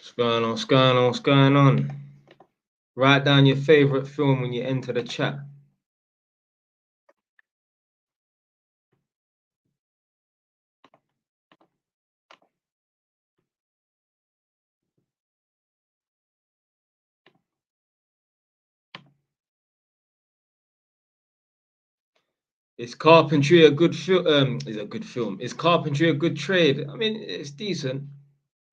What's going on? What's going on? What's going on? Write down your favorite film when you enter the chat. Is carpentry a good film? Is a good film. Is carpentry a good trade? I mean, it's decent.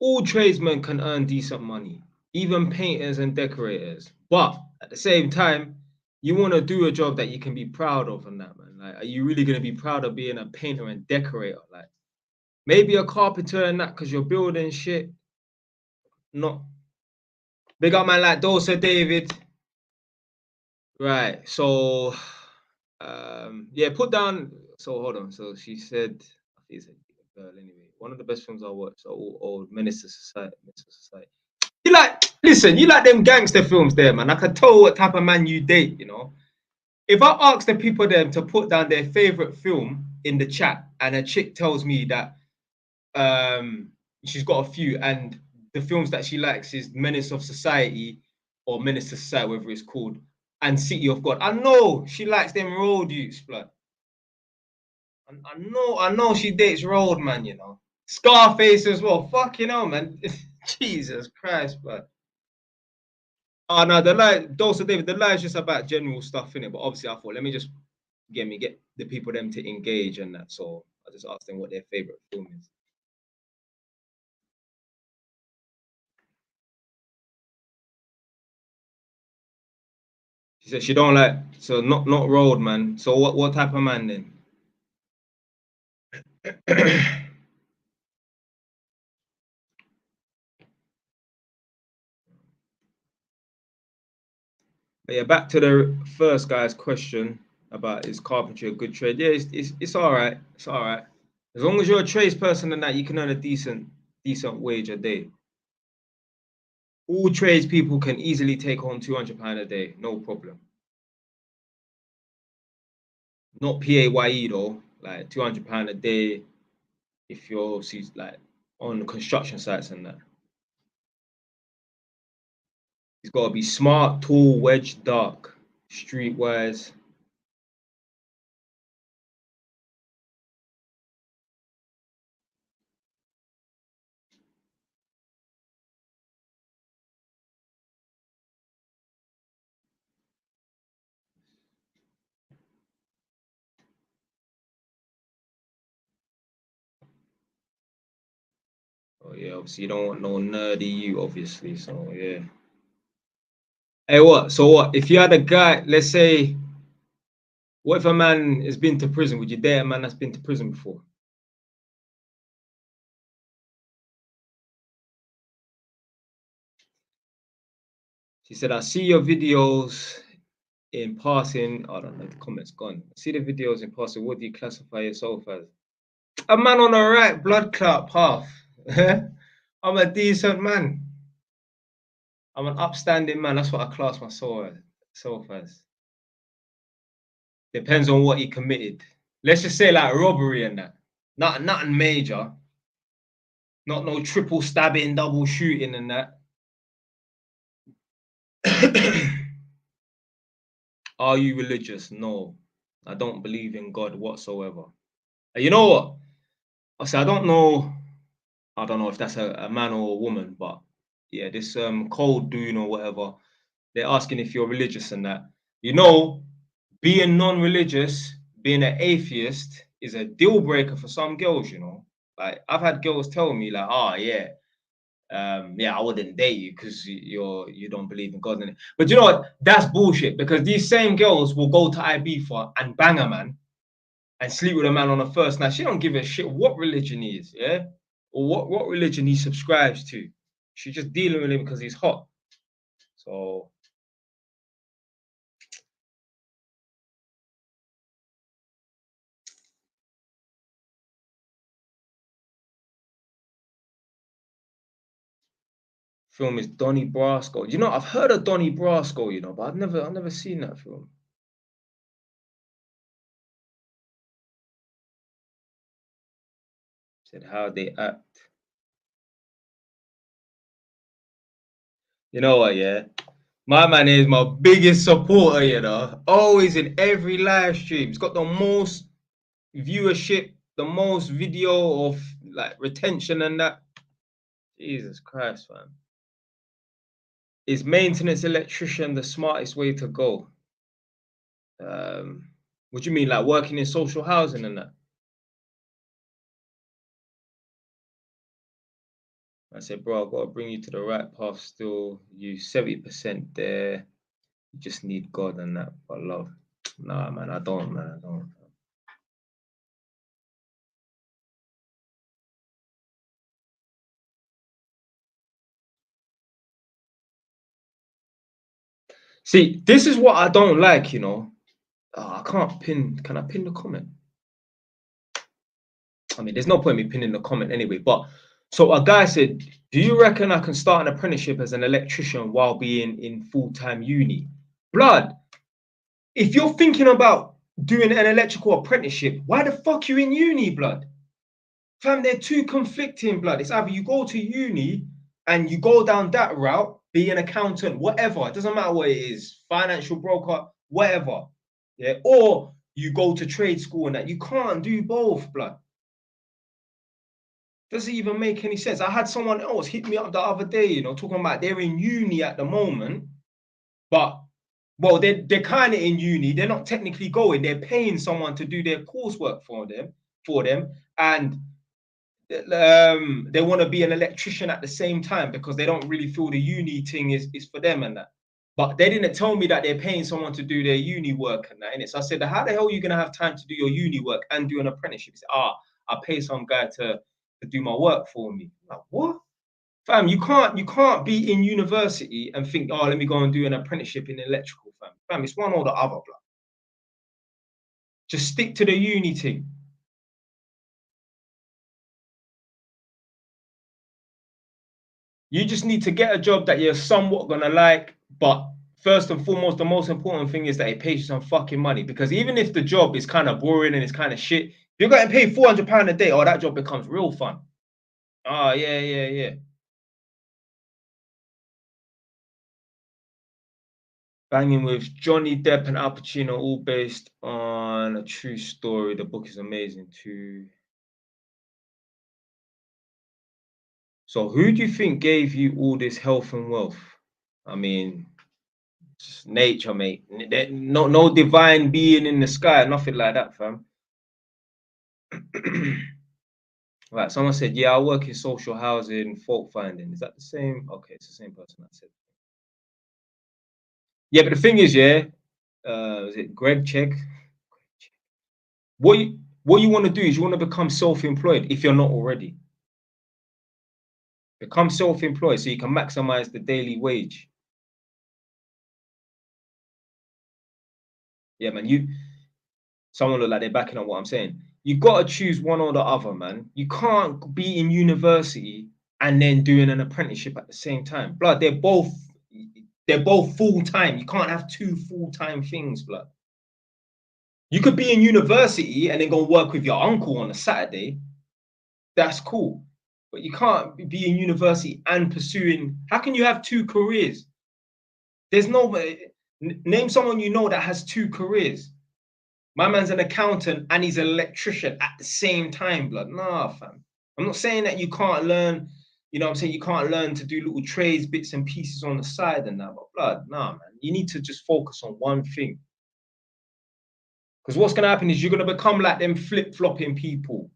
All tradesmen can earn decent money, even painters and decorators. But at the same time, you want to do a job that you can be proud of, and that, man. Like, are you really gonna be proud of being a painter and decorator? Like, maybe a carpenter and that, because you're building shit. Not big up, man. Like Dosa David. Right. So, yeah, put down. So hold on. So she said, I think it's a girl anyway. One of the best films I watched are all old Menace to Society. Menace to Society. You like, listen, you like them gangster films there, man. I can tell what type of man you date, you know. If I ask the people them to put down their favorite film in the chat, and a chick tells me that she's got a few, and the films that she likes is Menace of Society or Menace to Society, whatever it's called, and City of God. I know she likes them road youths, blood. I know she dates road, man, you know. Scarface as well. Fucking hell, man. Jesus Christ, blood. Oh no, the lie, Dulce David, the lie is just about general stuff in it. But obviously, I thought let me just get the people them to engage and that. So I just asked them what their favorite film is. She said she don't like, so not road, man. So what type of man then? But yeah, back to the first guy's question about is carpentry a good trade? Yeah, it's all right. It's all right. As long as you're a tradesperson and that, you can earn a decent wage a day. All tradespeople can easily take home £200 a day, no problem. Not PAYE though, like £200 a day if you're obviously like on construction sites and that. He's got to be smart, tall, wedge, dark, streetwise. Oh yeah, obviously you don't want no nerdy you, obviously. So yeah. Hey, what? So what? If you had a guy, let's say, what if a man has been to prison? Would you date a man that's been to prison before? She said, I see your videos in passing. Oh, I don't know, the comment's gone. I see the videos in passing. What do you classify yourself as? A man on the right blood clot path. I'm a decent man. I'm an upstanding man. That's what I class myself as. Depends on what he committed. Let's just say like robbery and that. Nothing major. Not no triple stabbing, double shooting and that. Are you religious? No. I don't believe in God whatsoever. And you know what? I say I don't know if that's a man or a woman, but yeah, this cold dune or whatever, they're asking if you're religious and that. You know, being non-religious, being an atheist is a deal breaker for some girls, you know. Like I've had girls tell me, like, oh yeah, yeah, I wouldn't date you because you don't believe in God. But you know what? That's bullshit because these same girls will go to IB for and bang a man and sleep with a man on a first night. She don't give a shit what religion he is, yeah, or what religion he subscribes to. She's just dealing with him because he's hot. So film is Donnie Brasco. You know, I've heard of Donnie Brasco, you know, but I've never seen that film. Said how they act. You know what, yeah? My man is my biggest supporter, you know. Always in every live stream. He's got the most viewership, the most video of like retention and that. Jesus Christ, man. Is maintenance electrician the smartest way to go? What do you mean, like working in social housing and that? I said, bro, I've got to bring you to the right path still. You 70% there. You just need God and that. But love. Nah, man, I don't, man. I don't. See, this is what I don't like, you know. I can't pin. Can I pin the comment? I mean, there's no point in me pinning the comment anyway. But so a guy said, "Do you reckon I can start an apprenticeship as an electrician while being in full-time uni?" Blood, if you're thinking about doing an electrical apprenticeship, why the fuck you in uni, blood? Fam, they're too conflicting, blood. It's either you go to uni and you go down that route, be an accountant, whatever. It doesn't matter what it is, financial broker, whatever. Yeah, or you go to trade school and that. You can't do both, blood. Doesn't even make any sense. I had someone else hit me up the other day, you know, talking about they're in uni at the moment, but well, they're kind of in uni. They're not technically going. They're paying someone to do their coursework for them, and they want to be an electrician at the same time because they don't really feel the uni thing is for them and that. But they didn't tell me that they're paying someone to do their uni work and that. So I said, how the hell are you gonna have time to do your uni work and do an apprenticeship? He said, I pay some guy to do my work for me. I'm like, what? Fam, you can't be in university and think, oh, let me go and do an apprenticeship in electrical, fam. Fam, it's one or the other, bro. Just stick to the uni thing. You just need to get a job that you're somewhat gonna like, but first and foremost, the most important thing is that it pays you some fucking money. Because even if the job is kind of boring and it's kind of shit, if you're getting paid £400 a day, oh, that job becomes real fun. Oh, yeah, yeah, yeah. Banging with Johnny Depp and Al Pacino, all based on a true story. The book is amazing too. So, who do you think gave you all this health and wealth? I mean, just nature, mate. No divine being in the sky, nothing like that, fam. Right, someone said, yeah, I work in social housing, fault finding. Is that the same? Okay, it's the same person that said. Yeah, but the thing is, yeah, is it Greg Check? What you want to do is you want to become self-employed if you're not already. Become self-employed so you can maximize the daily wage. Yeah, man. Someone look like they're backing on what I'm saying. You gotta choose one or the other, man. You can't be in university and then doing an apprenticeship at the same time. Blood, they're both full-time. You can't have two full-time things, blood. You could be in university and then go work with your uncle on a Saturday. That's cool. But you can't be in university and pursuing. How can you have two careers? There's no name someone you know that has two careers. My man's an accountant and he's an electrician at the same time, blood. Nah, fam. I'm not saying that you can't learn, you know what I'm saying? You can't learn to do little trades, bits and pieces on the side and that, but blood, nah, man. You need to just focus on one thing. Because what's going to happen is you're going to become like them flip-flopping people.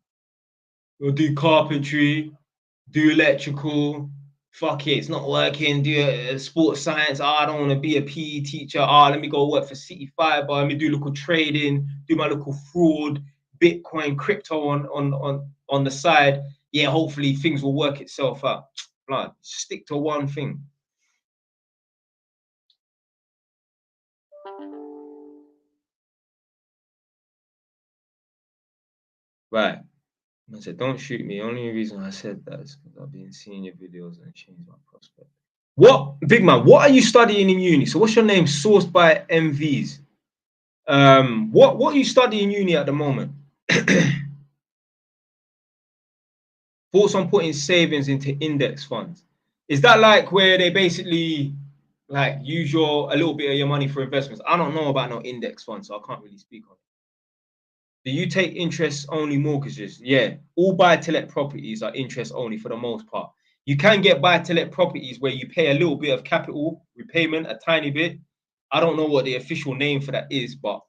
You'll do carpentry, do electrical, fuck it, it's not working, do sports science, I don't want to be a PE teacher, let me go work for City Fiber, let me do local trading, do my local fraud, Bitcoin, crypto on the side. Yeah, hopefully things will work itself out. Blood, stick to one thing. Right. I said, don't shoot me. Only reason I said that is because I've been seeing your videos and changed my prospect. What, big man, what are you studying in uni? So what's your name? Sourced by MVs. What are you studying in uni at the moment? Thoughts on putting savings into index funds. Is that like where they basically like use your a little bit of your money for investments? I don't know about no index fund, so I can't really speak on it. Do you take interest only mortgages? Yeah, all buy to let properties are interest only for the most part. You can get buy to let properties where you pay a little bit of capital repayment, a tiny bit. I don't know what the official name for that is, but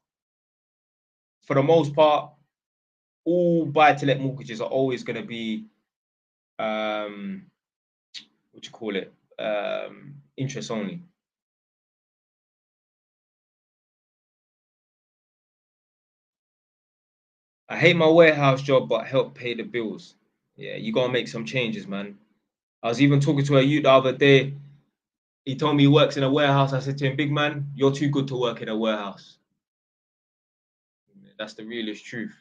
for the most part, all buy to let mortgages are always going to be um, what you call it, interest only. I hate my warehouse job, but help pay the bills. Yeah, you gotta make some changes, man. I was even talking to a youth the other day. He told me he works in a warehouse. I said to him, "Big man, you're too good to work in a warehouse." That's the realest truth.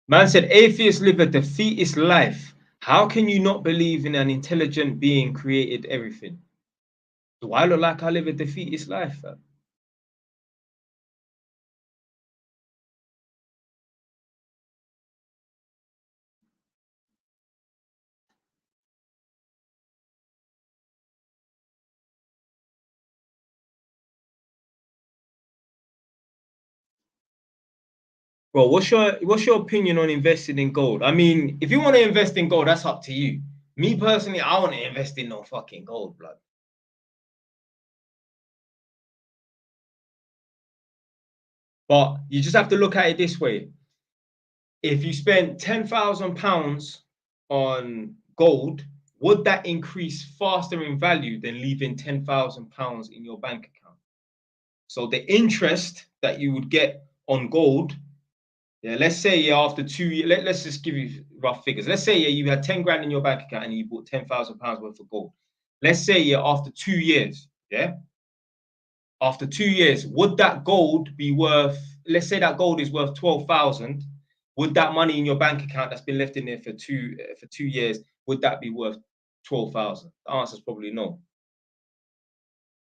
Man said, "Atheists live a defeatist life. How can you not believe in an intelligent being created everything?" Do I look like I live a defeatist life, fam? Bro, what's your opinion on investing in gold? I mean, if you want to invest in gold, that's up to you. Me personally, I want to invest in no fucking gold, blood. But you just have to look at it this way. If you spent £10,000 on gold, would that increase faster in value than leaving £10,000 in your bank account? So the interest that you would get on gold, yeah, let's say after 2 years, let's just give you rough figures. Let's say you had 10 grand in your bank account and you bought £10,000 worth of gold. Let's say after 2 years, yeah, after 2 years, would that gold be worth, let's say that gold is worth 12,000, would that money in your bank account that's been left in there for 2 years, would that be worth 12,000? The answer is probably no.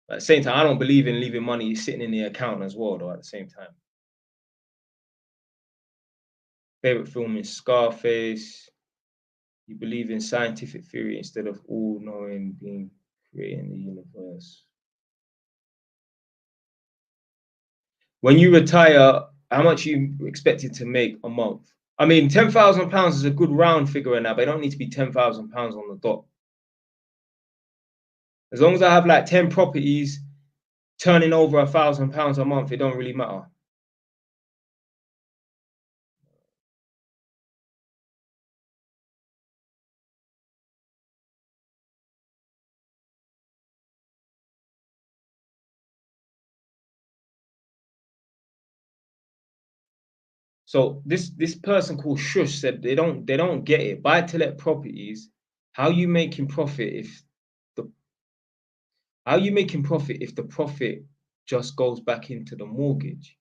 At the same time, I don't believe in leaving money sitting in the account as well, though, at the same time. Favorite film is Scarface. You believe in scientific theory instead of all knowing being creating the universe. When you retire, how much you expected to make a month? I mean, £10,000 is a good round figure in that, but it don't need to be £10,000 on the dot. As long as I have like 10 properties turning over £1,000 a month, it don't really matter. So this person called Shush said they don't get it. Buy to let properties. How you making profit if the how you making profit if the profit just goes back into the mortgage?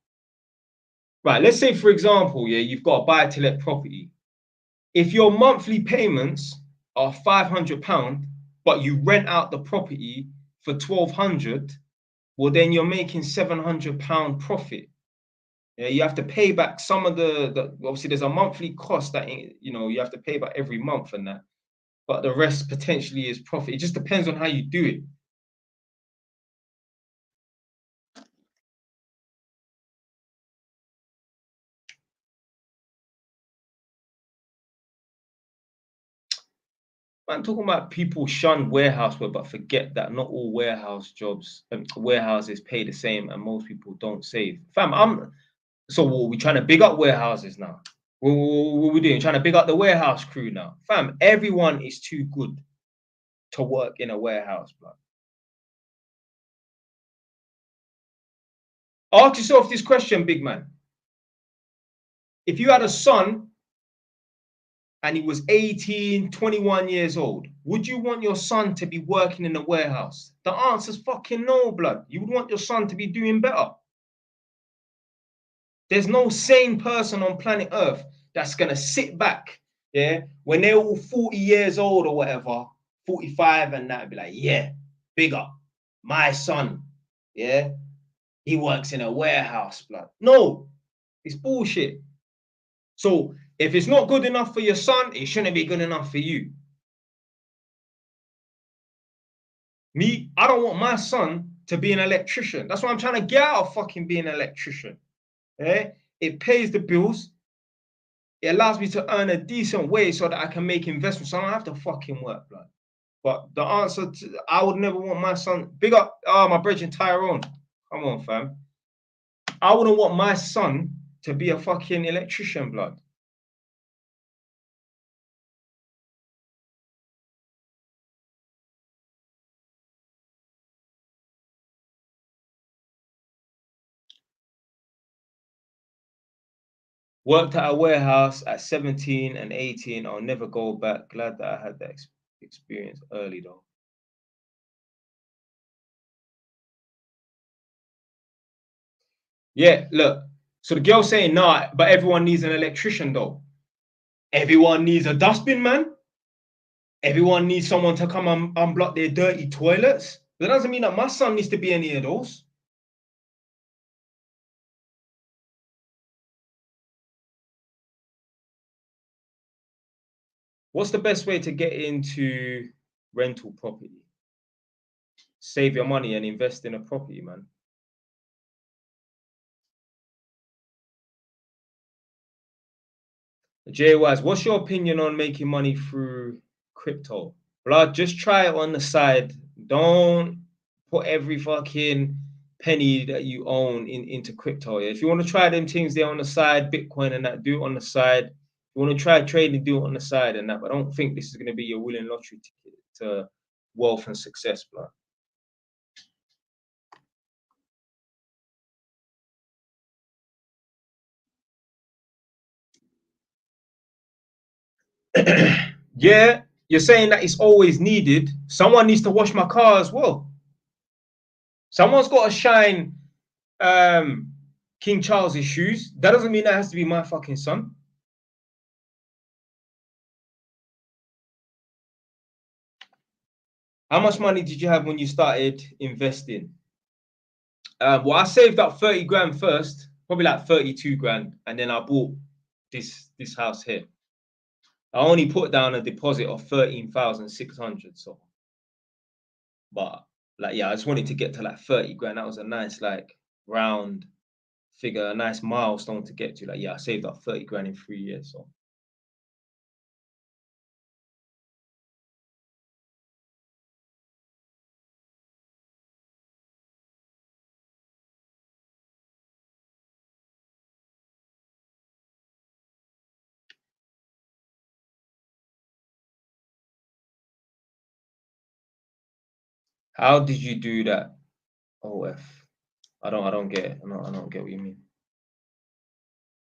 Right. Let's say, for example, yeah, you've got a buy to let property. If your monthly payments are £500, but you rent out the property for 1,200, well, then you're making £700 profit. Yeah, you have to pay back some of the obviously there's a monthly cost that you have to pay back every month and that, but the rest potentially is profit. It just depends on how you do it. Man, talking about people shun warehouse work, but forget that not all warehouses pay the same, and most people don't save. Fam, so what, we trying to big up warehouses now? What we doing? Trying to big up the warehouse crew now? Fam, everyone is too good to work in a warehouse, bro. Ask yourself this question, big man. If you had a son and he was 18, 21 years old, would you want your son to be working in a warehouse? The answer's fucking no, blood. You would want your son to be doing better. There's no sane person on planet Earth that's gonna sit back, yeah, when they're all 40 years old or whatever, 45 and that, be like, yeah, big up. My son, yeah, he works in a warehouse, blood. No, it's bullshit. So if it's not good enough for your son, it shouldn't be good enough for you. Me, I don't want my son to be an electrician. That's why I'm trying to get out of fucking being an electrician. Yeah? It pays the bills. It allows me to earn a decent wage so that I can make investments. So I don't have to fucking work, blood. But the answer to, I would never want my son, big up, my bridge in Tyrone. Come on, fam. I wouldn't want my son to be a fucking electrician, blood. Worked at a warehouse at 17 and 18. I'll never go back. Glad that I had that experience early, though. Yeah, look. So the girl's saying, nah, but everyone needs an electrician, though. Everyone needs a dustbin man. Everyone needs someone to come and unblock their dirty toilets. That doesn't mean that my son needs to be any of those. What's the best way to get into rental property? Save your money and invest in a property, man. Jay Wise, what's your opinion on making money through crypto? Blood, just try it on the side. Don't put every fucking penny that you own into crypto. Yeah? If you want to try them things there on the side, Bitcoin and that, do it on the side. If you want to try trading, do it on the side and that. But I don't think this is going to be your winning lottery ticket to wealth and success, blood. Yeah, you're saying that it's always needed. Someone needs to wash my car as well. Someone's got to shine King Charles's shoes. That doesn't mean that has to be my fucking son. How much money did you have when you started investing? Well, I saved up 30 grand first, probably like 32 grand, and then I bought this house here. I only put down a deposit of 13,600. So, but like, yeah, I just wanted to get to like 30 grand. That was a nice, like, round figure, a nice milestone to get to. Like, yeah, I saved up 30 grand in 3 years. So, how did you do that? OF. I don't get it. I don't get what you mean.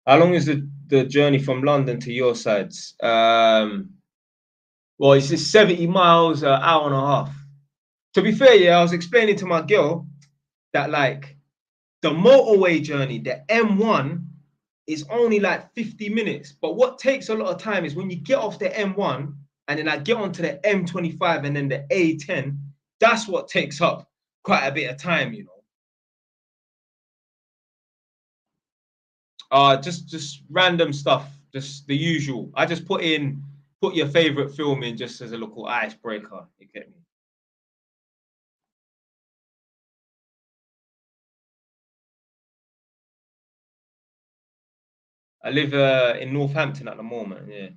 How long is the journey from London to your sides? Well, it's just 70 miles, an hour and a half. To be fair, yeah, I was explaining to my girl that like the motorway journey, the M1, is only like 50 minutes. But what takes a lot of time is when you get off the M1 and then I get onto the M25 and then the A10, that's what takes up quite a bit of time, you know. Just random stuff, just the usual. I just put your favorite film in just as a little icebreaker. You get me? I live in Northampton at the moment. Yeah.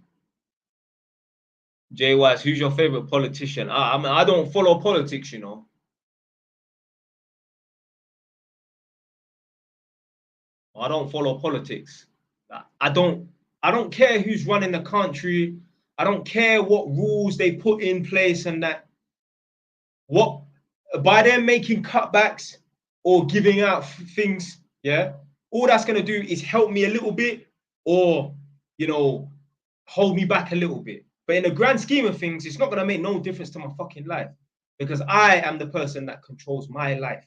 Jay Wise, who's your favorite politician? I mean, I don't follow politics, you know. I don't follow politics. I don't care who's running the country. I don't care what rules they put in place and that. What by them making cutbacks or giving out things, yeah, all that's gonna do is help me a little bit or you know hold me back a little bit. But in the grand scheme of things, it's not gonna make no difference to my fucking life because I am the person that controls my life.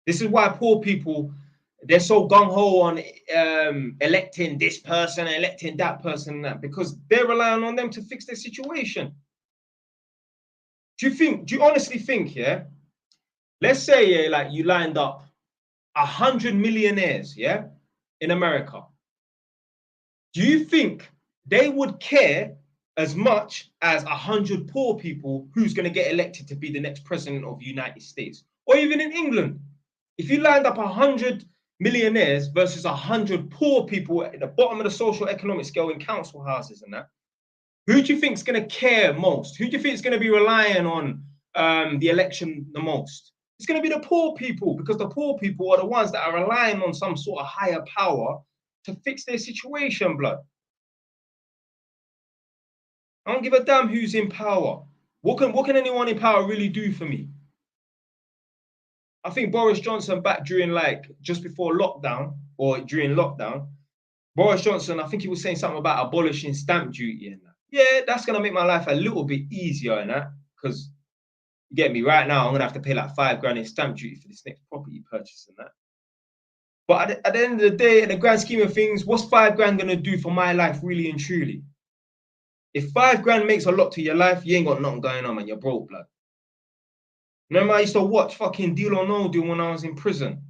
This is why poor people they're so gung ho on electing this person, electing that person, that because they're relying on them to fix their situation. Do you honestly think, yeah? Let's say, yeah, like you lined up 100 millionaires, yeah, in America. Do you think they would care as much as 100 poor people who's going to get elected to be the next president of the United States? Or even in England, if you lined up 100 millionaires versus 100 poor people at the bottom of the social economic scale in council houses and that, who do you think is going to care most? Who do you think is going to be relying on the election the most? It's going to be the poor people, because the poor people are the ones that are relying on some sort of higher power to fix their situation, blood. I don't give a damn who's in power. What can anyone in power really do for me? I think Boris Johnson back during like just before lockdown or during lockdown, Boris Johnson, I think he was saying something about abolishing stamp duty and that. Yeah, that's gonna make my life a little bit easier and that, because you get me right now, I'm gonna have to pay like 5 grand in stamp duty for this next property purchase and that. But at the end of the day, in the grand scheme of things, what's 5 grand gonna do for my life really and truly? If 5 grand makes a lot to your life, you ain't got nothing going on, man. You're broke, blood. Remember, I used to watch fucking Deal or No Deal when I was in prison,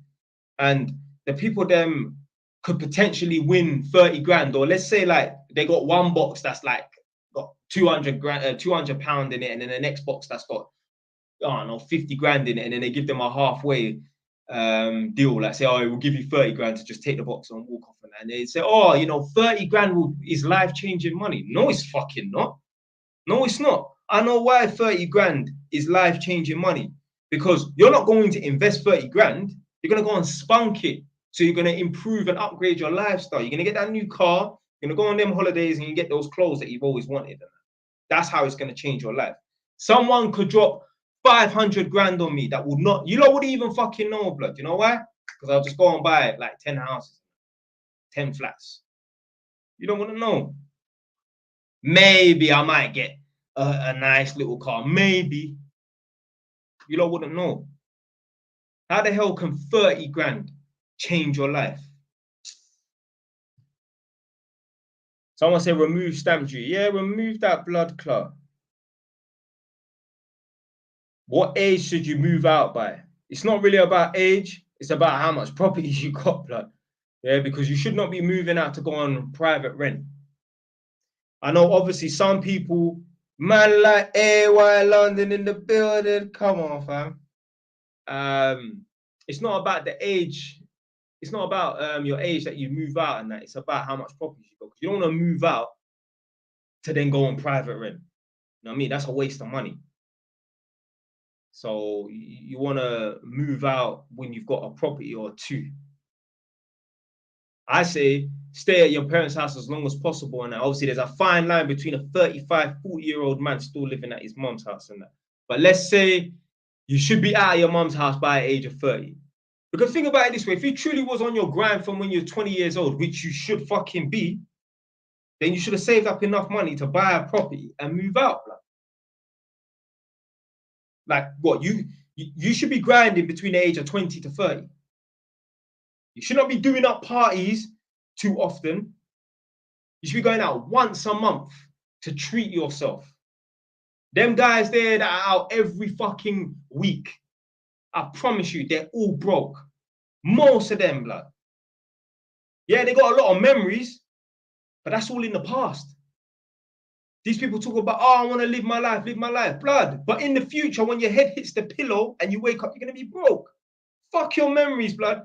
and the people them could potentially win 30 grand, or let's say like they got one box that's like got 200 grand, £200 in it, and then the next box that's got, I don't know, 50 grand in it, and then they give them a halfway deal, like say, oh, we'll give you 30 grand to just take the box and walk off, and they say, oh, 30 grand is life-changing money. No, it's fucking not. No, it's not. I know why 30 grand is life-changing money, because you're not going to invest 30 grand. You're going to go and spunk it. So you're going to improve and upgrade your lifestyle. You're going to get that new car. You're going to go on them holidays and you get those clothes that you've always wanted. That's how it's going to change your life. Someone could drop 500 grand on me that would not, you lot wouldn't even fucking know, blood. You know why? Because I'll just go and buy like 10 houses, 10 flats. You don't want to know. Maybe I might get a nice little car. Maybe. You lot wouldn't know. How the hell can 30 grand change your life? Someone said remove stamp duty. Yeah, remove that blood clot. What age should you move out by? It's not really about age. It's about how much property you got, blood. Yeah, because you should not be moving out to go on private rent. I know, obviously, some people, man, like AY London in the building. Come on, fam. It's not about the age. It's not about your age that you move out and that. It's about how much property you got. You don't want to move out to then go on private rent. You know what I mean? That's a waste of money. So you want to move out when you've got a property or two. I say stay at your parents' house as long as possible. And obviously, there's a fine line between a 35, 40-year-old man still living at his mom's house and that. But let's say you should be out of your mom's house by the age of 30. Because think about it this way, if you truly was on your grind from when you're 20 years old, which you should fucking be, then you should have saved up enough money to buy a property and move out. Like what? You should be grinding between the age of 20 to 30. You should not be doing up parties too often. You should be going out once a month to treat yourself. Them guys there that are out every fucking week, I promise you, they're all broke. Most of them, blood. Yeah, they got a lot of memories, but that's all in the past. These people talk about, oh, I want to live my life, blood. But in the future, when your head hits the pillow and you wake up, you're going to be broke. Fuck your memories, blood.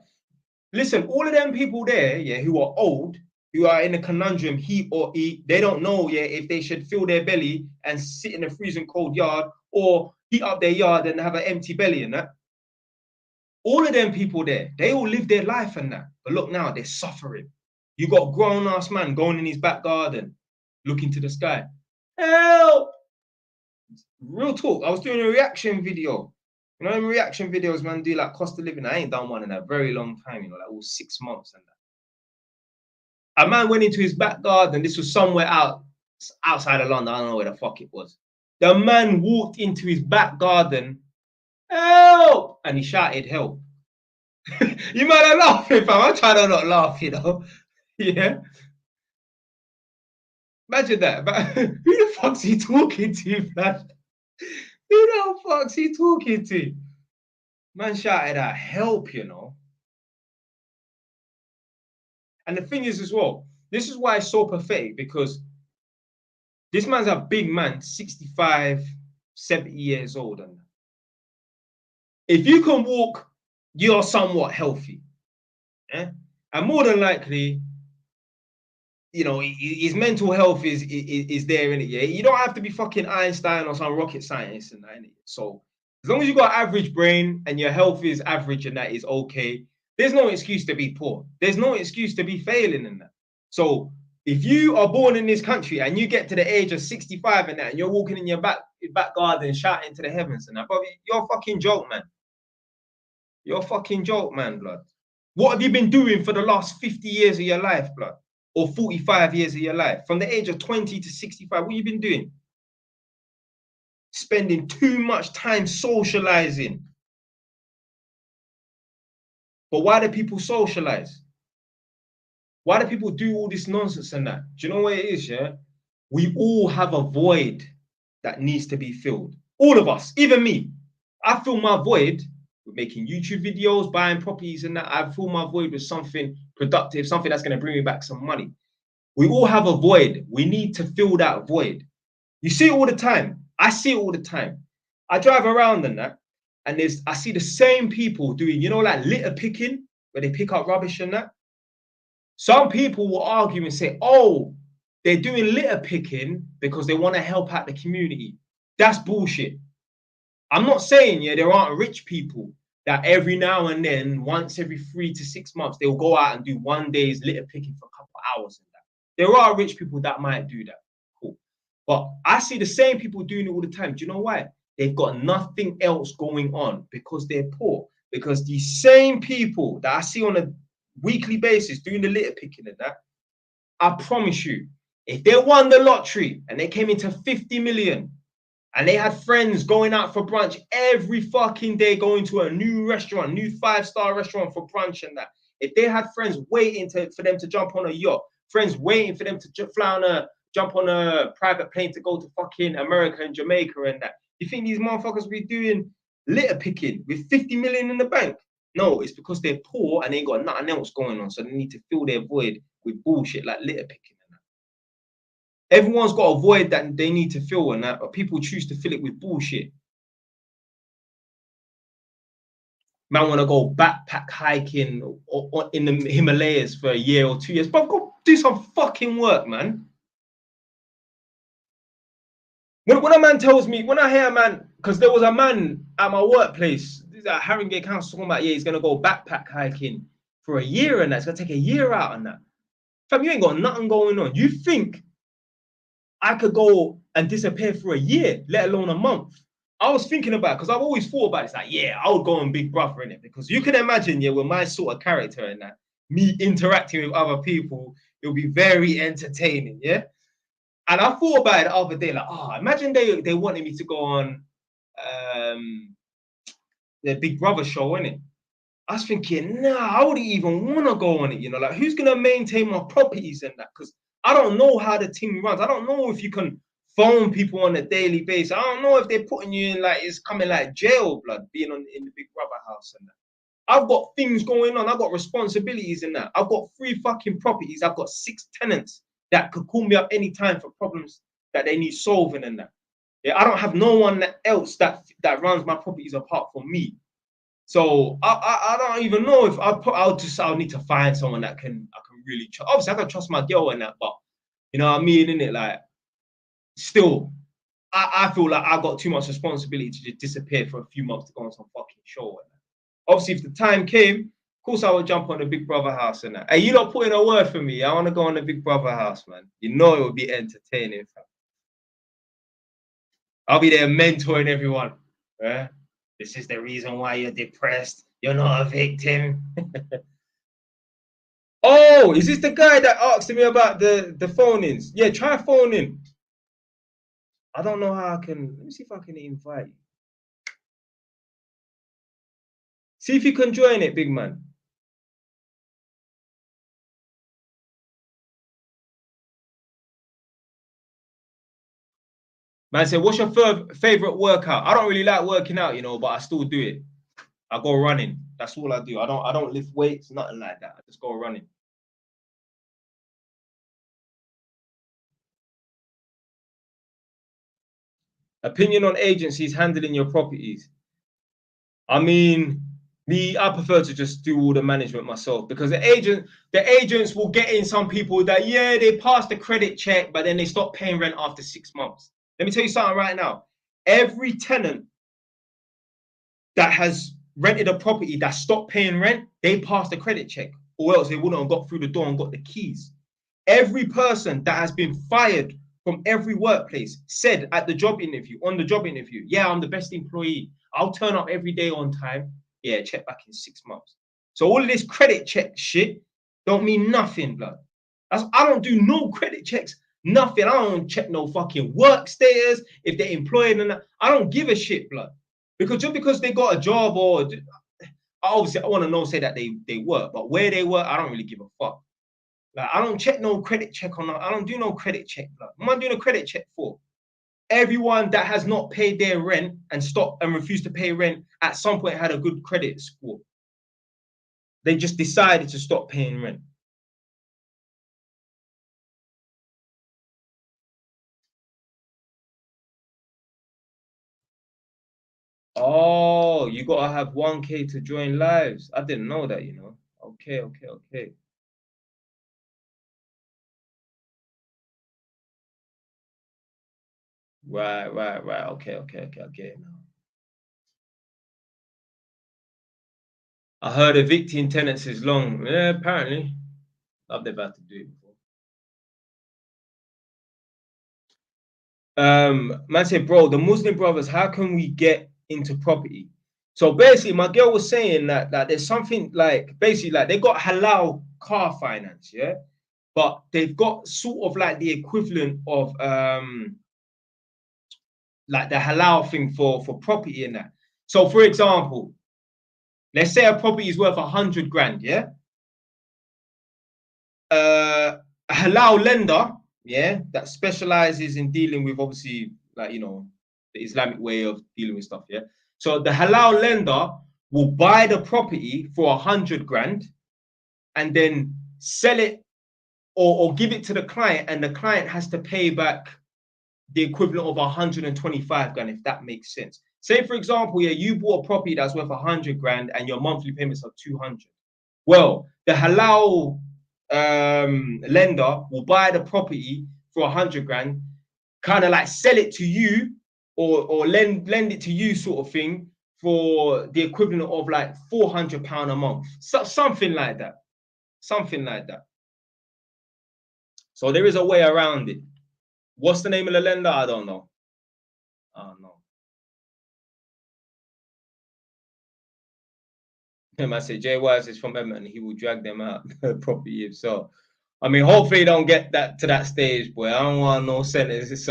Listen, all of them people there, yeah, who are old, who are in a conundrum, heat or eat, they don't know, yeah, if they should fill their belly and sit in a freezing cold yard or heat up their yard and have an empty belly and that. All of them people there, they all live their life and that. But look now, they're suffering. You got a grown-ass man going in his back garden, looking to the sky. Help! Real talk, I was doing a reaction video. You know, in reaction videos, man, do like cost of living. I ain't done one in a very long time, like all 6 months and that. A man went into his back garden. This was somewhere outside of London. I don't know where the fuck it was. The man walked into his back garden, help! And he shouted, help. You might have laughing, fam. I'm trying to not laugh, Yeah. Imagine that. But who the fuck's he talking to, man? Who the fuck's he talking to? Man shouted out, help, you know. And the thing is as well, this is why it's so pathetic, because this man's a big man, 65, 70 years old. And if you can walk, you're somewhat healthy. Eh? And more than likely, you know, his mental health is there in it. Yeah, you don't have to be fucking Einstein or some rocket scientist and that, innit? So as long as you got average brain and your health is average and that is okay, there's no excuse to be poor. There's no excuse to be failing in that. So if you are born in this country and you get to the age of 65 and that, and you're walking in your back garden shouting to the heavens and that, bro, you're a fucking joke, man. You're a fucking joke, man, blood. What have you been doing for the last 50 years of your life, blood? Or 45 years of your life? From the age of 20 to 65, what have you been doing? Spending too much time socializing. But why do people socialize? Why do people do all this nonsense and that? Do you know what it is, yeah? We all have a void that needs to be filled. All of us, even me. I fill my void with making YouTube videos, buying properties and that. I fill my void with something productive, something that's going to bring me back some money. We all have a void. We need to fill that void. You see it all the time. I see it all the time. I drive around and that, and I see the same people doing, you know, like litter picking, where they pick up rubbish and that. Some people will argue and say, oh, they're doing litter picking because they want to help out the community. That's bullshit. I'm not saying, yeah, there aren't rich people that every now and then, once every 3 to 6 months, they'll go out and do one day's litter picking for a couple of hours and that. There are rich people that might do that. Cool. But I see the same people doing it all the time. Do you know why? They've got nothing else going on because they're poor. Because these same people that I see on a weekly basis doing the litter picking and that, I promise you, if they won the lottery and they came into 50 million and they had friends going out for brunch every fucking day, going to a new restaurant, new 5-star restaurant for brunch and that, if they had friends waiting for them to jump on a yacht, friends waiting for them to jump on a private plane to go to fucking America and Jamaica and that, you think these motherfuckers will be doing litter picking with 50 million in the bank? No, it's because they're poor and they ain't got nothing else going on, so they need to fill their void with bullshit like litter picking and that. Everyone's got a void that they need to fill and that, but people choose to fill it with bullshit. Man want to go backpack hiking or in the Himalayas for a year or 2 years, but go do some fucking work, man. When a man tells me, when I hear a man, because there was a man at my workplace, this is at Haringey Council, talking about, yeah, he's going to go backpack hiking for a year and that. It's going to take a year out and that. Fam, you ain't got nothing going on. You think I could go and disappear for a year, let alone a month? I was thinking about, because I've always thought about it. It's like, yeah, I would go on Big Brother in it, because you can imagine, yeah, with my sort of character and that, me interacting with other people, it'll be very entertaining, yeah. And I thought about it the other day, like, oh, imagine they wanted me to go on the Big Brother show, innit? I was thinking, nah, I wouldn't even want to go on it, you know, like who's gonna maintain my properties and that? Because I don't know how the team runs. I don't know if you can phone people on a daily basis. I don't know if they're putting you in like it's coming like jail blood, being in the Big Brother house and that. I've got things going on. I've got responsibilities in that. I've got 3 fucking properties. I've got 6 tenants that could call me up anytime for problems that they need solving and that. Yeah, I don't have no one else that runs my properties apart from me. So I don't even know if I'll need to find someone that I can really trust. Obviously, I can trust my girl and that, but you know what I mean, innit? Like, still, I feel like I got too much responsibility to just disappear for a few months to go on some fucking show. And that. Obviously, if the time came, of course I would jump on the Big Brother house and that. Hey, you not putting a word for me. I want to go on the Big Brother house, man. You know it would be entertaining. Fam. I'll be there mentoring everyone. Eh? This is the reason why you're depressed. You're not a victim. Oh, is this the guy that asked me about the phone-ins? Yeah, try phoning. I don't know how I can. Let me see if I can invite you. See if you can join it, big man. Man said, what's your favorite workout? I don't really like working out, you know, but I still do it. I go running. That's all I do. I don't lift weights, nothing like that. I just go running. Opinion on agencies handling your properties. I mean, I prefer to just do all the management myself because the agents will get in some people that yeah, they pass the credit check, but then they stop paying rent after 6 months. Let me tell you something right now. Every tenant that has rented a property that stopped paying rent, they passed the credit check, or else they wouldn't have got through the door and got the keys. Every person that has been fired from every workplace said at the job interview, on the job interview, yeah, I'm the best employee. I'll turn up every day on time. Yeah, check back in 6 months. So all of this credit check shit don't mean nothing, blood. I don't do no credit checks, nothing. I don't check no fucking work status, if they're employed and I don't give a shit, blood. Because just because they got a job or obviously I want to know say that they work, but where they work, I don't really give a fuck. Like I don't check no credit check on. I don't do no credit check. Like, what am I doing a credit check for? Everyone that has not paid their rent and stopped and refused to pay rent at some point had a good credit score. They just decided to stop paying rent. Oh, you gotta have 1K to join lives. I didn't know that, you know. Okay, okay, okay. Right, right, right. Okay, okay, okay. I get it now. I heard evicting tenants is long. Yeah, apparently. I've never had to do it before. Man said, bro, the Muslim brothers, how can we get into property? So basically, my girl was saying that there's something like basically like they got halal car finance, yeah, but they've got sort of like the equivalent of like the halal thing for property in that. So for example, let's say a property is worth 100 grand, yeah. A halal lender, yeah, that specializes in dealing with obviously like the Islamic way of dealing with stuff, yeah. So the halal lender will buy the property for 100 grand and then sell it or give it to the client, and the client has to pay back the equivalent of 125 grand, if that makes sense. Say for example, yeah, you bought a property that's worth 100 grand and your monthly payments are 200. Well, the halal lender will buy the property for 100 grand, kind of like sell it to you or lend it to you, sort of thing, for the equivalent of like £400 a month, so, something like that, something like that. So there is a way around it. What's the name of the lender? I don't know. I don't know. Him, I say Jay Wise is from Edmonton. He will drag them out properly himself. I mean, hopefully, don't get that to that stage, boy. I don't want no sentences,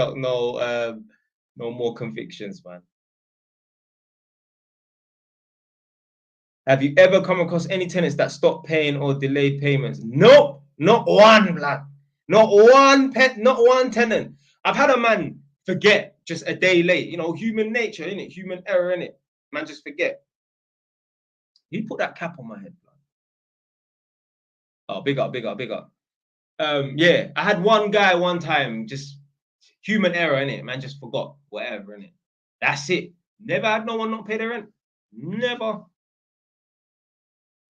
no more convictions, man. Have you ever come across any tenants that stop paying or delay payments? Nope, not one, blood. Not one tenant. I've had a man forget just a day late. You know, human nature, innit? Human error, innit? Man, just forget. He put that cap on my head, blood. Oh, big up, big up, big up. Yeah, I had one guy one time, just human error in it, man, just forgot whatever in it. That's it. Never had no one not pay their rent. Never.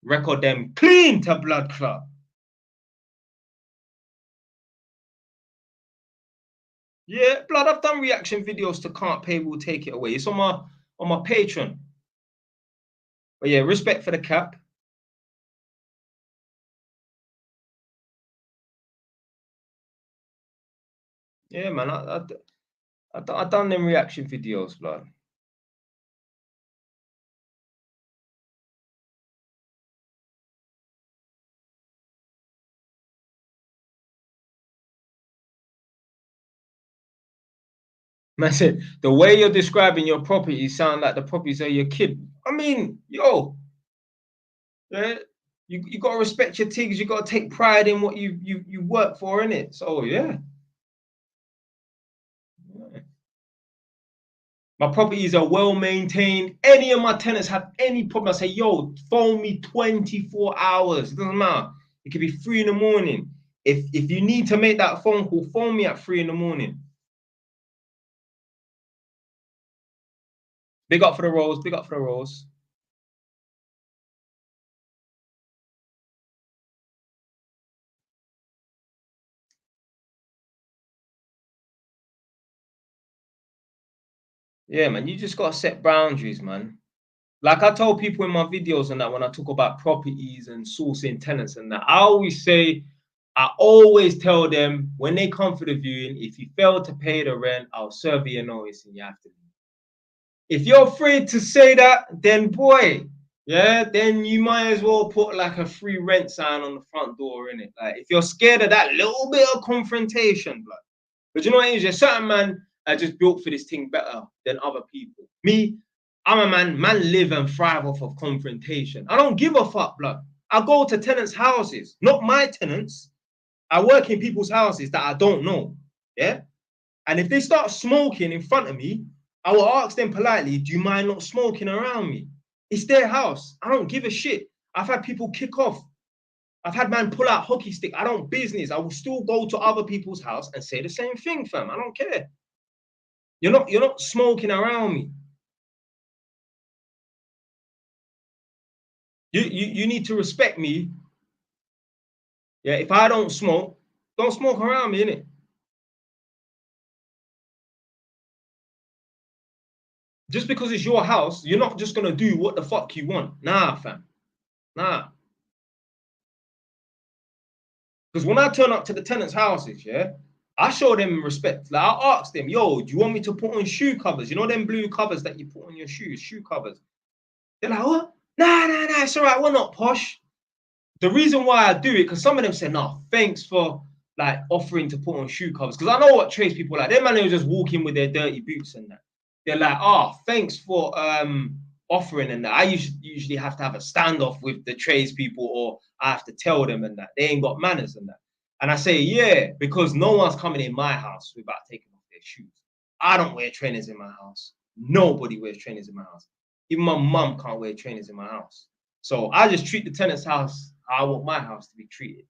Record them clean to blood clot. Yeah, blood. I've done reaction videos to Can't Pay Will Take It Away. It's on my Patreon. But yeah, respect for the cap. Yeah, man. I done them reaction videos, blood. Man said the way you're describing your property sound like the properties of your kid. I mean, yo, yeah, you gotta respect your things. You gotta take pride in what you work for, in it. So yeah. My properties are well maintained. Any of my tenants have any problem, I say, yo, phone me 24 hours. It doesn't matter. It could be 3 in the morning. If you need to make that phone call, phone me at 3 in the morning. Big up for the Rolls, big up for the Rolls. Yeah, man, you just gotta set boundaries, man. Like I told people in my videos and that when I talk about properties and sourcing tenants and that, I always tell them when they come for the viewing, if you fail to pay the rent, I'll serve you a notice and you have to leave. If you're afraid to say that, then boy, yeah, then you might as well put like a free rent sign on the front door, in it. Like if you're scared of that little bit of confrontation, blood. But you know what it is? There's certain man are just built for this thing better than other people. Me, I'm a man live and thrive off of confrontation. I don't give a fuck, blood. I go to tenants' houses, not my tenants. I work in people's houses that I don't know. Yeah. And if they start smoking in front of me, I will ask them politely, do you mind not smoking around me? It's their house. I don't give a shit. I've had people kick off. I've had man pull out hockey stick. I don't business. I will still go to other people's house and say the same thing, fam. I don't care. You're not smoking around me. You need to respect me. Yeah, if I don't smoke around me, innit? Just because it's your house, you're not just gonna do what the fuck you want. Nah, fam. Nah. Because when I turn up to the tenants' houses, yeah, I show them respect. Like I ask them, yo, do you want me to put on shoe covers? You know them blue covers that you put on your shoes, shoe covers. They're like, what? Nah, it's all right. We're not posh. The reason why I do it, because some of them say, no, thanks for like offering to put on shoe covers. Because I know what tradespeople like. Them man, they were just walking with their dirty boots and that. They're like, oh, thanks for offering and that. I usually have to have a standoff with the tradespeople, or I have to tell them and that. They ain't got manners and that. And I say, yeah, because no one's coming in my house without taking off their shoes. I don't wear trainers in my house. Nobody wears trainers in my house. Even my mum can't wear trainers in my house. So I just treat the tenant's house how I want my house to be treated.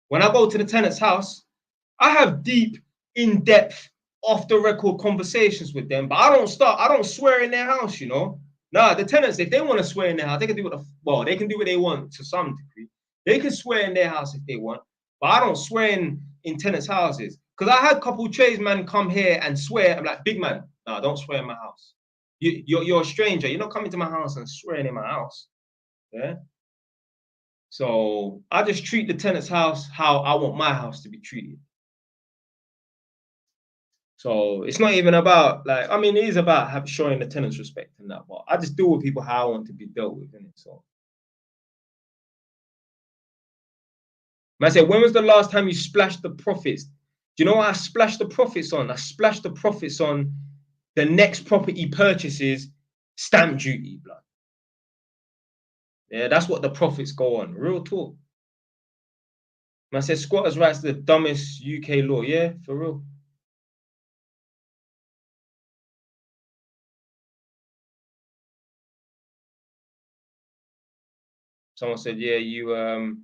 When I go to the tenant's house, I have deep, in-depth, off-the-record conversations with them, but I don't swear in their house, you know. Nah, the tenants, if they want to swear in their house, they can do they can do what they want to some degree. They can swear in their house if they want, but I don't swear in tenants' houses. Because I had a couple tradesmen come here and swear. I'm like, big man, nah, don't swear in my house. You're a stranger. You're not coming to my house and swearing in my house. Yeah. So I just treat the tenant's house how I want my house to be treated. So it's not even about like, I mean, it is about showing the tenants respect and that, but I just deal with people how I want to be dealt with, innit? So man said, when was the last time you splashed the profits? Do you know what I splashed the profits on? I splashed the profits on the next property purchases, stamp duty, blood. Yeah, that's what the profits go on. Real talk. Man said squatters' rights are the dumbest UK law. Yeah, for real. Someone said, yeah, you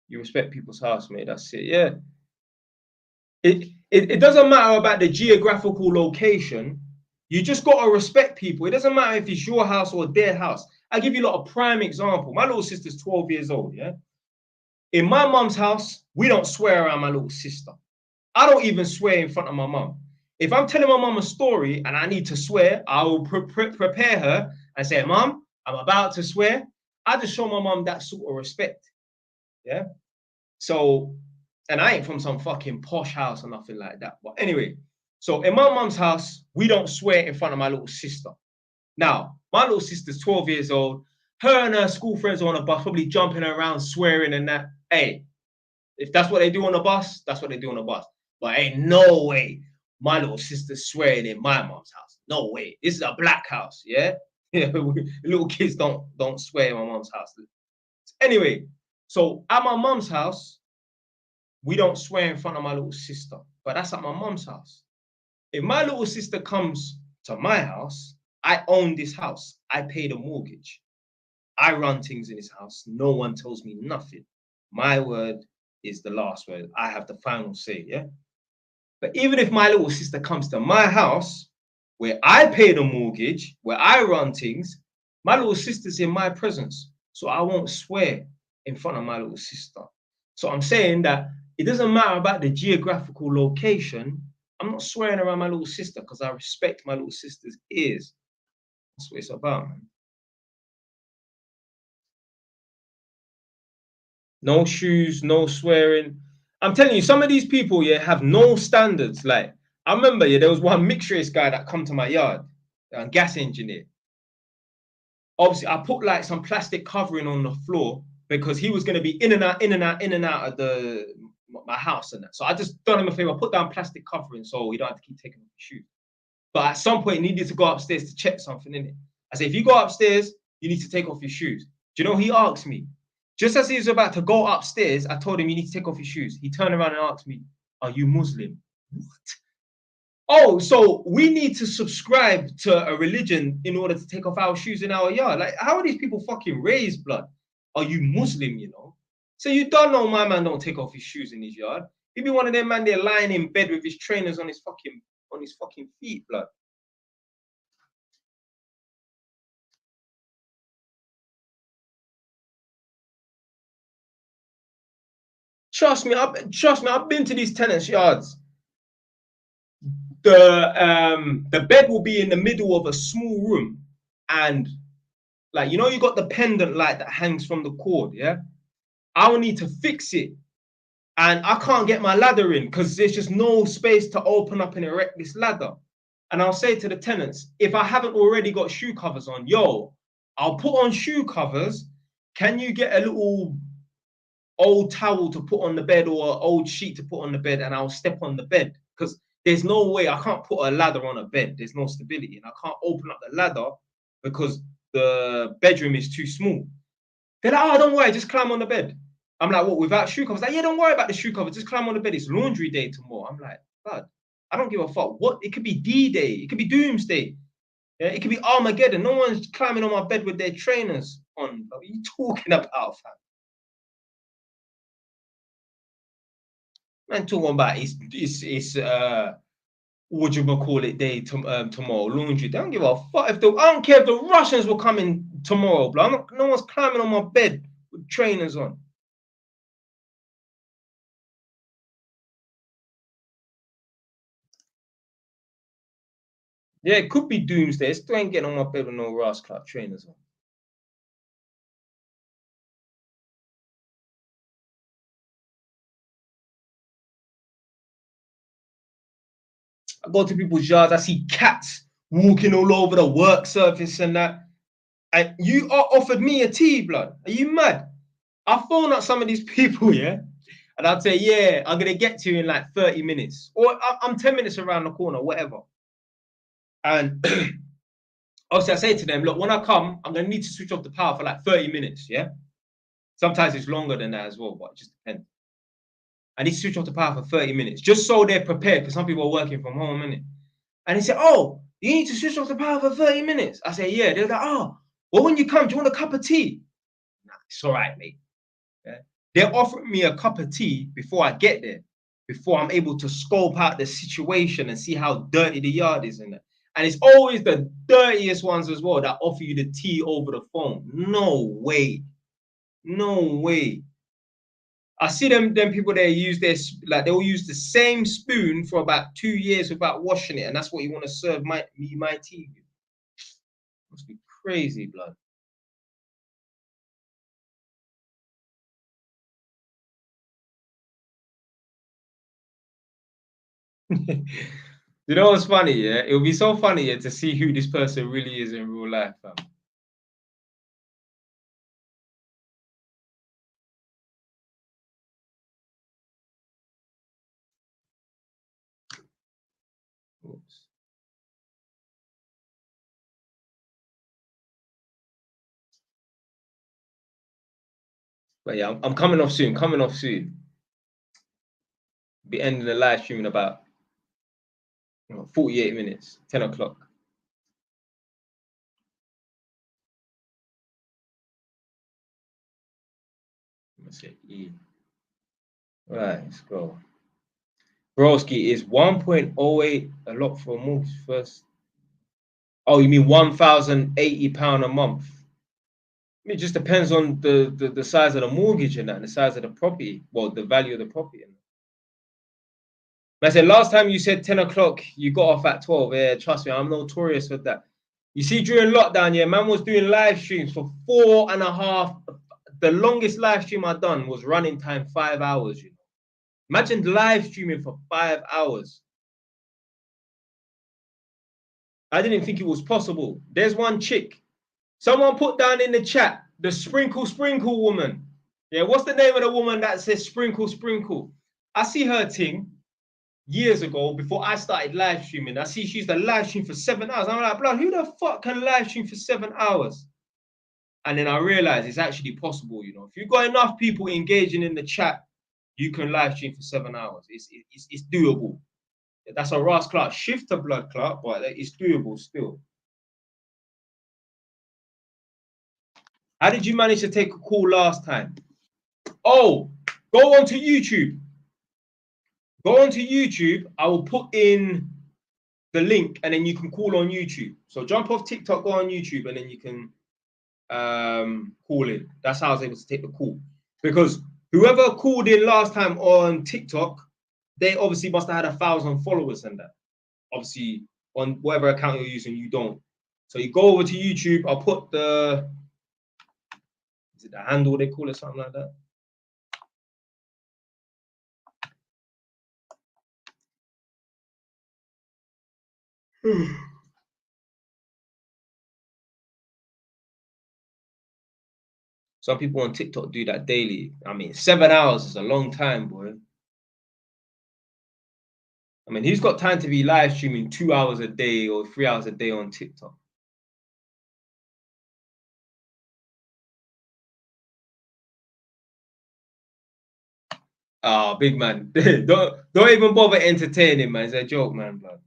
respect people's house, mate. That's it. Yeah. It doesn't matter about the geographical location. You just gotta respect people. It doesn't matter if it's your house or their house. I'll give you a lot of prime example. My little sister's 12 years old, yeah? In my mum's house, we don't swear around my little sister. I don't even swear in front of my mum. If I'm telling my mum a story and I need to swear, I will prepare her and say, Mum, I'm about to swear. I just show my mum that sort of respect. Yeah. So, and I ain't from some fucking posh house or nothing like that. But anyway, so in my mum's house, we don't swear in front of my little sister. Now, my little sister's 12 years old. Her and her school friends are on a bus, probably jumping around, swearing and that. Hey, if that's what they do on the bus, that's what they do on the bus. But ain't no way my little sister's swearing in my mom's house. No way. This is a black house, yeah? Little kids don't swear in my mom's house. Anyway, so at my mom's house, we don't swear in front of my little sister, but that's at my mom's house. If my little sister comes to my house. I own this house. I pay the mortgage. I run things in this house. No one tells me nothing. My word is the last word. I have the final say. Yeah. But even if my little sister comes to my house, where I pay the mortgage, where I run things, my little sister's in my presence. So I won't swear in front of my little sister. So I'm saying that it doesn't matter about the geographical location. I'm not swearing around my little sister because I respect my little sister's ears. That's what it's about, man. No shoes, no swearing. I'm telling you, some of these people, yeah, have no standards. Like, I remember, yeah, there was one mixed race guy that come to my yard, a gas engineer. Obviously, I put like some plastic covering on the floor because he was going to be in and out, in and out, in and out of my house and that. So I just done him a favor, put down plastic covering so he don't have to keep taking off his shoes. But at some point, he needed to go upstairs to check something in it. I said, if you go upstairs, you need to take off your shoes. Do you know, he asked me, just as he was about to go upstairs, I told him, you need to take off your shoes. He turned around and asked me, are you Muslim? What? Oh, so we need to subscribe to a religion in order to take off our shoes in our yard. Like, how are these people fucking raised, blood? Are you Muslim, you know? So you don't know my man don't take off his shoes in his yard. He be one of them man there lying in bed with his trainers on his fucking feet, blood. Trust me, I've been to these tenants' yards. The bed will be in the middle of a small room, and like you know, you got the pendant light that hangs from the cord, yeah. I'll need to fix it, and I can't get my ladder in because there's just no space to open up and erect this ladder. And I'll say to the tenants, if I haven't already got shoe covers on, yo, I'll put on shoe covers. Can you get a little old towel to put on the bed or an old sheet to put on the bed and I'll step on the bed? Because there's no way I can't put a ladder on a bed. There's no stability. And I can't open up the ladder because the bedroom is too small. They're like, oh, don't worry, just climb on the bed. I'm like, what, without shoe covers? Like, yeah, don't worry about the shoe covers. Just climb on the bed. It's laundry day tomorrow. I'm like, God, I don't give a fuck. What? It could be D-Day. It could be Doomsday. Yeah, it could be Armageddon. No one's climbing on my bed with their trainers on. What are you talking about, fam? Man, talking about it's what you gonna call it day tomorrow, laundry. They don't give a fuck if I don't care if the Russians were coming tomorrow, bro. No one's climbing on my bed with trainers on. Yeah, it could be doomsday. Still ain't getting on my bed with no Ross Club trainers on. I go to people's yards, I see cats walking all over the work surface and that. And you offered me a tea, blood. Are you mad? I phone up some of these people, yeah, and I'd say, yeah, I'm gonna get to you in like 30 minutes, or I'm 10 minutes around the corner, whatever. And obviously, I say to them, look, when I come, I'm gonna need to switch off the power for like 30 minutes, yeah. Sometimes it's longer than that as well, but it just depends. I need to switch off the power for 30 minutes, just so they're prepared, because some people are working from home, innit? And they say, oh, you need to switch off the power for 30 minutes. I say, yeah. They're like, oh, well, when you come, do you want a cup of tea? Nah, it's all right, mate. Yeah. They're offering me a cup of tea before I get there, before I'm able to scope out the situation and see how dirty the yard is in there. And it's always the dirtiest ones as well that offer you the tea over the phone. No way. No way. I see them people there use this like they'll use the same spoon for about 2 years without washing it, and that's what you want to serve my tea. Must be crazy, blood. You know what's funny? Yeah, it would be so funny yeah, to see who this person really is in real life, fam. Oops. But yeah, I'm coming off soon. Coming off soon. Be ending the live stream in about 48 minutes, 10 o'clock. Let's say E. Right, let's go. Broski is 1.08 a lot for a mortgage first. Oh, you mean £1,080 a month? It just depends on the size of the mortgage and that, and the size of the property. Well, the value of the property. I said last time you said 10 o'clock, you got off at 12. Yeah, trust me, I'm notorious with that. You see, during lockdown, yeah, man was doing live streams for 4.5. The longest live stream I've done was running time 5 hours. You know, imagine live streaming for 5 hours. I didn't think it was possible. There's one chick. Someone put down in the chat the sprinkle woman. Yeah, what's the name of the woman that says sprinkle? I see her thing years ago before I started live streaming. I see she used to live stream for 7 hours. I'm like, blood, who the fuck can live stream for 7 hours? And then I realized it's actually possible. You know, if you've got enough people engaging in the chat, you can live stream for 7 hours. It's doable. That's a Ross Clark shift to blood clot, but it's doable still. How did you manage to take a call last time? Oh, go onto YouTube. Go onto YouTube. I will put in the link and then you can call on YouTube. So jump off TikTok, go on YouTube, and then you can call in. That's how I was able to take the call. Because whoever called in last time on TikTok, they obviously must have had 1,000 followers and that. Obviously, on whatever account you're using, you don't. So you go over to YouTube. I'll put the, is it the handle they call it, something like that? Some people on TikTok do that daily. I mean, 7 hours is a long time, boy. I mean, who's got time to be live streaming 2 hours a day or 3 hours a day on TikTok? Ah, big man. don't even bother entertaining, man. It's a joke, man, blood.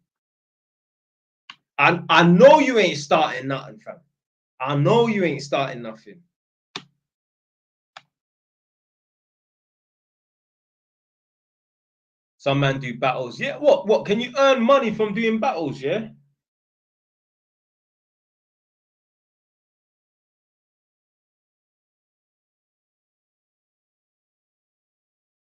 I know you ain't starting nothing, fam. I know you ain't starting nothing. Some man do battles. Yeah, what? Can you earn money from doing battles, yeah?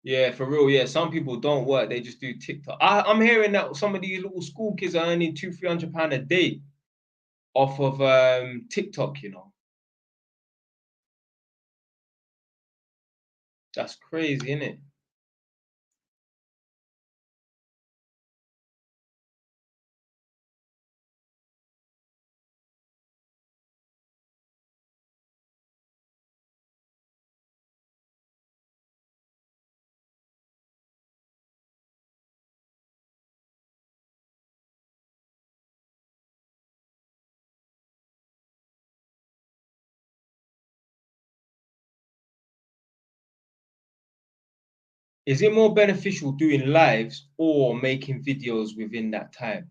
Yeah, for real. Yeah, some people don't work; they just do TikTok. I'm hearing that some of these little school kids are earning £200-300 a day off of TikTok. You know, that's crazy, isn't it? Is it more beneficial doing lives or making videos within that time?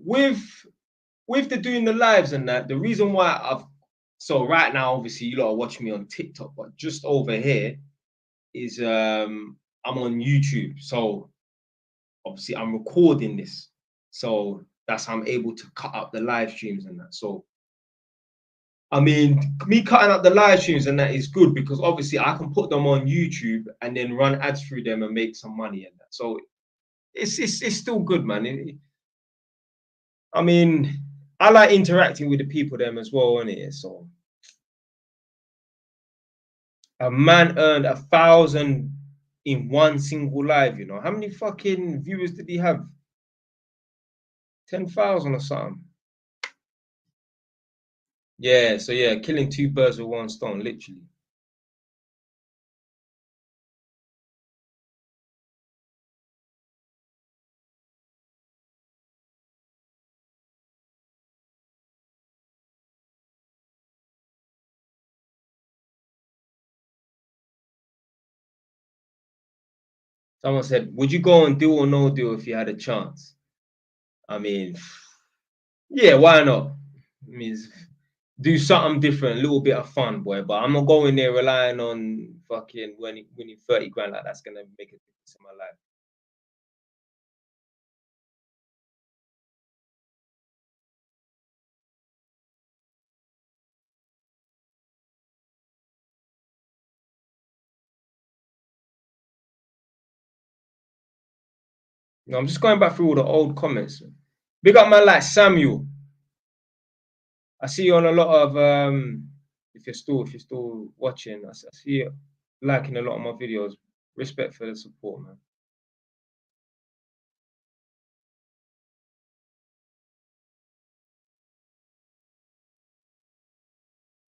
With the doing the lives and that, the reason why so right now, obviously, you lot are watching me on TikTok, but just over here is I'm on YouTube. So obviously I'm recording this. So that's how I'm able to cut up the live streams and that. So I mean, me cutting up the live streams and that is good because obviously I can put them on YouTube and then run ads through them and make some money and that. So it's still good, man. I mean, I like interacting with the people them as well, innit? So a man earned 1,000 in one single live, you know. How many fucking viewers did he have? 10,000 or something. Yeah, so yeah, killing two birds with one stone, literally. Someone said, would you go on Deal or No Deal if you had a chance? I mean, yeah, why not? I mean, do something different, a little bit of fun, boy. But I'm not going there relying on fucking winning 30 grand. Like that's gonna make a difference in my life. You know, I'm just going back through all the old comments. Big up man like Samuel. I see you on a lot of if you're still watching, I see you liking a lot of my videos. Respect for the support, man.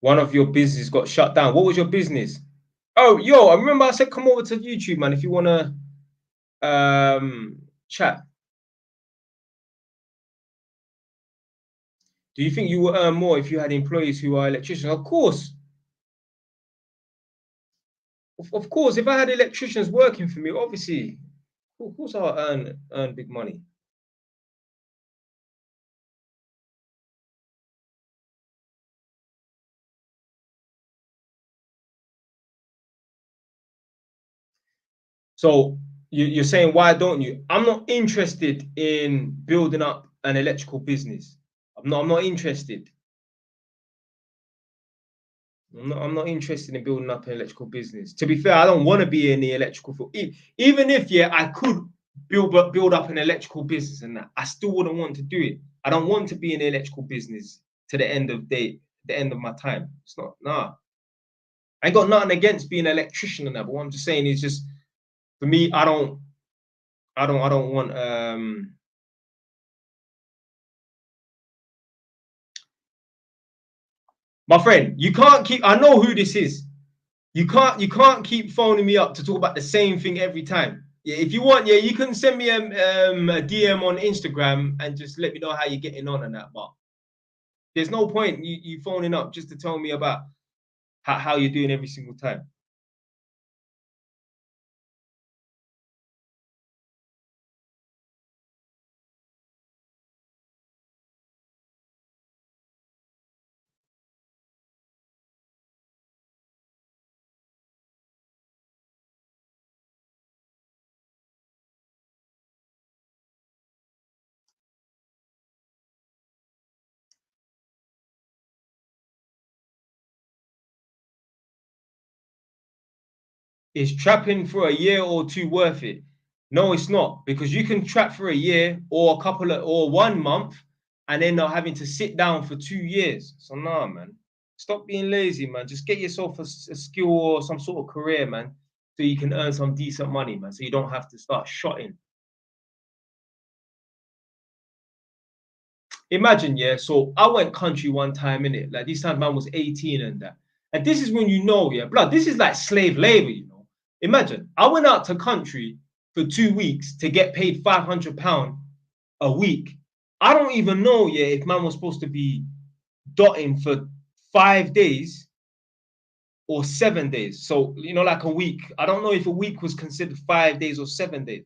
One of your business got shut down. What was your business? Oh, yo, I remember I said come over to YouTube, man, if you wanna chat. Do you think you will earn more if you had employees who are electricians? Of course. Of course, if I had electricians working for me, obviously, of course I'll earn big money. So you're saying why don't you? I'm not interested in building up an electrical business. I'm not interested. I'm not interested in building up an electrical business. To be fair, I don't want to be in the electrical field. Even if yeah, I could build up an electrical business and that, I still wouldn't want to do it. I don't want to be in the electrical business to the end of my time. It's not nah. I ain't got nothing against being an electrician and that, but what I'm just saying is just for me, I don't want my friend, you can't keep I know who this is. You can't keep phoning me up to talk about the same thing every time. Yeah, if you want, yeah, you can send me a DM on Instagram and just let me know how you're getting on and that. But there's no point you phoning up just to tell me about how you're doing every single time. Is trapping for a year or two worth it? No, it's not because you can trap for a year or a couple of or 1 month and end up having to sit down for 2 years. So nah, man. Stop being lazy, man. Just get yourself a skill or some sort of career, man, so you can earn some decent money, man. So you don't have to start shotting. Imagine, yeah. So I went country one time in it. Like this time, man was 18 and that. And this is when you know, yeah, blood. This is like slave labor, you know. Imagine I went out to country for 2 weeks to get paid £500 a week. I don't even know, yeah, if man was supposed to be dotting for 5 days or 7 days. So like a week. I don't know if a week was considered 5 days or 7 days.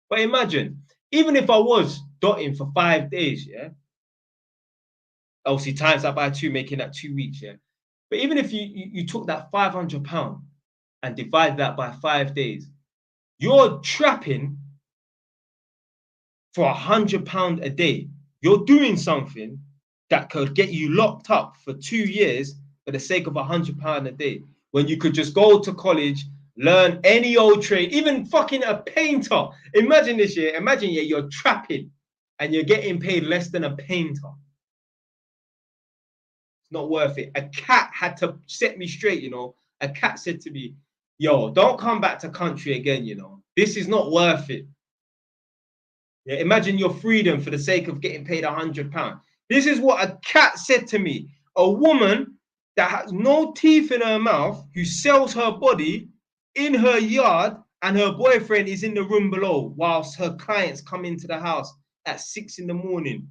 But imagine, even if I was dotting for 5 days, yeah, obviously times that by two, making that 2 weeks, yeah. But even if you took that £500 and divide that by 5 days, you're trapping for £100 a day. You're doing something that could get you locked up for 2 years for the sake of £100 a day. When you could just go to college, learn any old trade, even fucking a painter. Imagine this, yeah. Imagine, yeah, you're trapping and you're getting paid less than a painter. Not worth it. A cat had to set me straight. A cat said to me, yo, don't come back to country again. This is not worth it. Yeah, imagine your freedom for the sake of getting paid £100. This is what a cat said to me. A woman that has no teeth in her mouth, who sells her body in her yard, and her boyfriend is in the room below whilst her clients come into the house at 6 in the morning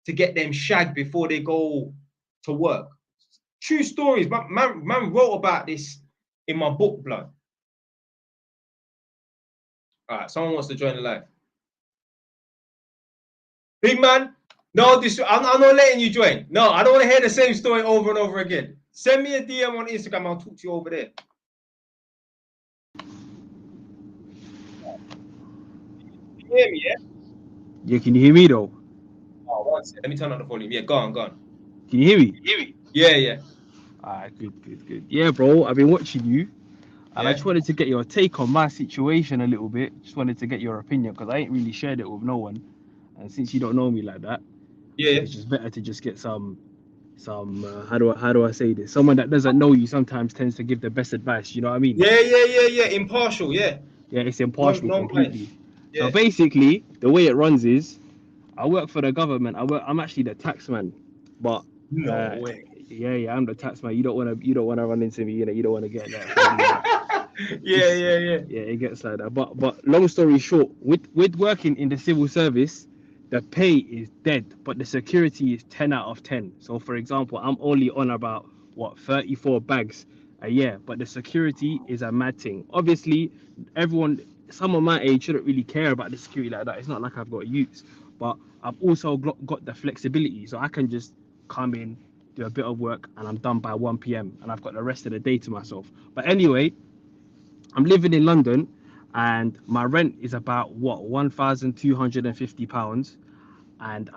to get them shagged before they go to work. True stories. Man wrote about this in my book, blood. All right, someone wants to join the live. Big man, No, I'm not letting you join. No, I don't want to hear the same story over and over again. Send me a DM on Instagram. I'll talk to you over there. Can you hear me? Yeah. Yeah, can you hear me though? Oh, one second. Let me turn up the volume. Yeah, go on, go on. Can you hear me? Yeah, yeah, Alright, good. Yeah, bro, I've been watching you, and I yeah, just wanted to get your take on my situation a little bit. Just wanted to get your opinion because I ain't really shared it with no one, and since you don't know me like that, I yeah, think it's just better to just get some how do I say this? Someone that doesn't know you sometimes tends to give the best advice. You know what I mean? yeah. Impartial. Yeah, Yeah, it's impartial completely. non-biased. So Yeah. basically, the way it runs is I work for the government. I'm actually the taxman, but No uh, way. yeah, I'm the taxman. You don't wanna run into me. You don't wanna get that from me. But Yeah, it's yeah, yeah. yeah, it gets like that. But long story short, with working in the civil service, the pay is dead, but the security is 10 out of 10. So for example, I'm only on about what 34 bags a year, but the security is a mad thing. Obviously, everyone, some of my age shouldn't really care about the security like that. It's not like I've got youths, but I've also got the flexibility, so I can just come in, do a bit of work, and I'm done by 1 p.m. and I've got the rest of the day to myself. But anyway, I'm living in London, and my rent is about what £1,250, and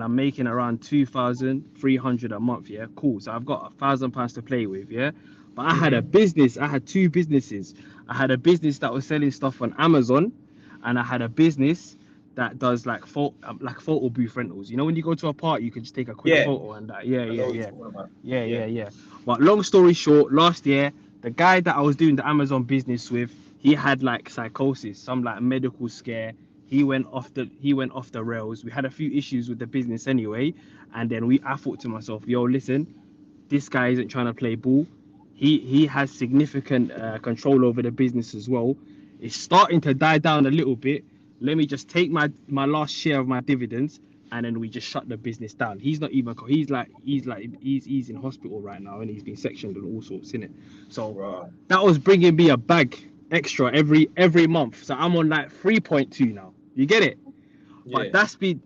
I'm making around 2,300 a month. Yeah, cool. So I've got £1,000 to play with. Yeah, but I had a Mm-hmm. business. I had two businesses. I had a business that was selling stuff on Amazon, and I had a business that does like photo booth rentals. You know, when you go to a party, you can just take a quick Yeah, photo and that. Yeah, I know yeah, what you're yeah, talking about. yeah, Yeah. yeah, yeah. But long story short, last year the guy that I was doing the Amazon business with, he had like psychosis, some like medical scare. He went off the rails. We had a few issues with the business anyway, and then I thought to myself, yo, listen, this guy isn't trying to play ball. He has significant control over the business as well. It's starting to die down a little bit. Let me just take my last share of my dividends, and then we just shut the business down. He's not even. He's in hospital right now, and he's been sectioned and all sorts in it. So Right. that was bringing me a bag extra every month. So I'm on like 3.2 now. You get it? But Yeah. that's been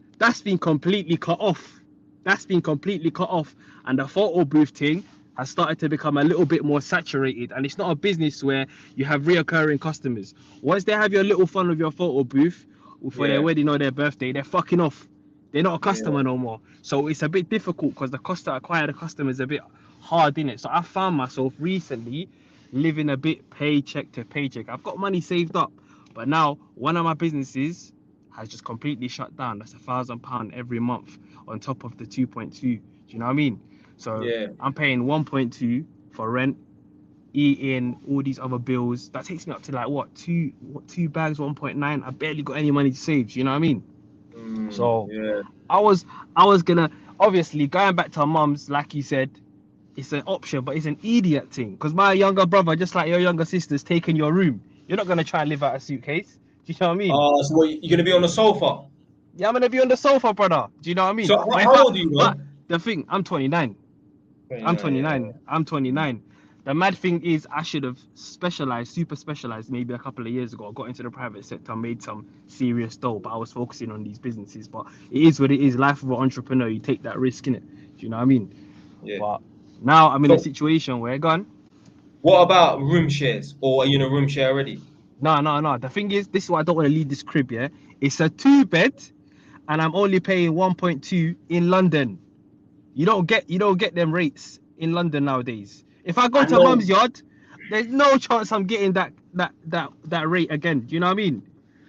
completely cut off. That's been completely cut off, and the photo booth thing has started to become a little bit more saturated. And it's not a business where you have reoccurring customers. Once they have your little fun with your photo booth for their Yeah. wedding or their birthday, they're fucking off. They're not a Yeah. customer no more. So it's a bit difficult because the cost to acquire the customer is a bit hard in it. So I found myself recently living a bit paycheck to paycheck. I've got money saved up, but now one of my businesses has just completely shut down. That's £1,000 every month on top of the 2.2. Do you know what I mean? So Yeah. I'm paying 1.2 for rent, eating, all these other bills. That takes me up to like two bags, 1.9. I barely got any money to save. Do you know what I mean? So Yeah. I was gonna, obviously, going back to our mums, like you said, it's an option, but it's an idiot thing. Because my younger brother, just like your younger sister's taking your room. You're not gonna try and live out a suitcase. Do you know what I mean? So what, you're gonna be on the sofa? Yeah, I'm gonna be on the sofa, brother. Do you know what I mean? So But how old are you, but though? the thing, I'm 29. I'm 29. Yeah. 29. I'm 29. The mad thing is, I should have specialized, super specialized, maybe a couple of years ago. I got into the private sector, made some serious dough, but I was focusing on these businesses. But it is what it is. Life of an entrepreneur, you take that risk in it. Do you know what I mean? Yeah. But now I'm in a So situation where, gone. what about room shares, or are you in a room share already? No. The thing is, this is why I don't want to leave this crib. Yeah, it's a two-bed, and I'm only paying 1.2 in London. You don't get them rates in London nowadays. If I go I to know. Mum's yard, there's no chance I'm getting that rate again. Do you know what I mean?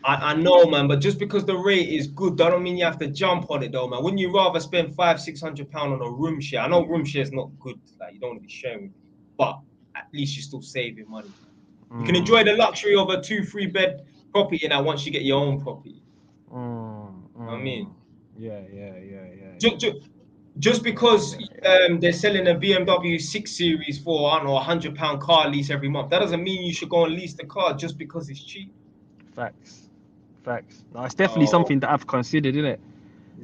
I know, man, but just because the rate is good, that don't mean you have to jump on it, though, man. Wouldn't you rather spend £500-600 on a room share? I know room share is not good, like you don't want to be sharing with people, but at least you're still saving money, man. You can enjoy the Mm, luxury of a 2-3 bed property now once you get your own property. mm, You know what I mean, mm. Yeah. just Yeah, because yeah, yeah. they're selling a BMW 6 Series for, I don't know, £100 car lease every month, that doesn't mean you should go and lease the car just because it's cheap. Facts. Facts. No, it's definitely Oh, something that I've considered, isn't it?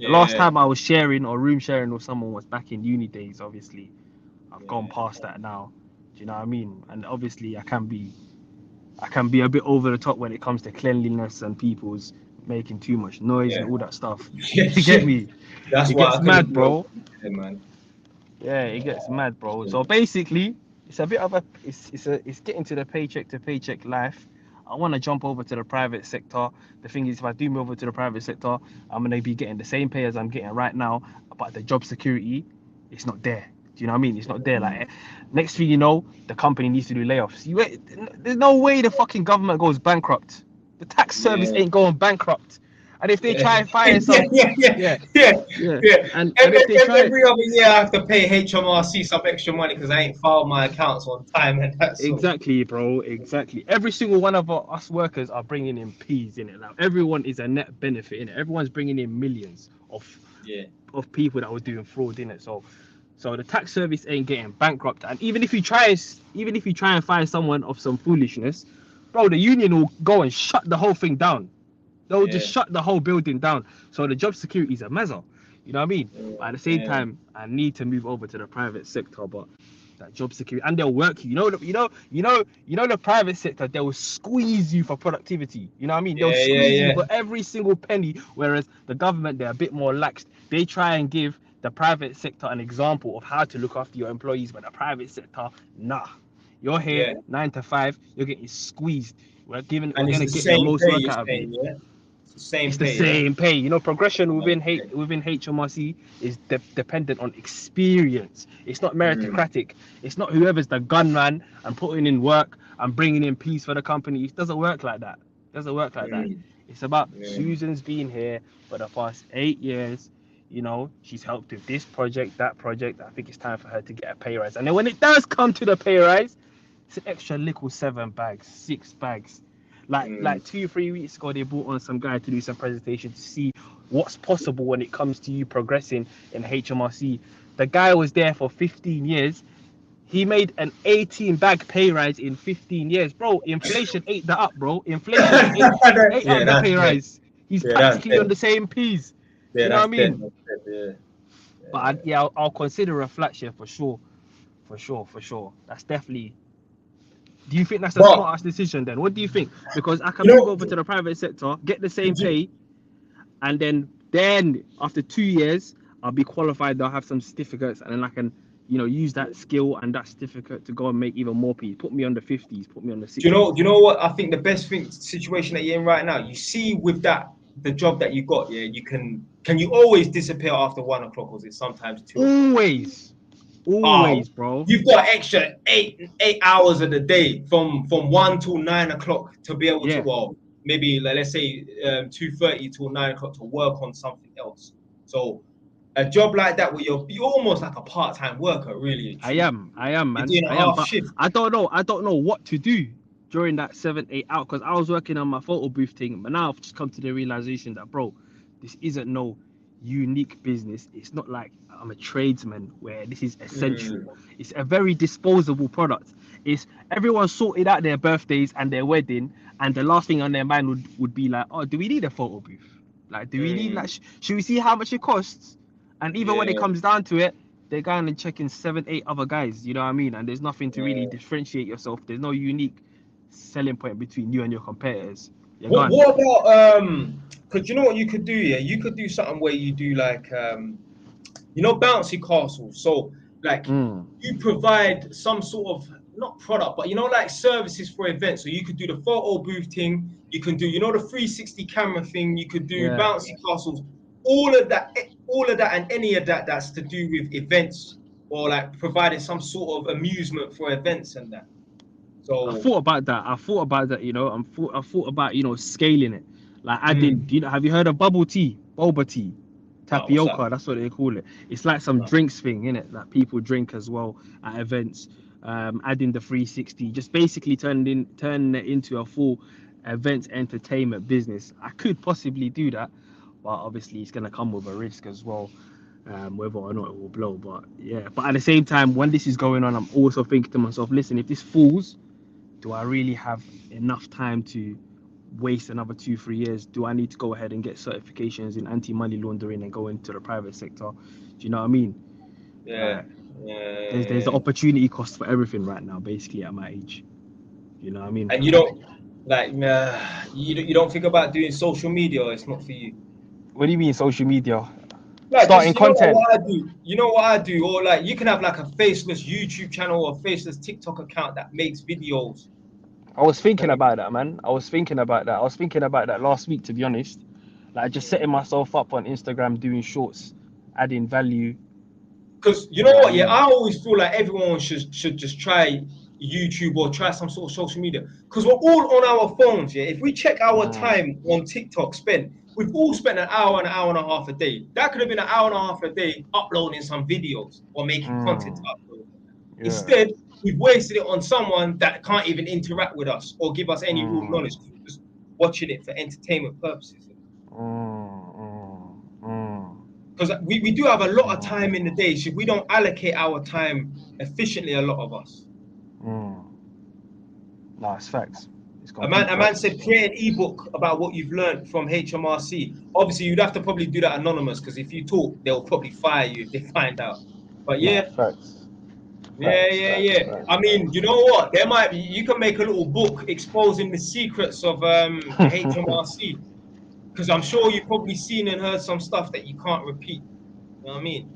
The last yeah, time I was sharing or room sharing with someone was back in uni days, obviously. I've gone yeah, past that now. Do you know what I mean? And obviously I can be a bit over the top when it comes to cleanliness and people's making too much noise Yeah. and all that stuff. Yeah, You get yeah. me? That's It why gets I couldn't mad, be over bro. there, man. Yeah, it gets mad, bro. Yeah. So basically, it's a bit of a it's getting to the paycheck to paycheck life. I want to jump over to the private sector. The thing is, if I do move over to the private sector, I'm gonna be getting the same pay as I'm getting right now, but the job security, it's not there. Do you know what I mean? It's not there. Like next thing you know, the company needs to do layoffs. There's no way the fucking government goes bankrupt. The tax service Yeah. ain't going bankrupt. And if they Yeah. try and fire Yeah, some, yeah, yeah, yeah, yeah, yeah, yeah. and if they try, Every other year, I have to pay HMRC some extra money because I ain't filed my accounts on time, and that's so. exactly, bro. Exactly. Every single one of us workers are bringing in peas in it now. Everyone is a net benefit in it. Everyone's bringing in millions Yeah, of people that were doing fraud in it. So the tax service ain't getting bankrupt. And even if you try and find someone of some foolishness, bro, the union will go and shut the whole thing down. They'll just yeah, shut the whole building down. So the job security is a mezzo. You know what I mean? yeah, But at the same yeah, time, I need to move over to the private sector. But that job security, and they'll work you. The private sector, they'll squeeze you for productivity. You know what I mean? They'll yeah, yeah, squeeze you yeah. for every single penny. Whereas the government, they're a bit more lax. They try and give the private sector an example of how to look after your employees, but the private sector, nah. You're here Yeah. 9 to 5. You're getting squeezed. We're And it's gonna the get the same most pay work you're out of you. saying, yeah? It's the same It's the pay, yeah? same pay. Progression within Okay. within HMRC is dependent on experience. It's not Mm, meritocratic. It's not whoever's the gunman and putting in work and bringing in peace for the company. It doesn't work like that. It doesn't work like that. mm, It's about yeah. Susan's been here for the past 8 years. She's helped with this project, that project. I think it's time for her to get a pay rise. And then when it does come to the pay rise, it's an extra little 7 bags, 6 bags. Like Mm, 2 3 weeks ago, they brought on some guy to do some presentation to see what's possible when it comes to you progressing in HMRC. The guy was there for 15 years. He made an 18 bag pay rise in 15 years, bro. Inflation ate that up, bro. Inflation ate yeah, up the that's pay dead. rise. He's Yeah, that's practically on dead. the same peas. Do Yeah, you know what I that's dead. mean? That's dead. Yeah. But Yeah. yeah, I'll consider a flat share for sure, for sure, for sure. That's definitely. Do you think that's a But, smart ass decision then? What do you think? Because I can you move know, over to the private sector, get the same did you, pay, and then after 2 years, I'll be qualified. I'll have some certificates, and then I can, use that skill and that certificate to go and make even more pay. Put me on the 50s, put me on the do 60s. you know what I think the best thing situation that you're in right now? You see, with that the job that you got, yeah, can you always disappear after 1 o'clock, or is it sometimes 2 o'clock? Always, Oh, always, bro. you've got extra eight hours of the day from 1 till 9 o'clock to be able to, Yeah, well, maybe like, let's say 2:30 till 9 o'clock to work on something else. So a job like that where you're almost like a part-time worker, really and truly. I am, You're man, doing a I am. half But shift. I don't know what to do during that 7 8 hours because I was working on my photo booth thing, but now I've just come to the realization that, bro, this isn't no unique business. It's not like I'm a tradesman where this is essential. Mm, It's a very disposable product. It's everyone sorted out their birthdays and their wedding, and the last thing on their mind would be like, oh, do we need a photo booth? Like, do we need mm, like, should we see how much it costs? And even when it yeah, comes down to it, they're going and checking 7 8 other guys. You know what I mean? And there's nothing to really yeah. differentiate yourself. There's no unique selling point between you and your competitors. You're What gone. what about because you know what you could do, yeah? You could do something where you do like bouncy castles. So like Mm. you provide some sort of not product, but like services for events. So you could do the photo booth thing, you can do the 360 camera thing, you could do Yeah. bouncy castles, all of that and any of that that's to do with events or like providing some sort of amusement for events and that. I So thought about that. I thought about that. I thought about scaling it, like adding. mm, Have you heard of bubble tea, boba tea, nah, what's that? tapioca? That's what they call it. It's like some Nah. drinks thing, innit? That people drink as well at events. Adding the 360, just basically turning it into a full events entertainment business. I could possibly do that, but obviously it's gonna come with a risk as well. Whether or not it will blow, but yeah. But at the same time, when this is going on, I'm also thinking to myself, listen, if this falls, do I really have enough time to waste another 2 3 years? Do I need to go ahead and get certifications in anti-money laundering and go into the private sector? Do you know what I mean? Yeah. Like there's the Yeah. opportunity cost for everything right now, basically at my age. You know what I mean? And you don't. Like, you don't think about doing social media, or it's not for you. What do you mean social media? Like, Starting just content. what I do. You know what I do, or like you can have like a faceless YouTube channel or faceless TikTok account that makes videos. I was thinking Because about that, man. I was thinking about that. I was thinking about that last week, to be honest. Like just setting myself up on Instagram, doing shorts, adding value. you You know know what I what, yeah, mean? I always feel like everyone should just try YouTube or try some sort of social media because we're all on our phones. Yeah, if we check our Mm, time on TikTok spent, we've all spent an hour and a half a day. That could have been an hour and a half a day uploading some videos or making content mm, to upload. yeah. Instead, we've wasted it on someone that can't even interact with us or give us any real Mm, knowledge. We're just watching it for entertainment purposes. mm, mm, Because we do have a lot of mm, time in the day, so we don't allocate our time efficiently, a lot of us. mm. No, it's facts. It's A complete man facts. said create an ebook about what you've learned from HMRC. Obviously, you'd have to probably do that anonymous because if you talk, they'll probably fire you if they find out. But No, yeah, facts. yeah, Facts, yeah, facts, yeah. facts, I mean, you know what? There might be. You can make a little book exposing the secrets of the facts. HMRC because I'm sure you've probably seen and heard some stuff that you can't repeat. You know what I mean?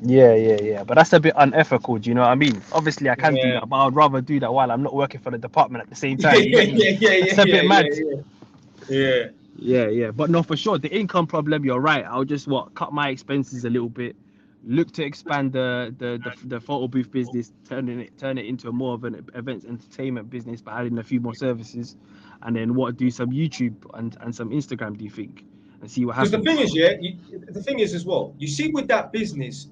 Yeah, yeah, yeah. But that's a bit unethical, do you know what I mean? Obviously, I can do Yeah. that, but I'd rather do that while I'm not working for the department at the same Yeah, time. You yeah, get me? yeah, yeah, That's yeah, a yeah, bit yeah, mad. yeah. Yeah. Yeah, yeah. But no, for sure, the income problem, you're right. I'll just cut my expenses a little bit, look to expand the photo booth business, turn it into more of an events entertainment business by adding a few more services, and then do some YouTube and some Instagram. Do you think? And see what Because the thing happens. is, yeah, the thing is as well, you see with that business,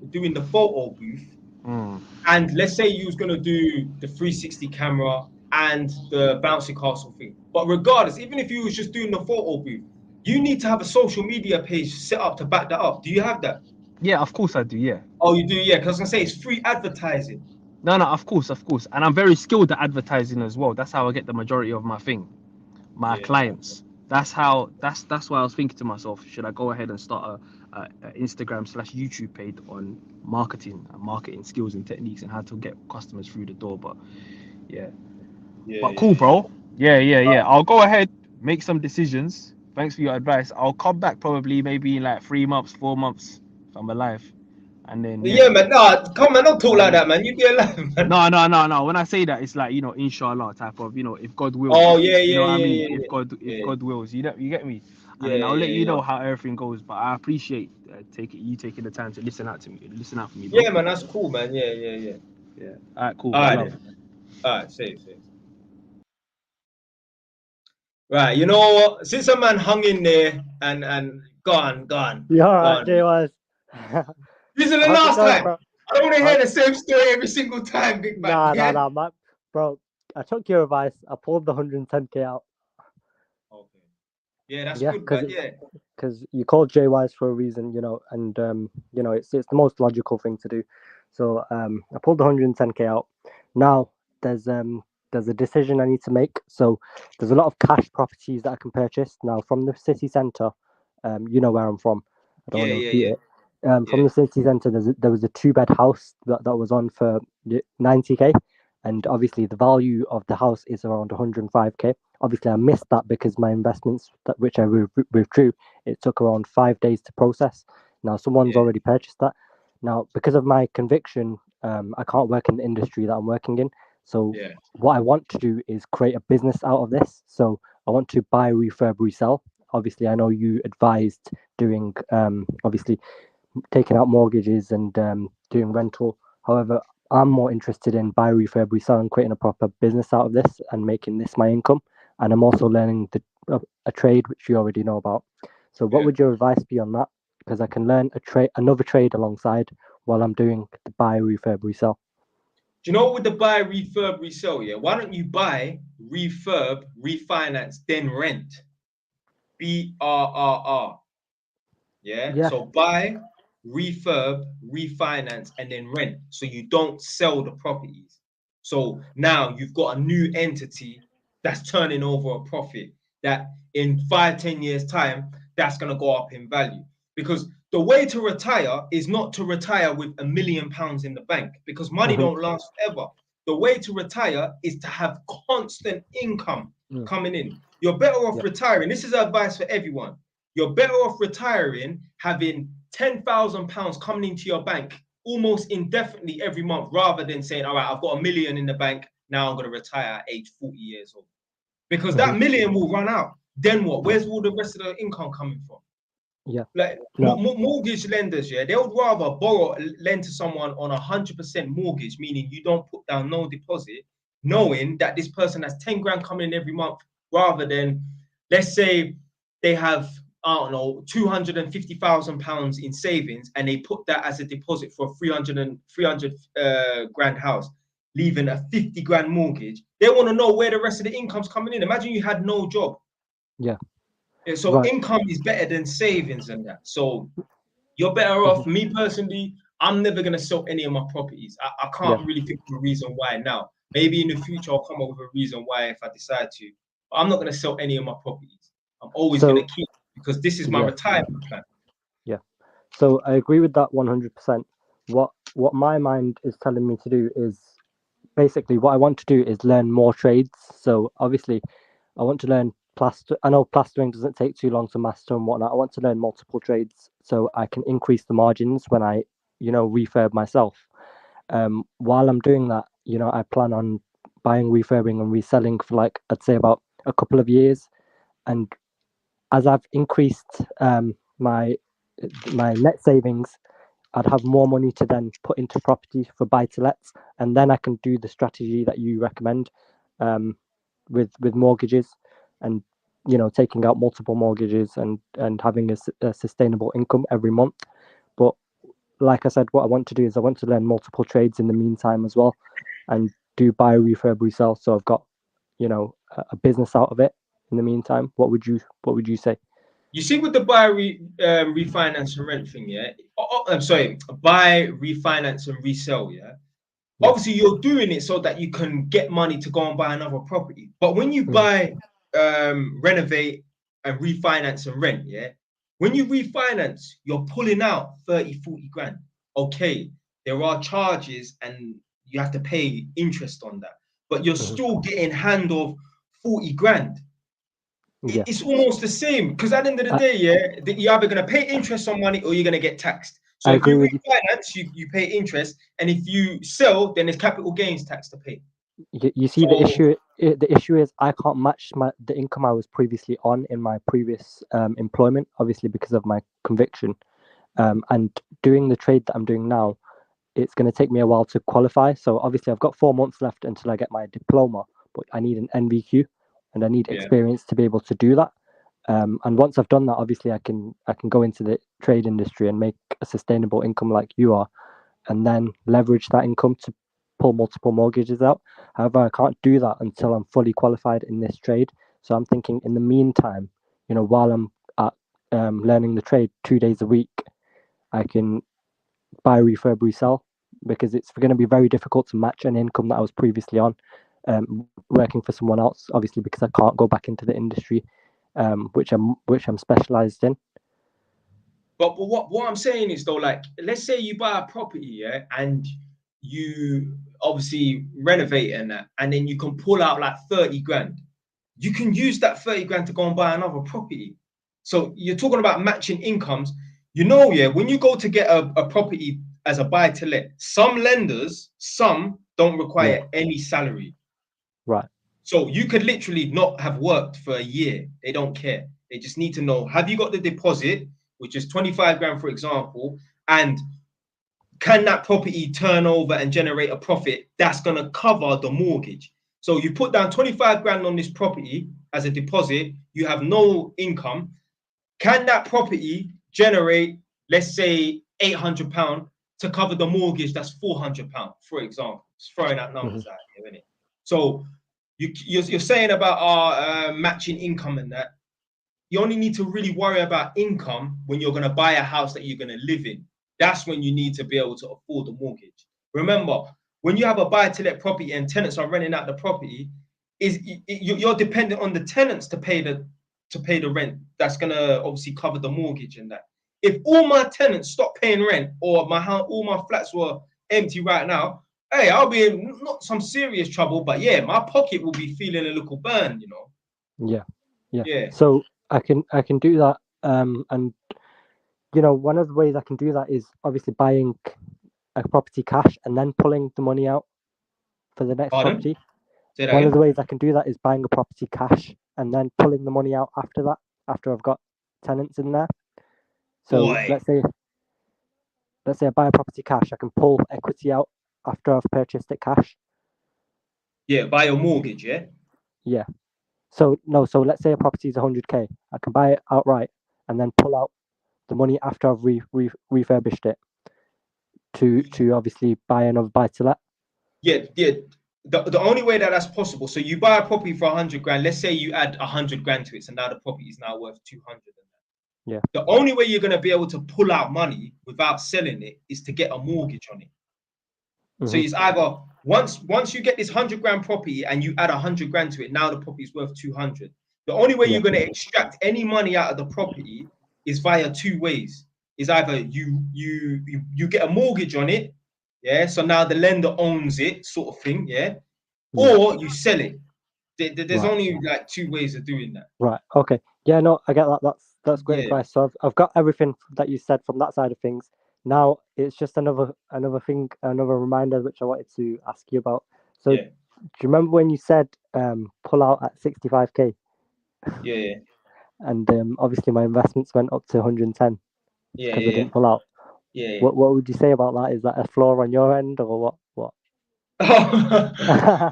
doing the photo booth, Mm. and let's say you was gonna do the 360 camera and the bouncy castle thing. But regardless, even if you was just doing the photo booth, you need to have a social media page set up to back that up. Do you have that? Yeah, of course I do. Yeah. Oh, you do, yeah. Because I was gonna say it's free advertising. No, no, of course, and I'm very skilled at advertising as well. That's how I get the majority of my my Yeah. clients. That's how. That's why I was thinking to myself, should I go ahead and start a Instagram slash YouTube page on marketing skills and techniques and how to get customers through the door. But yeah, Yeah, but cool, yeah, yeah. bro. Yeah, yeah, yeah. I'll go ahead, make some decisions. Thanks for your advice. I'll come back probably maybe in like 3 months, 4 months if I'm alive, and then yeah, Yeah, man. Nah, come man, don't you know talk what I like mean. that, man. You be alive, man. No, no, no, no. When I say that, it's like inshallah type of, if God wills, Oh yeah, you yeah, know what I yeah, mean. yeah, If yeah, God wills, you get me. And yeah, then I'll let yeah, you yeah. know how everything goes. But I appreciate you taking the time to listen out for me, bro. Yeah, man. That's cool, man. Yeah, yeah, yeah. Yeah. All right, cool. All One right, love. then. All right, safe, safe. Right, you know what? Since a man hung in there and You alright, gone. JYs? This is the How's it last going, time. bro? I don't want to How... hear the same story every single time, Big Mac. Yeah. Nah, bro. I took your advice. I pulled the 110k out. Okay. Yeah, that's Yeah, good, but yeah. because you called JYs for a reason, and it's the most logical thing to do. So I pulled the 110k out. Now there's a decision I need to make. So there's a lot of cash properties that I can purchase now from the city centre. You know where I'm from. I don't Yeah, want to yeah, repeat yeah, it. From yeah, the city centre, there was a 2-bed house that was on for 90k, and obviously the value of the house is around 105k. Obviously, I missed that because my investments, which I withdrew, it took around 5 days to process. Now, someone's yeah, already purchased that. Now, because of my conviction, I can't work in the industry that I'm working in. So, yeah. what I want to do is create a business out of this. So, I want to buy, refurb, resell. Obviously, I know you advised doing, obviously, taking out mortgages and doing rental. However, I'm more interested in buy, refurb, resell, and creating a proper business out of this and making this my income. And I'm also learning a trade which you already know about. So, what Yeah. would your advice be on that? Because I can learn another trade alongside while I'm doing the buy, refurb, resell. Do you know with the buy, refurb, resell? Yeah. Why don't you buy, refurb, refinance, then rent? BRRR. Yeah. Yeah. So buy, refurb, refinance, and then rent. So you don't sell the properties. So now you've got a new entity that's turning over a profit that in 5, 10 years' time, that's gonna go up in value. Because the way to retire is not to retire with £1 million in the bank because money Hmm. don't last ever. the way to retire is to have constant income Mm. coming in. You're better off Yeah. retiring. This is advice for everyone. You're better off retiring, having £10,000 coming into your bank almost indefinitely every month, rather than saying, all right, I've got £1 million in the bank. Now I'm going to retire at age 40 years old. Because that million will run out. Then what? Where's all the rest of the income coming from? Yeah. Like No. mortgage lenders, yeah, they would rather lend to someone on 100% mortgage, meaning you don't put down no deposit, knowing that this person has 10 grand coming in every month, rather than, let's say they have, I don't know, £250,000 in savings, and they put that as a deposit for a 300 grand house, leaving a 50 grand mortgage. They want to know where the rest of the income's coming in. Imagine you had no job. Yeah. So Right. income is better than savings and that. So you're better off. Me personally, I'm never going to sell any of my properties. I can't really think of a reason why now. Maybe in the future I'll come up with a reason why if I decide to. But I'm not going to sell any of my properties. I'm always going to keep, because this is my retirement plan. Yeah. So I agree with that 100%. What my mind is telling me to do is basically what I want to do is learn more trades. So obviously I want to learn plaster. I know plastering doesn't take too long to master and whatnot. I want to learn multiple trades so I can increase the margins when I, refurb myself. While I'm doing that, I plan on buying, refurbing, and reselling for like I'd say about a couple of years. And as I've increased my net savings, I'd have more money to then put into property for buy to lets, and then I can do the strategy that you recommend with mortgages, and taking out multiple mortgages and having a sustainable income every month. But like I said, what I want to do is I want to learn multiple trades in the meantime as well, and do buy, refurb, resell. So I've got a business out of it in the meantime. What would you say? You see, with the buy, refinance and rent thing, yeah. I'm sorry, buy, refinance and resell, yeah. Obviously, you're doing it so that you can get money to go and buy another property. But when you buy, renovate and refinance and rent, yeah, when you refinance, you're pulling out 30, 40 grand. Okay, there are charges and you have to pay interest on that, but you're still getting hand of 40 grand. Yeah. It's almost the same, because at the end of the day, yeah, you're either going to pay interest on money or you're going to get taxed. So if you refinance, you pay interest, and if you sell, then there's capital gains tax to pay. You see, the issue is I can't match the income I was previously on in my previous employment, obviously because of my conviction. And doing the trade that I'm doing now, it's going to take me a while to qualify. So obviously I've got 4 months left until I get my diploma, but I need an NVQ and I need experience to be able to do that. And once I've done that, obviously I can go into the trade industry and make a sustainable income like you are, and then leverage that income to pull multiple mortgages out. However, I can't do that until I'm fully qualified in this trade. So I'm thinking, in the meantime, while I'm at learning the trade 2 days a week, I can buy, refurb, resell, because it's going to be very difficult to match an income that I was previously on, working for someone else, obviously, because I can't go back into the industry, which I'm specialized in. But what I'm saying is, though, like, let's say you buy a property, yeah, and you obviously renovate and that, and then you can pull out like 30 grand. You can use that 30 grand to go and buy another property. So you're talking about matching incomes. Yeah, when you go to get a property as a buy to let, some lenders, some don't require any salary. Right. So you could literally not have worked for a year. They don't care. They just need to know, have you got the deposit, which is 25 grand, for example, and can that property turn over and generate a profit that's going to cover the mortgage? So you put down 25 grand on this property as a deposit, you have no income. Can that property generate, let's say, £800 to cover the mortgage that's £400, for example? Just throwing out numbers out here, isn't it? So you're saying about our matching income and that. You only need to really worry about income when you're going to buy a house that you're going to live in. That's when you need to be able to afford the mortgage. Remember, when you have a buy-to-let property and tenants are renting out the property, you're dependent on the tenants to pay the rent. That's going to obviously cover the mortgage and that. If all my tenants stop paying rent, or all my flats were empty right now, hey, I'll be in not some serious trouble, but yeah, my pocket will be feeling a little burn, you know. Yeah. Yeah. So I can do that. And one of the ways I can do that is obviously buying a property cash and then pulling the money out for the next Pardon? property. Say that One of again. the ways I can do that is buying a property cash and then pulling the money out after that, after I've got tenants in there. So Boy. let's say I buy a property cash, I can pull equity out after I've purchased it cash. Yeah, buy a mortgage, yeah? Yeah. So no, so let's say a property is 100k. I can buy it outright and then pull out the money after I've refurbished it to obviously buy another buy to let. Yeah. The only way that that's possible. So you buy a property for 100 grand. Let's say you add 100 grand to it, so now the property is now worth 200. Yeah. The only way you're gonna be able to pull out money without selling it is to get a mortgage on it. So Mhm. it's either once you get this 100 grand property and you add 100 grand to it, now the property is worth 200. The only way Yeah. you're gonna extract any money out of the property is via two ways. Is either you get a mortgage on it, yeah. So now the lender owns it, sort of thing, yeah. Yeah. Or you sell it. There's Right. only like two ways of doing that. Right. Okay. Yeah. No, I get that. That's great Yeah, advice. So I've got everything that you said from that side of things. Now it's just another thing, another reminder which I wanted to ask you about. So yeah, do you remember when you said pull out at 65k, yeah, and obviously my investments went up to 110 yeah, because I yeah, didn't pull out? yeah. What would you say about that? Is that a flaw on your end or what? Yeah.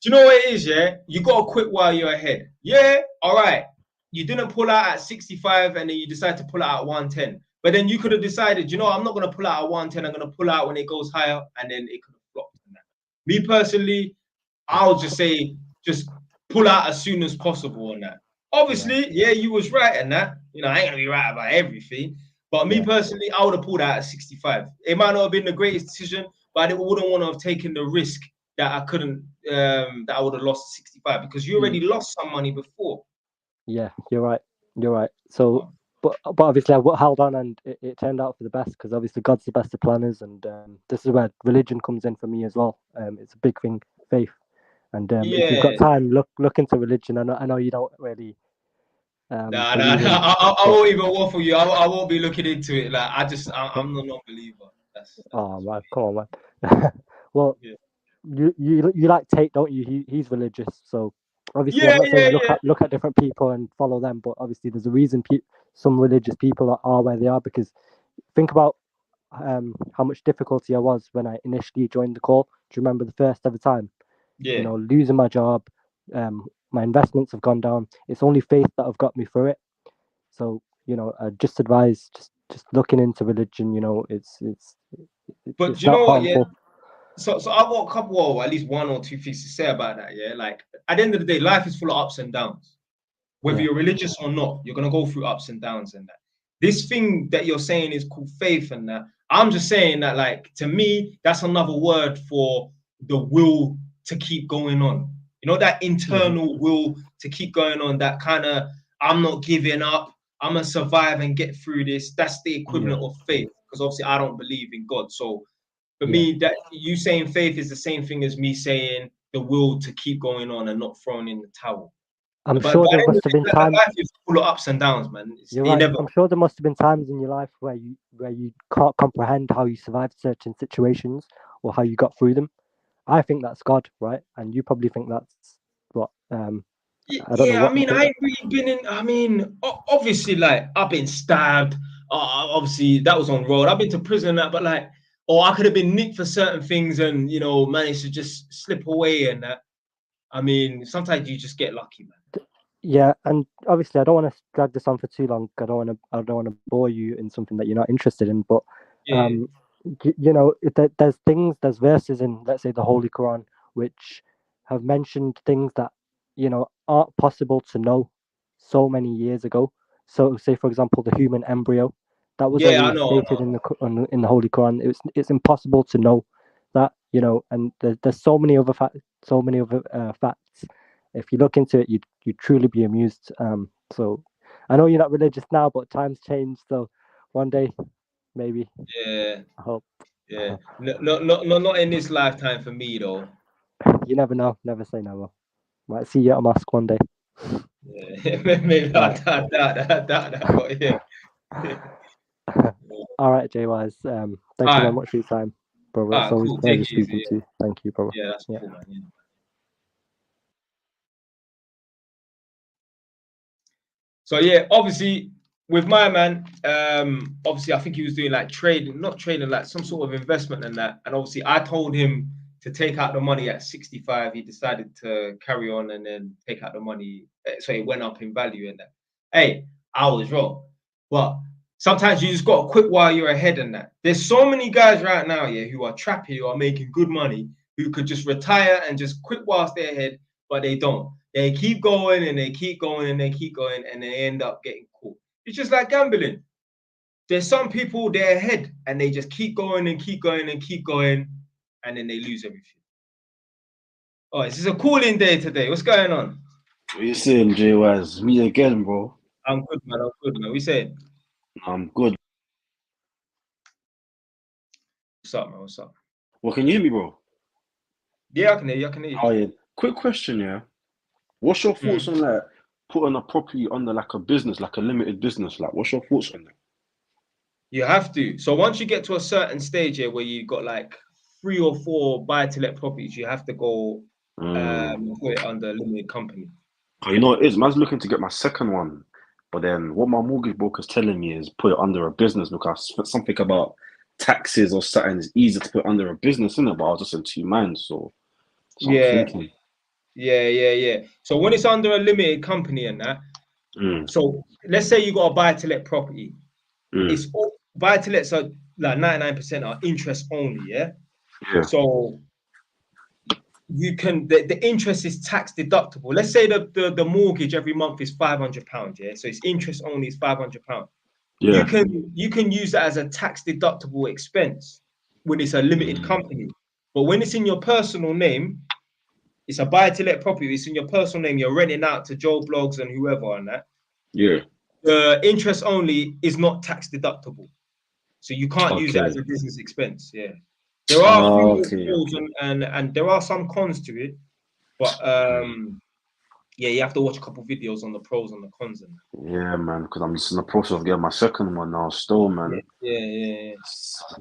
Do you know what it is? Yeah, you gotta quit while you're ahead. Yeah, all right. You didn't pull out at 65, and then you decide to pull out at 110. But then you could have decided, I'm not gonna pull out at 110. I'm gonna pull out when it goes higher, and then it could have flopped. Me personally, I'll just say just pull out as soon as possible on that. Yeah. Obviously, yeah, you was right in that. I ain't gonna be right about everything. But me Yeah. personally, I would have pulled out at 65. It might not have been the greatest decision, but I wouldn't want to have taken the risk that I couldn't, that I would have lost 65 because you already lost some money before. Yeah, you're right. You're right. So, but obviously I held on, and it turned out for the best because obviously God's the best of planners, and this is where religion comes in for me as well. It's a big thing, faith, and if you've got Yeah. time, look into religion. I know you don't really Nah, believe in, I but won't even waffle you. I won't be looking into it. Like I'm a non-believer. That's oh just man, come on, man. Well, yeah. you like Tate, don't you? He's religious, so obviously I'm Yeah, not saying yeah, look yeah. at different people and follow them, but obviously there's a reason some religious people are where they are, because think about how much difficulty I was when I initially joined the call. Do you remember the first ever time? Yeah. Losing my job, my investments have gone down. It's only faith that have got me through it. So I just advise just looking into religion. But It's do you not know what? Yeah. harmful. So I've got a couple, or at least one or two things to say about that. Yeah. Like at the end of the day, life is full of ups and downs. Whether Yeah, you're religious or not, you're gonna go through ups and downs and that. This thing that you're saying is called faith and that. I'm just saying that, like, to me, that's another word for the will to keep going on. That internal will to keep going on, that kind of I'm not giving up, I'm gonna survive and get through this. That's the yeah, equivalent of faith. Because obviously I don't believe in God. So for yeah. me, that you saying faith is the same thing as me saying the will to keep going on and not throwing in the towel. I'm But sure by there the end must of have been the day, times. life is full of ups and downs, man. You're You right. never. I'm sure there must have been times in your life where you can't comprehend how you survived certain situations or how you got through them. I think that's God, right? And you probably think that's what. I don't know Yeah, I what you mean, think. I ain't really been in. I mean, obviously, like I've been stabbed. Obviously, that was on road. I've been to prison, and that, but like, or I could have been nicked for certain things, and managed to just slip away, and that. I mean, sometimes you just get lucky, man. Yeah, and obviously, I don't want to drag this on for too long. I don't want to bore you in something that you're not interested in. But Yeah, there's verses in, let's say, the Holy Quran, which have mentioned things that aren't possible to know so many years ago. So, say for example, the human embryo, that was yeah, I already know. stated in the Holy Quran. It's impossible to know that, and there's so many other facts. If you look into it, you'd truly be amused. So I know you're not religious now, but times change. So one day, maybe, Yeah. I hope. Yeah. Not in this lifetime for me though. You never know. Never say never. Might see you at a mosque one day. Yeah. Maybe I doubt that, but yeah. All right, JYs. Thank you very much for your time, brother. It's always a Cool. Take pleasure it speaking easy. to you. Thank you, brother. Yeah, that's Yeah. cool, man. Yeah. So yeah, obviously with my man, obviously I think he was doing like trading, not trading, like some sort of investment and that. And obviously I told him to take out the money at 65. He decided to carry on and then take out the money. So it went up in value and that. Hey, I was wrong. But sometimes you just got to quit while you're ahead and that. There's so many guys right now, yeah, who are trappy, who are making good money, who could just retire and just quit whilst they're ahead, but they don't. They keep going and they keep going and they keep going and they end up getting caught. It's just like gambling. There's some people they're ahead and they just keep going and keep going and keep going and then they lose everything. Oh, this is a cooling day today. What's going on? What you saying, JYs? Me again, bro. I'm good, man. I'm good, man. We saying? I'm good. What's up, man? What's up? Well, can you hear me, bro? Yeah, I can hear you. I can hear you. Oh yeah. Quick question, yeah. What's your thoughts on like putting a property under like a business, like a limited business? Like, what's your thoughts on that? You have to. So once you get to a certain stage here where you've got like 3 or 4 buy-to-let properties, you have to go put it under a limited company. Oh, you know what it is? Man's looking to get my second one, but then what my mortgage broker's telling me is put it under a business because something about taxes or something is easier to put under a business, isn't it? But I was just in two minds, so that's what I'm Yeah, thinking. yeah. So when it's under a limited company and that, so let's say you got a buy-to-let property. It's all buy-to-lets are like 99% are interest only, yeah? Yeah. So you can the interest is tax deductible. Let's say the mortgage every month is £500, yeah. So it's interest only is £500. Yeah. You can use that as a tax deductible expense when it's a limited company. But when it's in your personal name, it's a buy-to-let property. It's in your personal name. You're renting out to Joe Blogs and whoever and that. Yeah. The interest only is not tax deductible, so you can't use it as a business expense. Yeah, there are a few pros and there are some cons to it, but yeah, you have to watch a couple videos on the pros and the cons. And yeah, man, because I'm just in the process of getting my second one now. Still, man. Yeah.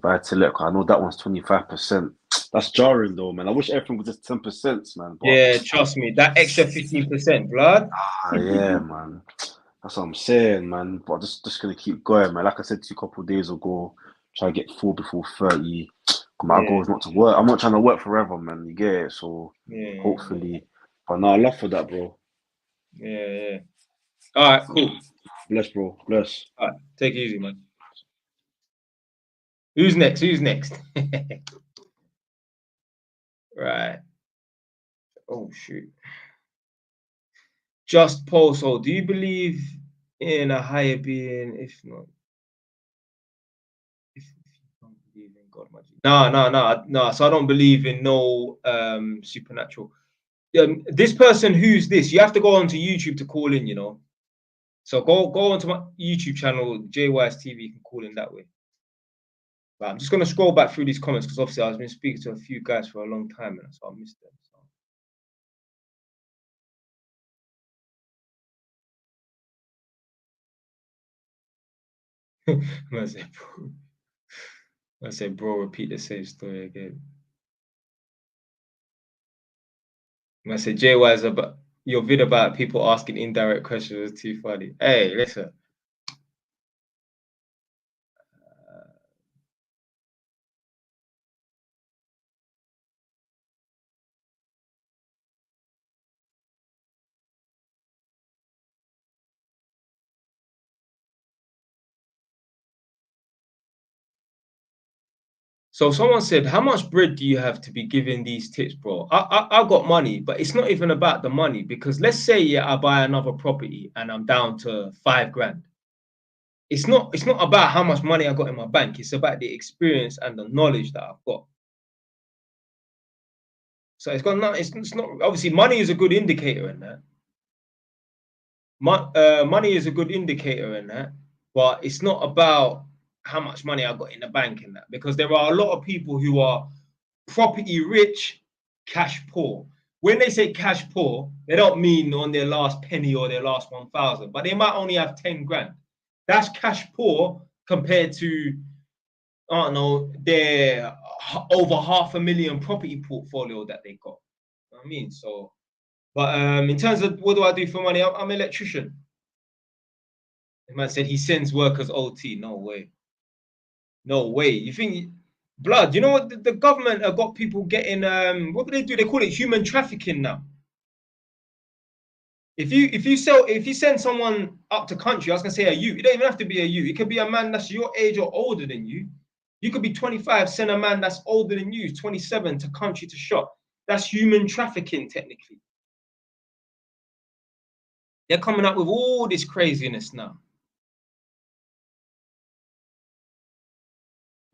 Buy to let. I know that one's 25%. That's jarring, though, man. I wish everything was just 10%, man. But yeah, trust me, that extra 15%, blood. yeah, man. That's what I'm saying, man. But I'm just gonna keep going, man. Like I said to you a couple of days ago, try to get full before 30. My goal is not to work. I'm not trying to work forever, man. You get it? So hopefully. But no, I love for that, bro. Yeah. All right, cool. Bless, bro. Bless. All right, take it easy, man. Who's next? Right. Oh shoot. Just Paul. So, do you believe in a higher being? If not, if you don't believe in God, no. So I don't believe in no supernatural. This person, who's this? You have to go onto YouTube to call in. You know. So go onto my YouTube channel, JYS TV. You can call in that way. But I'm just gonna scroll back through these comments because obviously I've been speaking to a few guys for a long time, and so I missed them. So. I said, bro, repeat the same story again. I said, JY's about your vid about people asking indirect questions was too funny. Hey, listen. So someone said, how much bread do you have to be giving these tips, bro? I got money, but it's not even about the money because let's say I buy another property and I'm down to 5 grand. It's not about how much money I got in my bank. It's about the experience and the knowledge that I've got. So it's not obviously money is a good indicator in that. Money is a good indicator in that, but it's not about how much money I got in the bank and that, because there are a lot of people who are property rich, cash poor. When they say cash poor, they don't mean on their last penny or their last 1,000, but they might only have 10 grand. That's cash poor compared to, I don't know, their over 500,000 property portfolio that they got. You know what I mean? So, but in terms of what do I do for money, I'm an electrician. The man said he sends workers OT. No way. No way. You think blood? You know what? The government have got people getting what do they do? They call it human trafficking now. If you send someone up to country, I was gonna say a youth. It don't even have to be a youth. It could be a man that's your age or older than you. You could be 25, send a man that's older than you, 27, to country to shop. That's human trafficking technically. They're coming up with all this craziness now.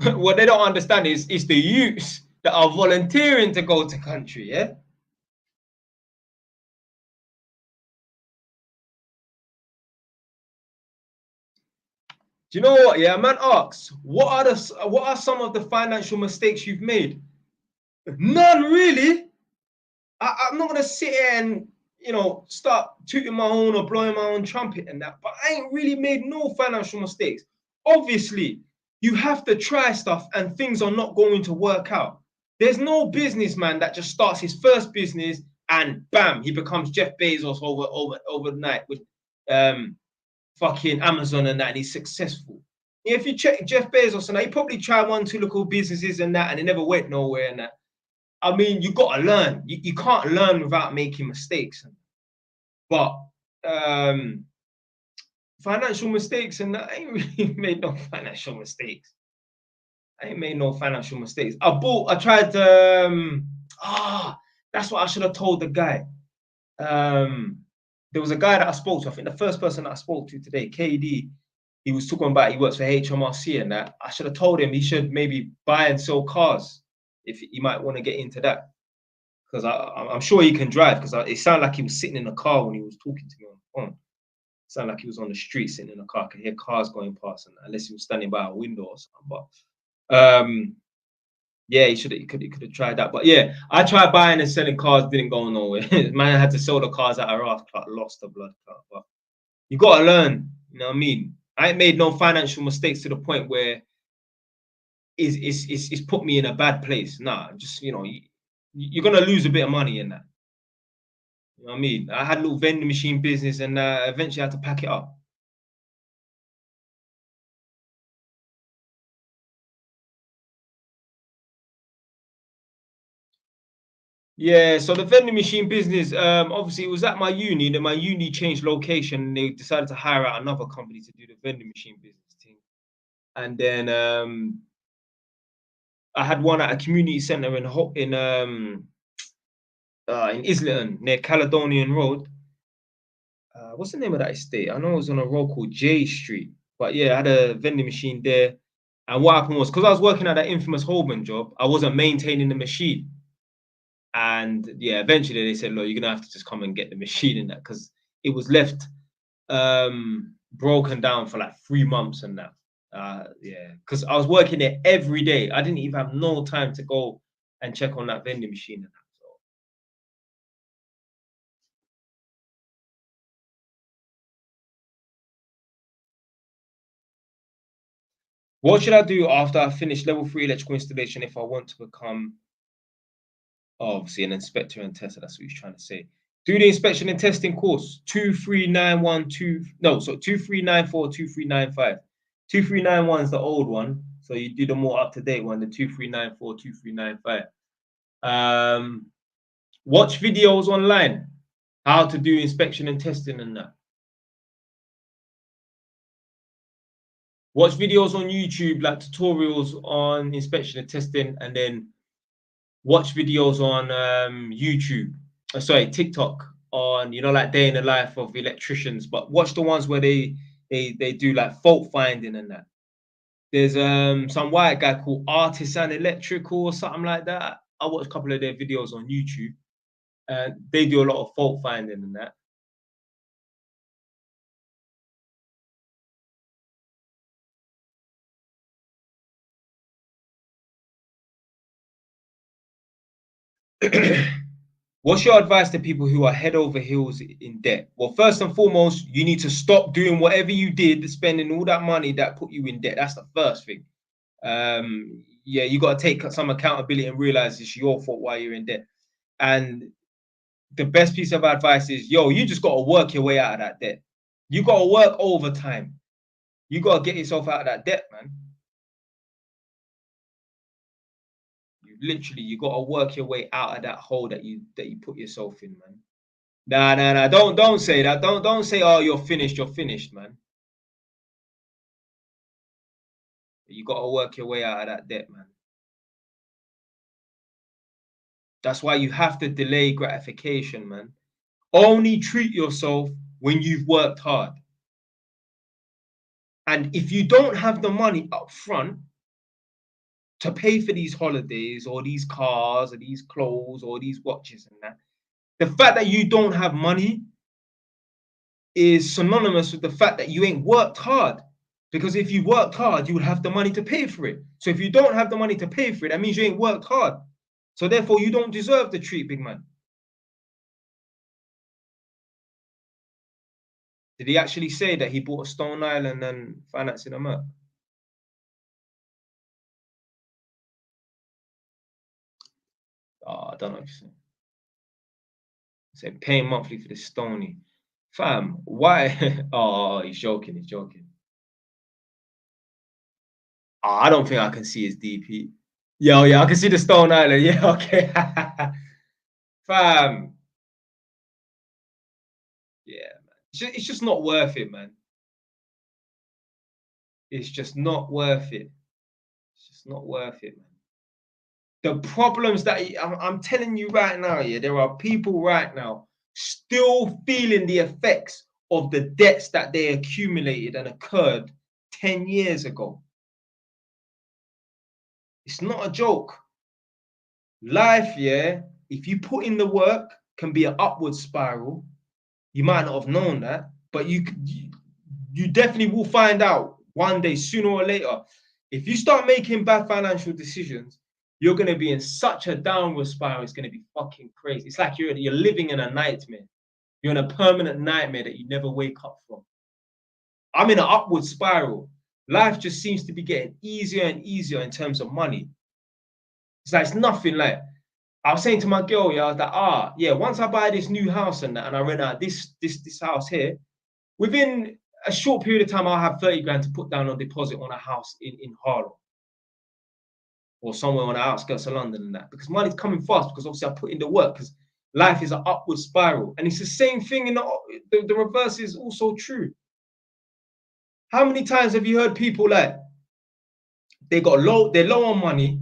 What they don't understand is it's the youths that are volunteering to go to country, yeah? Do you know what? Yeah, man asks, what are some of the financial mistakes you've made? None really. I'm not gonna sit here and start tooting my own or blowing my own trumpet and that, but I ain't really made no financial mistakes. Obviously, you have to try stuff and things are not going to work out. There's no businessman that just starts his first business and bam, he becomes Jeff Bezos overnight with fucking Amazon and that, and he's successful. If you check Jeff Bezos and that, he probably tried 1, 2 local businesses and that, and it never went nowhere and that. I mean, you got to learn. You can't learn without making mistakes. But financial mistakes, and I ain't really made no financial mistakes. I ain't made no financial mistakes. I tried that's what I should have told the guy. There was a guy that I spoke to. I think the first person that I spoke to today, KD, he was talking about he works for HMRC and that. I should have told him he should maybe buy and sell cars if he might want to get into that. Because I'm sure he can drive, because it sounded like he was sitting in a car when he was talking to me on the phone. It sounded like he was on the street sitting in a car. I could hear cars going past, and unless he was standing by a window or something. But yeah, he could have tried that. But yeah, I tried buying and selling cars, didn't go nowhere. Man, I had to sell the cars at a Roth clot, lost the blood clot. But you gotta learn, you know what I mean? I ain't made no financial mistakes to the point where it's put me in a bad place. Nah, just you're gonna lose a bit of money in that. You know what I mean? I had a little vending machine business, and eventually I had to pack it up. Yeah, so the vending machine business, obviously it was at my uni, and then my uni changed location, and they decided to hire out another company to do the vending machine business thing. And then I had one at a community center in Islington near Caledonian Road. What's the name of that estate? I know it was on a road called J Street. But yeah, I had a vending machine there. And what happened was, because I was working at that infamous Holborn job, I wasn't maintaining the machine. And yeah, eventually they said, look, you're gonna have to just come and get the machine in that, because it was left broken down for like 3 months and that. Yeah, because I was working there every day. I didn't even have no time to go and check on that vending machine and that. So what should I do after I finish level 3 electrical installation if I want to become obviously an inspector and tester? That's what he's trying to say. Do the inspection and testing course 23912. No, so 2394, 2395. 2391 is the old one. So you do the more up-to-date one, the 2394, 2395. Watch videos online, how to do inspection and testing and that. Watch videos on YouTube, like tutorials on inspection and testing, and then watch videos on TikTok on, like day in the life of electricians, but watch the ones where they do like fault finding and that. There's some white guy called Artisan Electrical or something like that. I watched a couple of their videos on YouTube, and they do a lot of fault finding and that. What's your advice to people who are head over heels in debt? Well, first and foremost, you need to stop doing whatever you did, spending all that money that put you in debt. That's the first thing. Yeah, you got to take some accountability and realize it's your fault why you're in debt. And the best piece of advice is, yo, you just got to work your way out of that debt. You got to work overtime. You got to get yourself out of that debt, man. You got to work your way out of that hole that you put yourself in, man. Nah. Don't say that. Don't say, oh, you're finished, man. You got to work your way out of that debt, man. That's why you have to delay gratification, man. Only treat yourself when you've worked hard. And if you don't have the money up front to pay for these holidays or these cars or these clothes or these watches and that, the fact that you don't have money is synonymous with the fact that you ain't worked hard. Because if you worked hard, you would have the money to pay for it. So if you don't have the money to pay for it, that means you ain't worked hard. So therefore, you don't deserve the treat, big man. Did he actually say that he bought a Stone Island and financing them up? Oh, I don't know. Said paying monthly for the Stony. Fam, why? Oh, he's joking. Oh, I don't think I can see his DP. Yo, yeah, I can see the Stone Island. Yeah, okay. Fam. Yeah, man. It's just not worth it, man. It's just not worth it. It's just not worth it, man. The problems that I'm telling you right now, yeah, there are people right now still feeling the effects of the debts that they accumulated and occurred 10 years ago. It's not a joke. Life, yeah, if you put in the work, can be an upward spiral. You might not have known that, but you definitely will find out one day, sooner or later. If you start making bad financial decisions, you're going to be in such a downward spiral. It's going to be fucking crazy. It's like you're living in a nightmare. You're in a permanent nightmare that you never wake up from. I'm in an upward spiral. Life just seems to be getting easier and easier in terms of money. It's like it's nothing. Like I was saying to my girl, yeah, I was like, yeah, once I buy this new house and that, and I rent out this house here, within a short period of time, I'll have 30 grand to put down on deposit on a house in Harlem or somewhere on the outskirts of London and that, because money's coming fast because obviously I put in the work because life is an upward spiral. And it's the same thing in the reverse is also true. How many times have you heard people like they're low on money,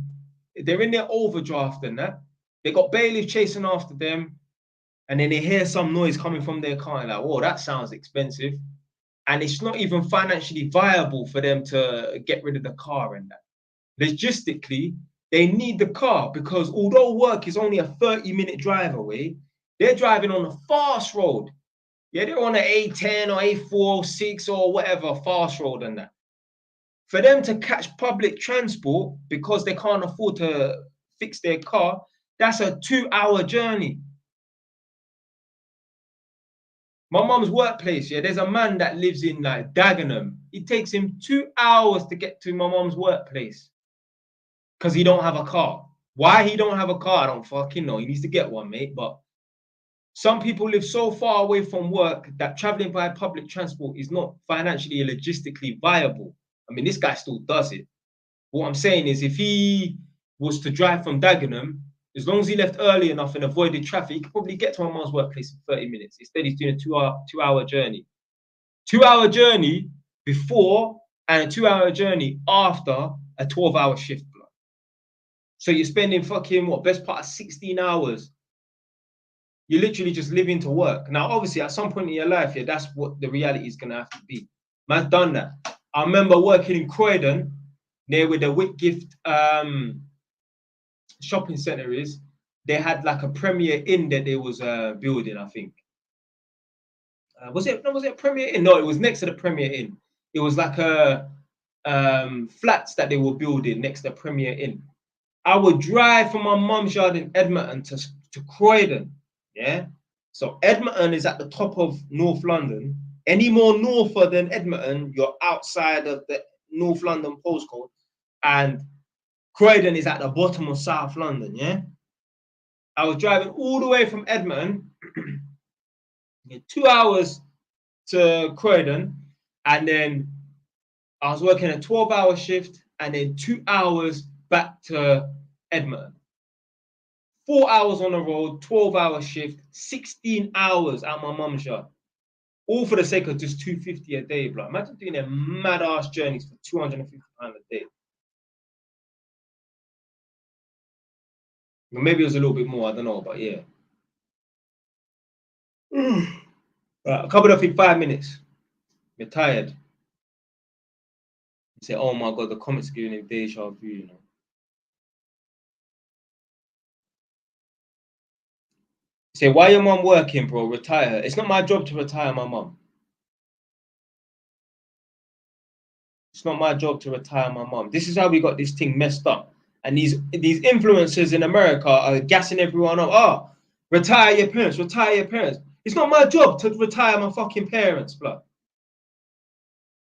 they're in their overdraft and that, they got bailiffs chasing after them, and then they hear some noise coming from their car and like, whoa, that sounds expensive. And it's not even financially viable for them to get rid of the car and that. Logistically, they need the car because although work is only a 30-minute drive away, they're driving on a fast road. Yeah, they're on an A10 or A4, 6 or whatever, fast road and that. For them to catch public transport because they can't afford to fix their car, that's a 2-hour journey. My mum's workplace, yeah, there's a man that lives in like Dagenham. It takes him 2 hours to get to my mum's workplace because he don't have a car. Why he don't have a car, I don't fucking know. He needs to get one, mate. But some people live so far away from work that traveling by public transport is not financially or logistically viable. I mean, this guy still does it. What I'm saying is if he was to drive from Dagenham, as long as he left early enough and avoided traffic, he could probably get to my mom's workplace in 30 minutes. Instead, he's doing a 2-hour journey. 2-hour journey before and a 2-hour journey after a 12-hour shift. So you're spending fucking, best part of 16 hours. You're literally just living to work. Now, obviously, at some point in your life, yeah, that's what the reality is going to have to be. Man's done that. I remember working in Croydon, near where the Whitgift shopping centre is. They had like a Premier Inn that they was building, I think. Was it a Premier Inn? No, it was next to the Premier Inn. It was like a flats that they were building next to Premier Inn. I would drive from my mum's yard in Edmonton to Croydon. Yeah. So Edmonton is at the top of North London. Any more norther than Edmonton, you're outside of the North London postcode. And Croydon is at the bottom of South London. Yeah. I was driving all the way from Edmonton, 2 hours to Croydon, and then I was working a 12-hour shift, and then 2 hours back to Edmonton. 4 hours on the road, 12-hour shift, 16 hours at my mum's yard. All for the sake of just $250 a day, bro. Imagine doing a mad ass journeys for £250 a day. Well, maybe it was a little bit more, I don't know, but yeah. Right, I'll cover it off in 5 minutes. You're tired. You say, oh my God, the comments are giving a deja vu, you know. Say, why your mum working, bro? Retire her. It's not my job to retire my mum. It's not my job to retire my mum. This is how we got this thing messed up. And these influencers in America are gassing everyone up. Oh, retire your parents, retire your parents. It's not my job to retire my fucking parents, blood.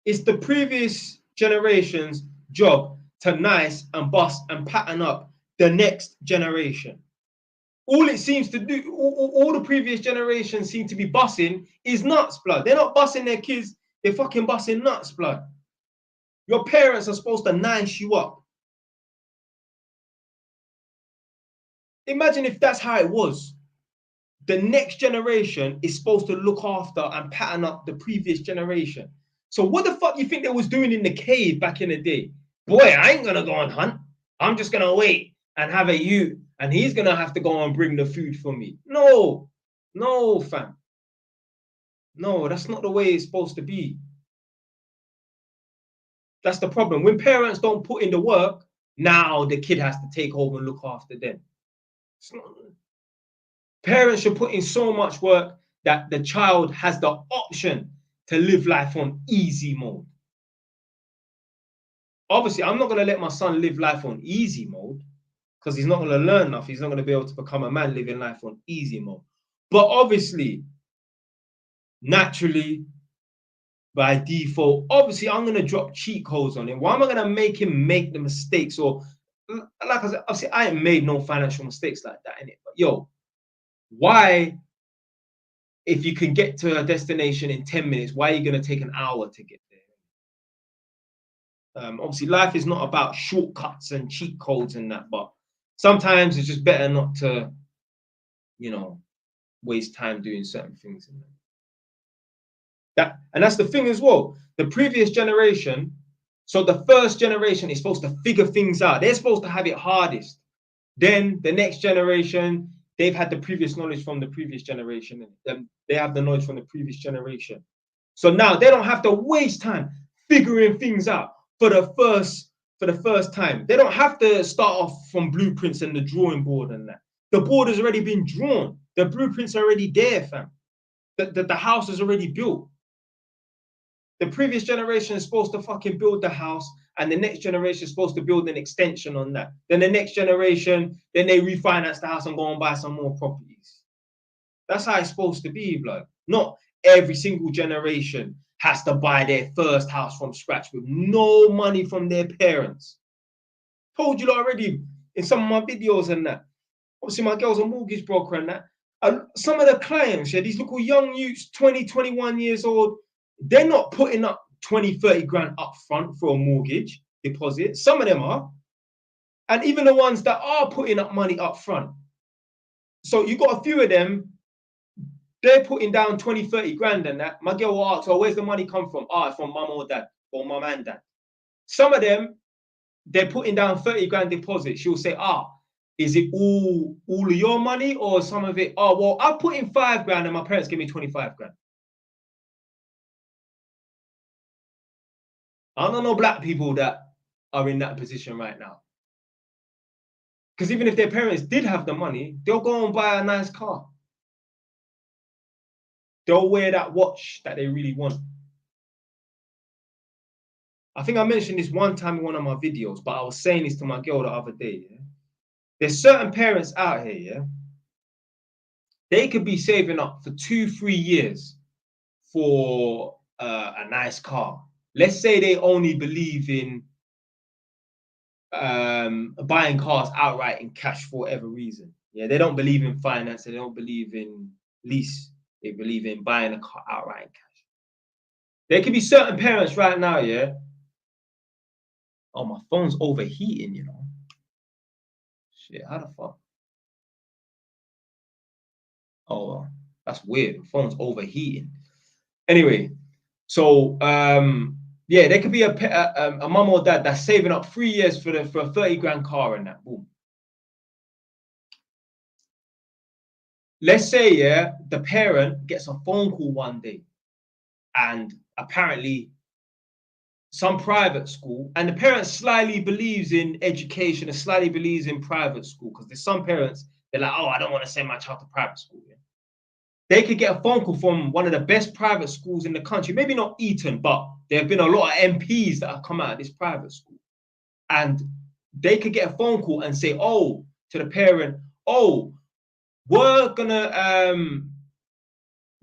It's the previous generation's job to nice and bust and pattern up the next generation. All it seems to do, all the previous generations seem to be bussing is nuts, blood. They're not bussing their kids, they're fucking bussing nuts, blood. Your parents are supposed to nice you up. Imagine if that's how it was. The next generation is supposed to look after and pattern up the previous generation. So what the fuck you think they was doing in the cave back in the day? Boy, I ain't gonna go on hunt. I'm just gonna wait and have a youth, and he's gonna have to go and bring the food for me. No, no, fam. No, that's not the way it's supposed to be. That's the problem. When parents don't put in the work, now the kid has to take over and look after them. Parents should put in so much work that the child has the option to live life on easy mode. Obviously, I'm not going to let my son live life on easy mode because he's not going to learn enough. He's not going to be able to become a man living life on easy mode. But obviously, naturally, by default, obviously, I'm going to drop cheat codes on him. Why am I going to make him make the mistakes? Or, like I said, obviously, I ain't made no financial mistakes like that in it. But yo, why, if you can get to a destination in 10 minutes, why are you going to take an hour to get there? Obviously, life is not about shortcuts and cheat codes and that, but sometimes it's just better not to, you know, waste time doing certain things. And that's the thing as well. The previous generation, so the first generation is supposed to figure things out. They're supposed to have it hardest. Then the next generation, they've had the previous knowledge from the previous generation. And they have the knowledge from the previous generation. So now they don't have to waste time figuring things out for the first time. They don't have to start off from blueprints and the drawing board and that. The board has already been drawn. The blueprints are already there, fam. The house is already built. The previous generation is supposed to fucking build the house, and the next generation is supposed to build an extension on that. Then the next generation, then they refinance the house and go and buy some more properties. That's how it's supposed to be, blood. Not every single generation has to buy their first house from scratch with no money from their parents. Told you already in some of my videos and that. Obviously, my girl's a mortgage broker and that. Some of the clients, yeah, these little young youths, 20, 21 years old, they're not putting up 20, 30 grand up front for a mortgage deposit. Some of them are. And even the ones that are putting up money up front. So you got a few of them, they're putting down 20, 30 grand and that. My girl will ask, oh, where's the money come from? Ah, it's from mum or dad, or mum and dad. Some of them, they're putting down 30 grand deposit. She'll say, is it all of your money or some of it? Oh, well, I put in 5 grand and my parents give me 25 grand. I don't know black people that are in that position right now. Because even if their parents did have the money, they'll go and buy a nice car. They'll wear that watch that they really want. I think I mentioned this one time in one of my videos, but I was saying this to my girl the other day. Yeah? There's certain parents out here, yeah. They could be saving up for 2-3 years for a nice car. Let's say they only believe in buying cars outright in cash for whatever reason. Yeah, they don't believe in finance. They don't believe in lease. They believe in buying a car outright in cash. There could be certain parents right now, yeah. Oh, my phone's overheating, you know. Shit, how the fuck? Oh, that's weird. The phone's overheating. Anyway, so yeah, there could be a mum or dad that's saving up 3 years for a 30 grand car and that. Boom. Let's say, yeah, the parent gets a phone call one day, and apparently some private school, and the parent slightly believes in education and slightly believes in private school, because there's some parents, they're like, oh, I don't want to send my child to private school. Yeah? They could get a phone call from one of the best private schools in the country, maybe not Eton, but there have been a lot of MPs that have come out of this private school. And they could get a phone call and say, oh, to the parent, oh, we're gonna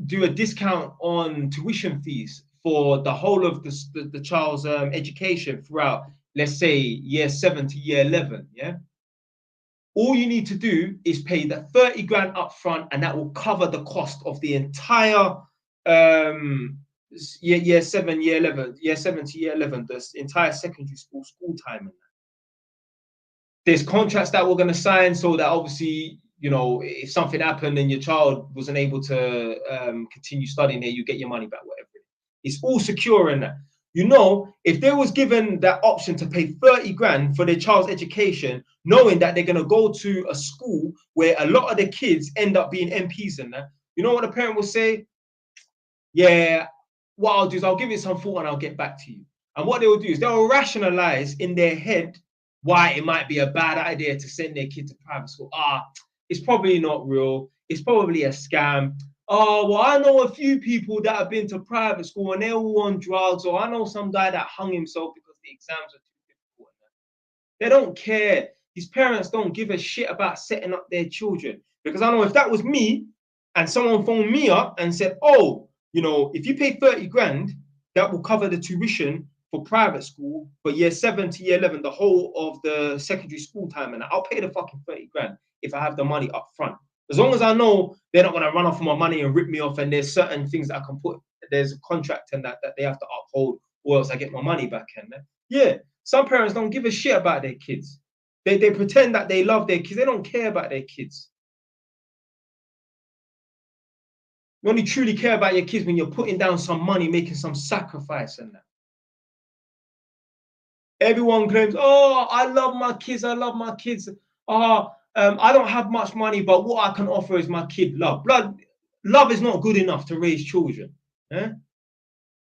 do a discount on tuition fees for the whole of the child's education throughout, let's say, year 7 to year 11. Yeah. All you need to do is pay the 30 grand up front, and that will cover the cost of the entire year 7, year 11, year 7 to year 11, the entire secondary school time. There's contracts that we're going to sign so that obviously, you know, if something happened and your child wasn't able to continue studying there, you get your money back, whatever. It's all secure in that. You know, if they was given that option to pay 30 grand for their child's education, knowing that they're going to go to a school where a lot of the kids end up being MPs and that, you know what the parent will say? Yeah, what I'll do is I'll give it some thought and I'll get back to you. And what they will do is they'll rationalize in their head why it might be a bad idea to send their kid to private school. It's probably not real. It's probably a scam. Oh, well, I know a few people that have been to private school and they're all on drugs, or I know some guy that hung himself because the exams are too difficult. They don't care. These parents don't give a shit about setting up their children. Because I know if that was me and someone phoned me up and said, oh, you know, if you pay 30 grand, that will cover the tuition for private school for year 7 to year 11, the whole of the secondary school time, and I'll pay the fucking 30 grand if I have the money up front. As long as I know they're not going to run off my money and rip me off, and there's certain things that I can put, there's a contract and that they have to uphold, or else I get my money back. And yeah, some parents don't give a shit about their kids. They pretend that they love their kids. They don't care about their kids. You only truly care about your kids when you're putting down some money, making some sacrifice and that. Everyone claims, oh, I love my kids. I love my kids. I don't have much money, but what I can offer is my kid love. Love is not good enough to raise children. Eh?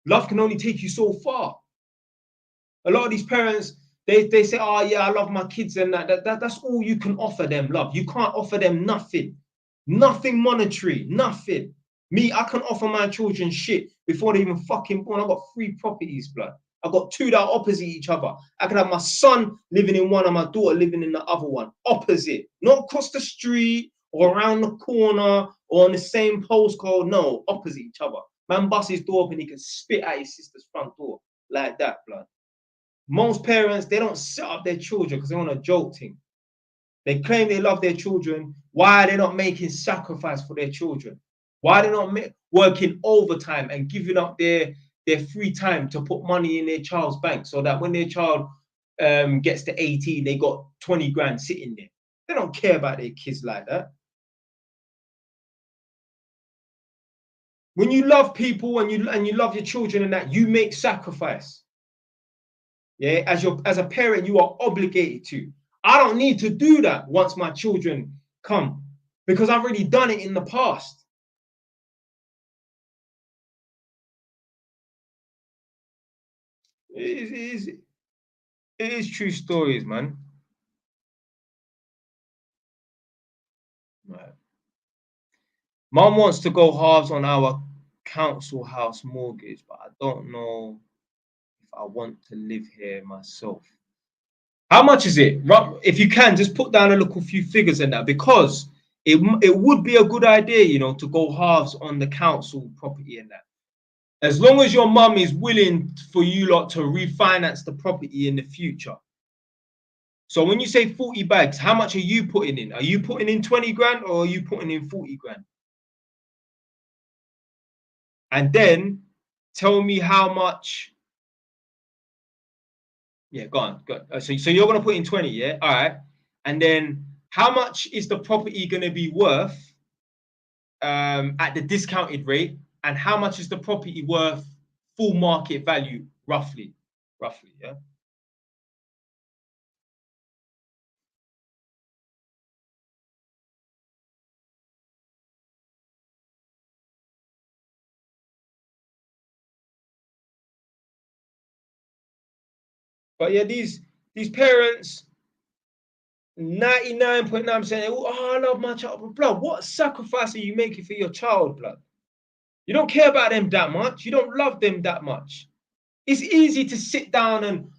Love can only take you so far. A lot of these parents, they say, oh, yeah, I love my kids, and that's all you can offer them, love. You can't offer them nothing. Nothing monetary, nothing. Me, I can offer my children shit before they even fucking born. I got 3 properties, blood. I got 2 that are opposite each other. I can have my son living in one and my daughter living in the other one. Opposite. Not across the street or around the corner or on the same postcode. No, opposite each other. Man busts his door open, he can spit at his sister's front door. Like that, blood. Most parents, they don't set up their children because they want a joke thing. They claim they love their children. Why are they not making sacrifice for their children? Why are they not working overtime and giving up their free time to put money in their child's bank so that when their child gets to 18, they got 20 grand sitting there? They don't care about their kids like that. When you love people and you love your children and that, you make sacrifice. Yeah, as a parent, you are obligated to. I don't need to do that once my children come because I've already done it in the past. It is true stories, man. Right. Mum wants to go halves on our council house mortgage, but I don't know if I want to live here myself. How much is it? If you can, just put down a little few figures in that, because it would be a good idea, you know, to go halves on the council property in that. As long as your mum is willing for you lot to refinance the property in the future. So when you say 40 bags, how much are you putting in? Are you putting in 20 grand or are you putting in 40 grand? And then tell me how much. Yeah, go on. So you're going to put in 20, yeah? All right. And then how much is the property going to be worth at the discounted rate? And how much is the property worth full market value, roughly? Roughly, yeah? But yeah, these parents, 99.9%, oh, I love my child. Blood, what sacrifice are you making for your child, blood? You don't care about them that much. You don't love them that much. It's easy to sit down and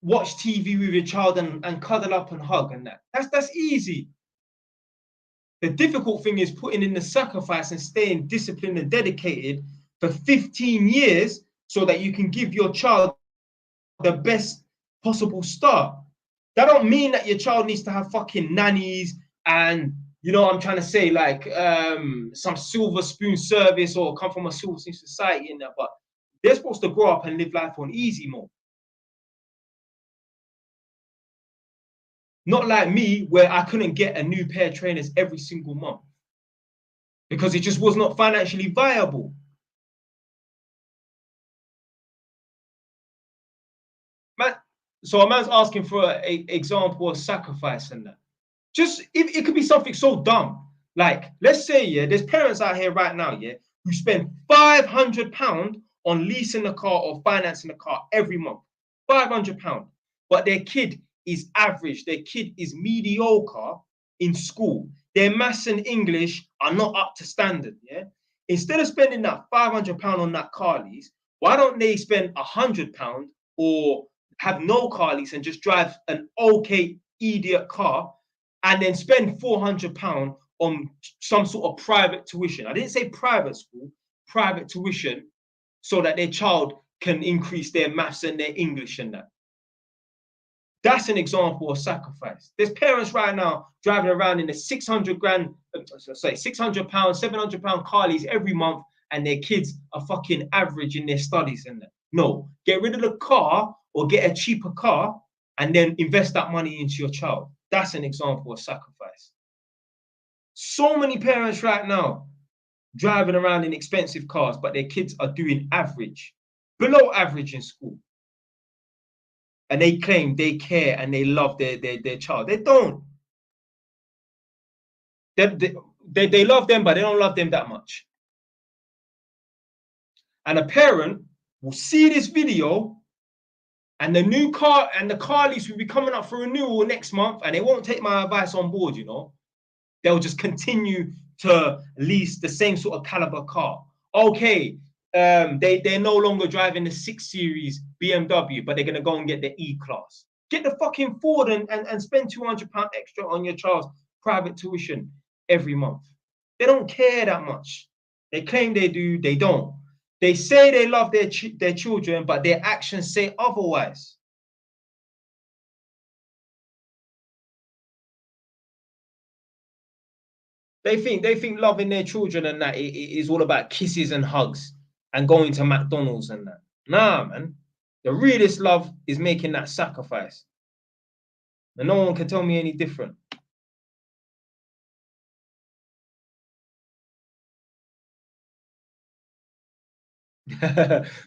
watch TV with your child and cuddle up and hug and that. That's easy. The difficult thing is putting in the sacrifice and staying disciplined and dedicated for 15 years so that you can give your child the best possible start. That don't mean that your child needs to have fucking nannies and, you know what I'm trying to say, like some silver spoon service or come from a silver spoon society in there, but they're supposed to grow up and live life on easy mode. Not like me, where I couldn't get a new pair of trainers every single month because it just was not financially viable. Man, so a man's asking for an example of sacrifice and that. Just, it could be something so dumb. Like, let's say, yeah, there's parents out here right now, yeah, who spend £500 on leasing a car or financing a car every month. £500. But their kid is average. Their kid is mediocre in school. Their maths and English are not up to standard, yeah? Instead of spending that £500 on that car lease, why don't they spend £100 or have no car lease and just drive an okay idiot car and then spend £400 on some sort of private tuition? I didn't say private school, private tuition, so that their child can increase their maths and their English and that. That's an example of sacrifice. There's parents right now driving around in the 600 grand, sorry, £600, £700 car lease every month, and their kids are fucking average in their studies and that. No, get rid of the car or get a cheaper car and then invest that money into your child. That's an example of sacrifice. So many parents right now driving around in expensive cars, but their kids are doing average, below average in school. And they claim they care and they love their child. They don't. They love them, but they don't love them that much. And a parent will see this video and the new car and the car lease will be coming up for renewal next month, and they won't take my advice on board, you know. They'll just continue to lease the same sort of caliber car. Okay, they're no longer driving the 6 Series BMW, but they're going to go and get the E-Class. Get the fucking Ford and spend £200 extra on your child's private tuition every month. They don't care that much. They claim they do, they don't. They say they love their children, but their actions say otherwise. They think loving their children and that is all about kisses and hugs and going to McDonald's and that. Nah, man. The realest love is making that sacrifice. And no one can tell me any different.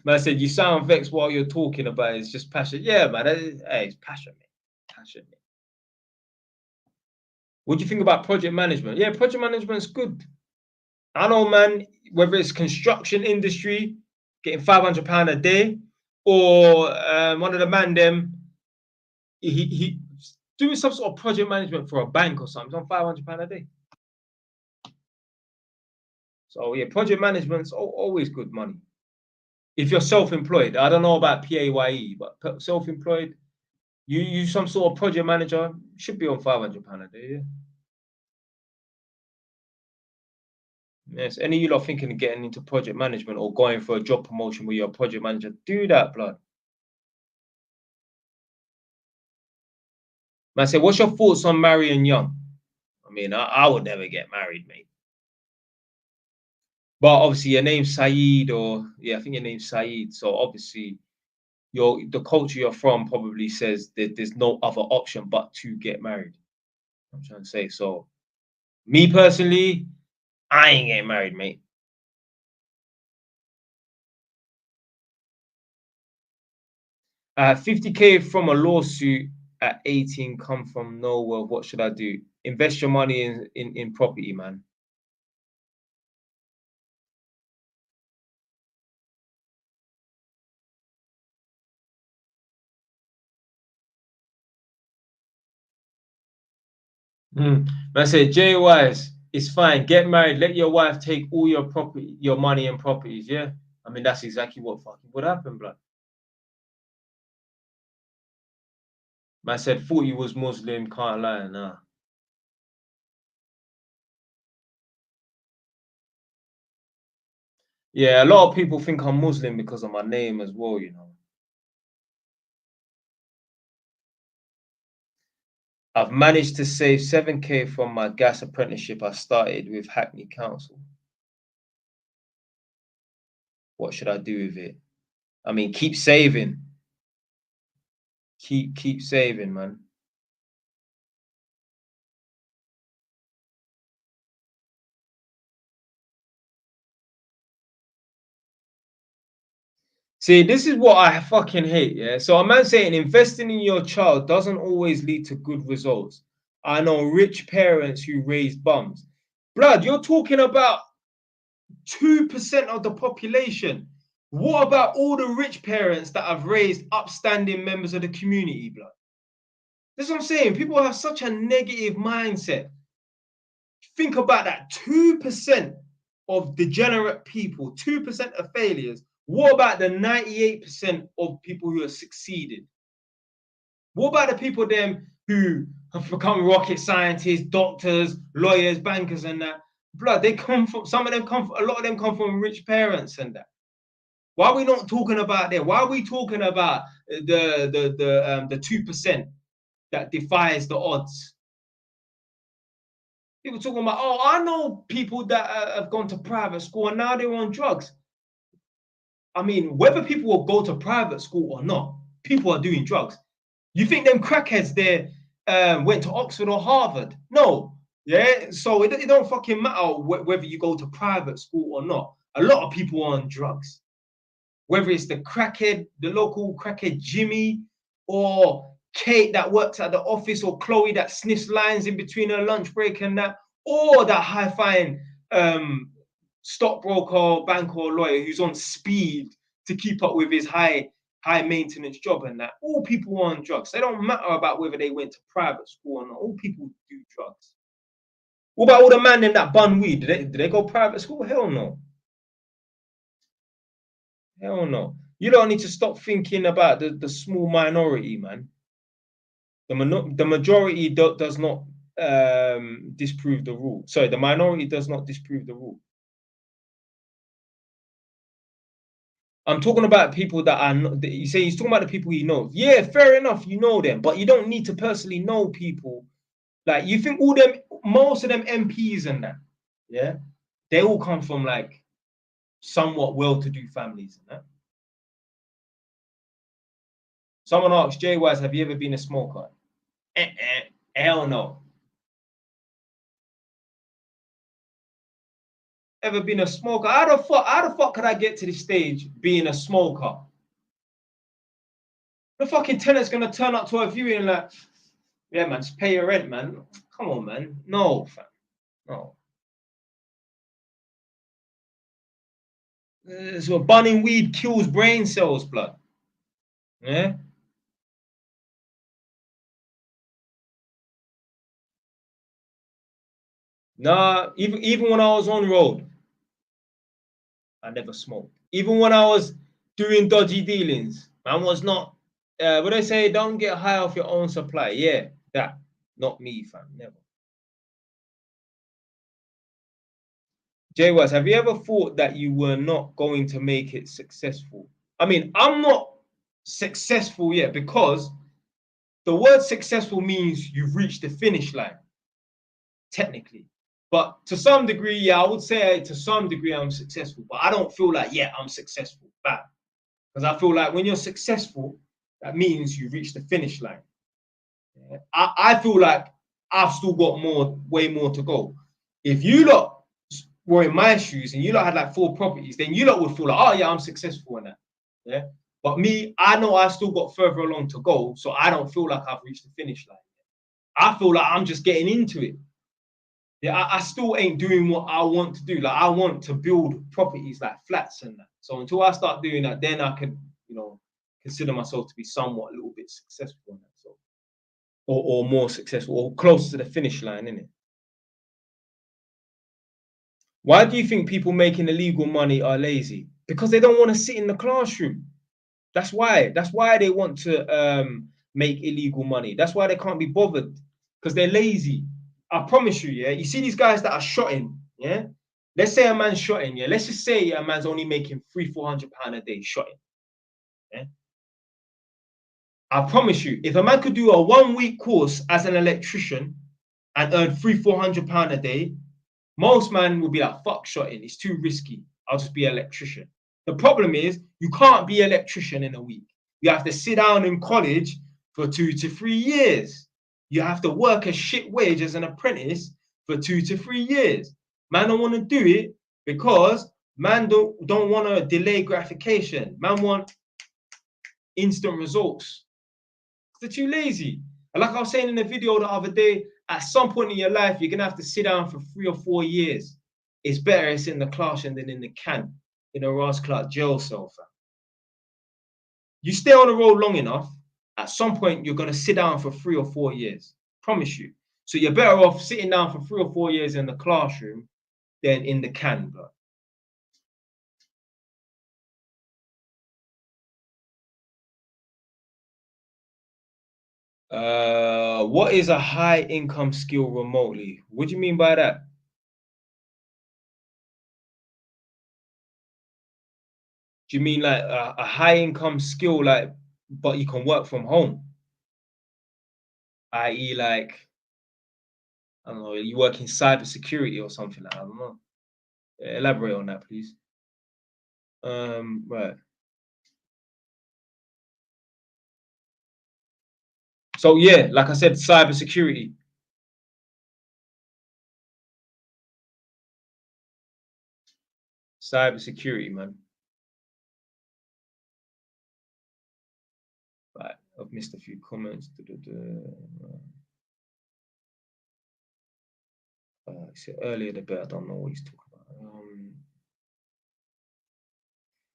Man said, you sound vexed while you're talking about it. It's just passion. Yeah, man. Hey, it's passion, man. Passion, man. What do you think about project management? Yeah, project management's good. I know, man, whether it's construction industry, getting £500 a day, or one of the man them, he doing some sort of project management for a bank or something. It's on £500 a day. So yeah, project management's always good money. If you're self-employed, I don't know about PAYE, but self-employed, You some sort of project manager, should be on £500 a day, yeah. Yes, any of you lot thinking of getting into project management or going for a job promotion where you're a project manager, do that, blood. Man, say, what's your thoughts on marrying young? I mean, I would never get married, mate. But obviously, your name's Saeed, or yeah, I think your name's Saeed. So obviously, the culture you're from probably says that there's no other option but to get married. I'm trying to say. So, me personally, I ain't getting married, mate. 50K from a lawsuit at 18 come from nowhere. What should I do? Invest your money in property, man. I said, Jay Wise, it's fine. Get married. Let your wife take all your property, your money and properties. Yeah, I mean that's exactly what fucking would happen, blood. Man said 40 was Muslim. Can't lie, nah. Yeah, a lot of people think I'm Muslim because of my name as well, you know. I've managed to save 7K from my gas apprenticeship I started with Hackney Council. What should I do with it? I mean, keep saving. Keep saving, man. See, this is what I fucking hate, yeah? So a man saying investing in your child doesn't always lead to good results. I know rich parents who raise bums. Blood, you're talking about 2% of the population. What about all the rich parents that have raised upstanding members of the community, blood? That's what I'm saying. People have such a negative mindset. Think about that. 2% of degenerate people, 2% of failures. What about the 98% of people who have succeeded? What about the people them who have become rocket scientists, doctors, lawyers, bankers, and that? Blood, they come from, some of them come from, a lot of them come from rich parents and that. Why are we not talking about that? Why are we talking about the 2% that defies the odds? People talking about, oh, I know people that have gone to private school and now they're on drugs. I mean, whether people will go to private school or not, people are doing drugs. You think them crackheads there went to Oxford or Harvard? No. Yeah. So it don't fucking matter whether you go to private school or not. A lot of people are on drugs. Whether it's the crackhead, the local crackhead Jimmy, or Kate that works at the office, or Chloe that sniffs lines in between her lunch break and that, or that high-flying stockbroker, banker, or lawyer who's on speed to keep up with his high maintenance job and that. All people are on drugs. They don't matter about whether they went to private school or not. All people do drugs. What about all the man in that bun weed? Did they go private school? Hell no. Hell no. You don't need to stop thinking about the small minority, man. The majority does not disprove the rule. Sorry, the minority does not disprove the rule. I'm talking about people that are not, you say he's talking about the people he knows. Yeah, fair enough, you know them, but you don't need to personally know people. Like, you think all them, most of them MPs and that, yeah, they all come from like somewhat well-to-do families and that. Someone asked, Jay Wise, have you ever been a smoker? Hell no. Ever been a smoker? How the fuck could I get to this stage being a smoker? The fucking tenant's gonna turn up to a viewing and like, yeah, man, just pay your rent, man. Come on, man. No, fam. No. So burning weed kills brain cells, blood. Yeah. Nah, even when I was on road, I never smoked. Even when I was doing dodgy dealings, man was not What they say, don't get high off your own supply. Yeah, that. Not me, fam. Never. Jay West, have you ever thought that you were not going to make it successful? I mean, I'm not successful yet because the word successful means you've reached the finish line, technically. But to some degree, yeah, I would say to some degree I'm successful, but I don't feel like, yeah, I'm successful. Bam. Because I feel like when you're successful, that means you've reached the finish line. Yeah. I feel like I've still got way more to go. If you lot were in my shoes and you lot had like 4 properties, then you lot would feel like, oh yeah, I'm successful in that. Yeah. But me, I know I still got further along to go, so I don't feel like I've reached the finish line. I feel like I'm just getting into it. Yeah, I still ain't doing what I want to do. Like I want to build properties like flats and that. So until I start doing that, then I can, consider myself to be somewhat a little bit successful in that. So, or more successful, or close to the finish line, innit? Why do you think people making illegal money are lazy? Because they don't want to sit in the classroom. That's why. That's why they want to make illegal money. That's why they can't be bothered. Because they're lazy. I promise you, yeah. You see these guys that are shotting, yeah. Let's say a man's shotting, yeah. Let's just say a man's only making £300-400 a day shotting. Yeah. I promise you, if a man could do a 1-week course as an electrician and earn £300-400 a day, most men will be like, fuck shotting, it's too risky. I'll just be an electrician. The problem is you can't be an electrician in a week. You have to sit down in college for 2 to 3 years. You have to work a shit wage as an apprentice for 2 to 3 years. Man don't want to do it because man don't want to delay gratification. Man want instant results. They're too lazy. And like I was saying in the video the other day, at some point in your life, you're gonna have to sit down for 3 or 4 years. It's better it's in the classroom than in the can, in a Ross Clark jail cell, fam. You stay on the road long enough, at some point you're gonna sit down for 3 or 4 years. Promise you. So you're better off sitting down for 3 or 4 years in the classroom than in the can, bro. What is a high income skill remotely? What do you mean by that? Do you mean like a high income skill, like, but you can work from home? I.e., like, I don't know, you work in cybersecurity or something like that. I don't know. Elaborate on that, please. Right. So yeah, like I said, cybersecurity. Cybersecurity, man. Right. I've missed a few comments. I said earlier the bit, I don't know what he's talking about.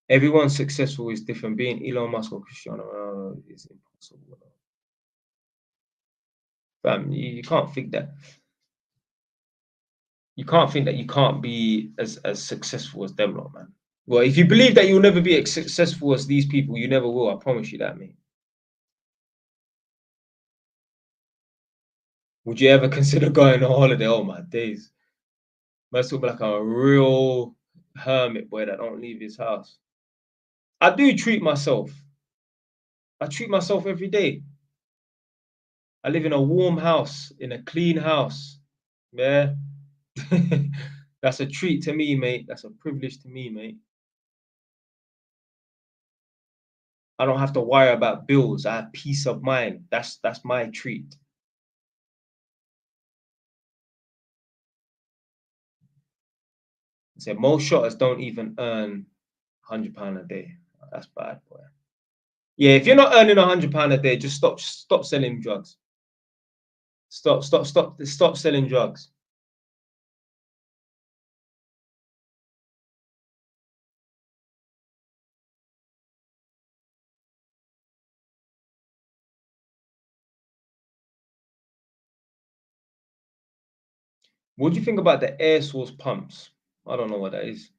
Everyone's successful is different. Being Elon Musk or Cristiano Ronaldo is impossible. Fam, you can't think that. You can't think that you can't be as successful as them lot, man. Well, if you believe that you'll never be as successful as these people, you never will. I promise you that, mate. Would you ever consider going on holiday? Oh my days. Must look like a real hermit boy that don't leave his house. I do treat myself. I treat myself every day. I live in a warm house, in a clean house. Yeah. That's a treat to me, mate. That's a privilege to me, mate. I don't have to worry about bills. I have peace of mind. That's my treat. I said most shotters don't even earn £100 a day. That's bad, boy. Yeah, if you're not earning £100 a day, just stop selling drugs. Stop selling drugs. What do you think about the air source pumps? I don't know what that is.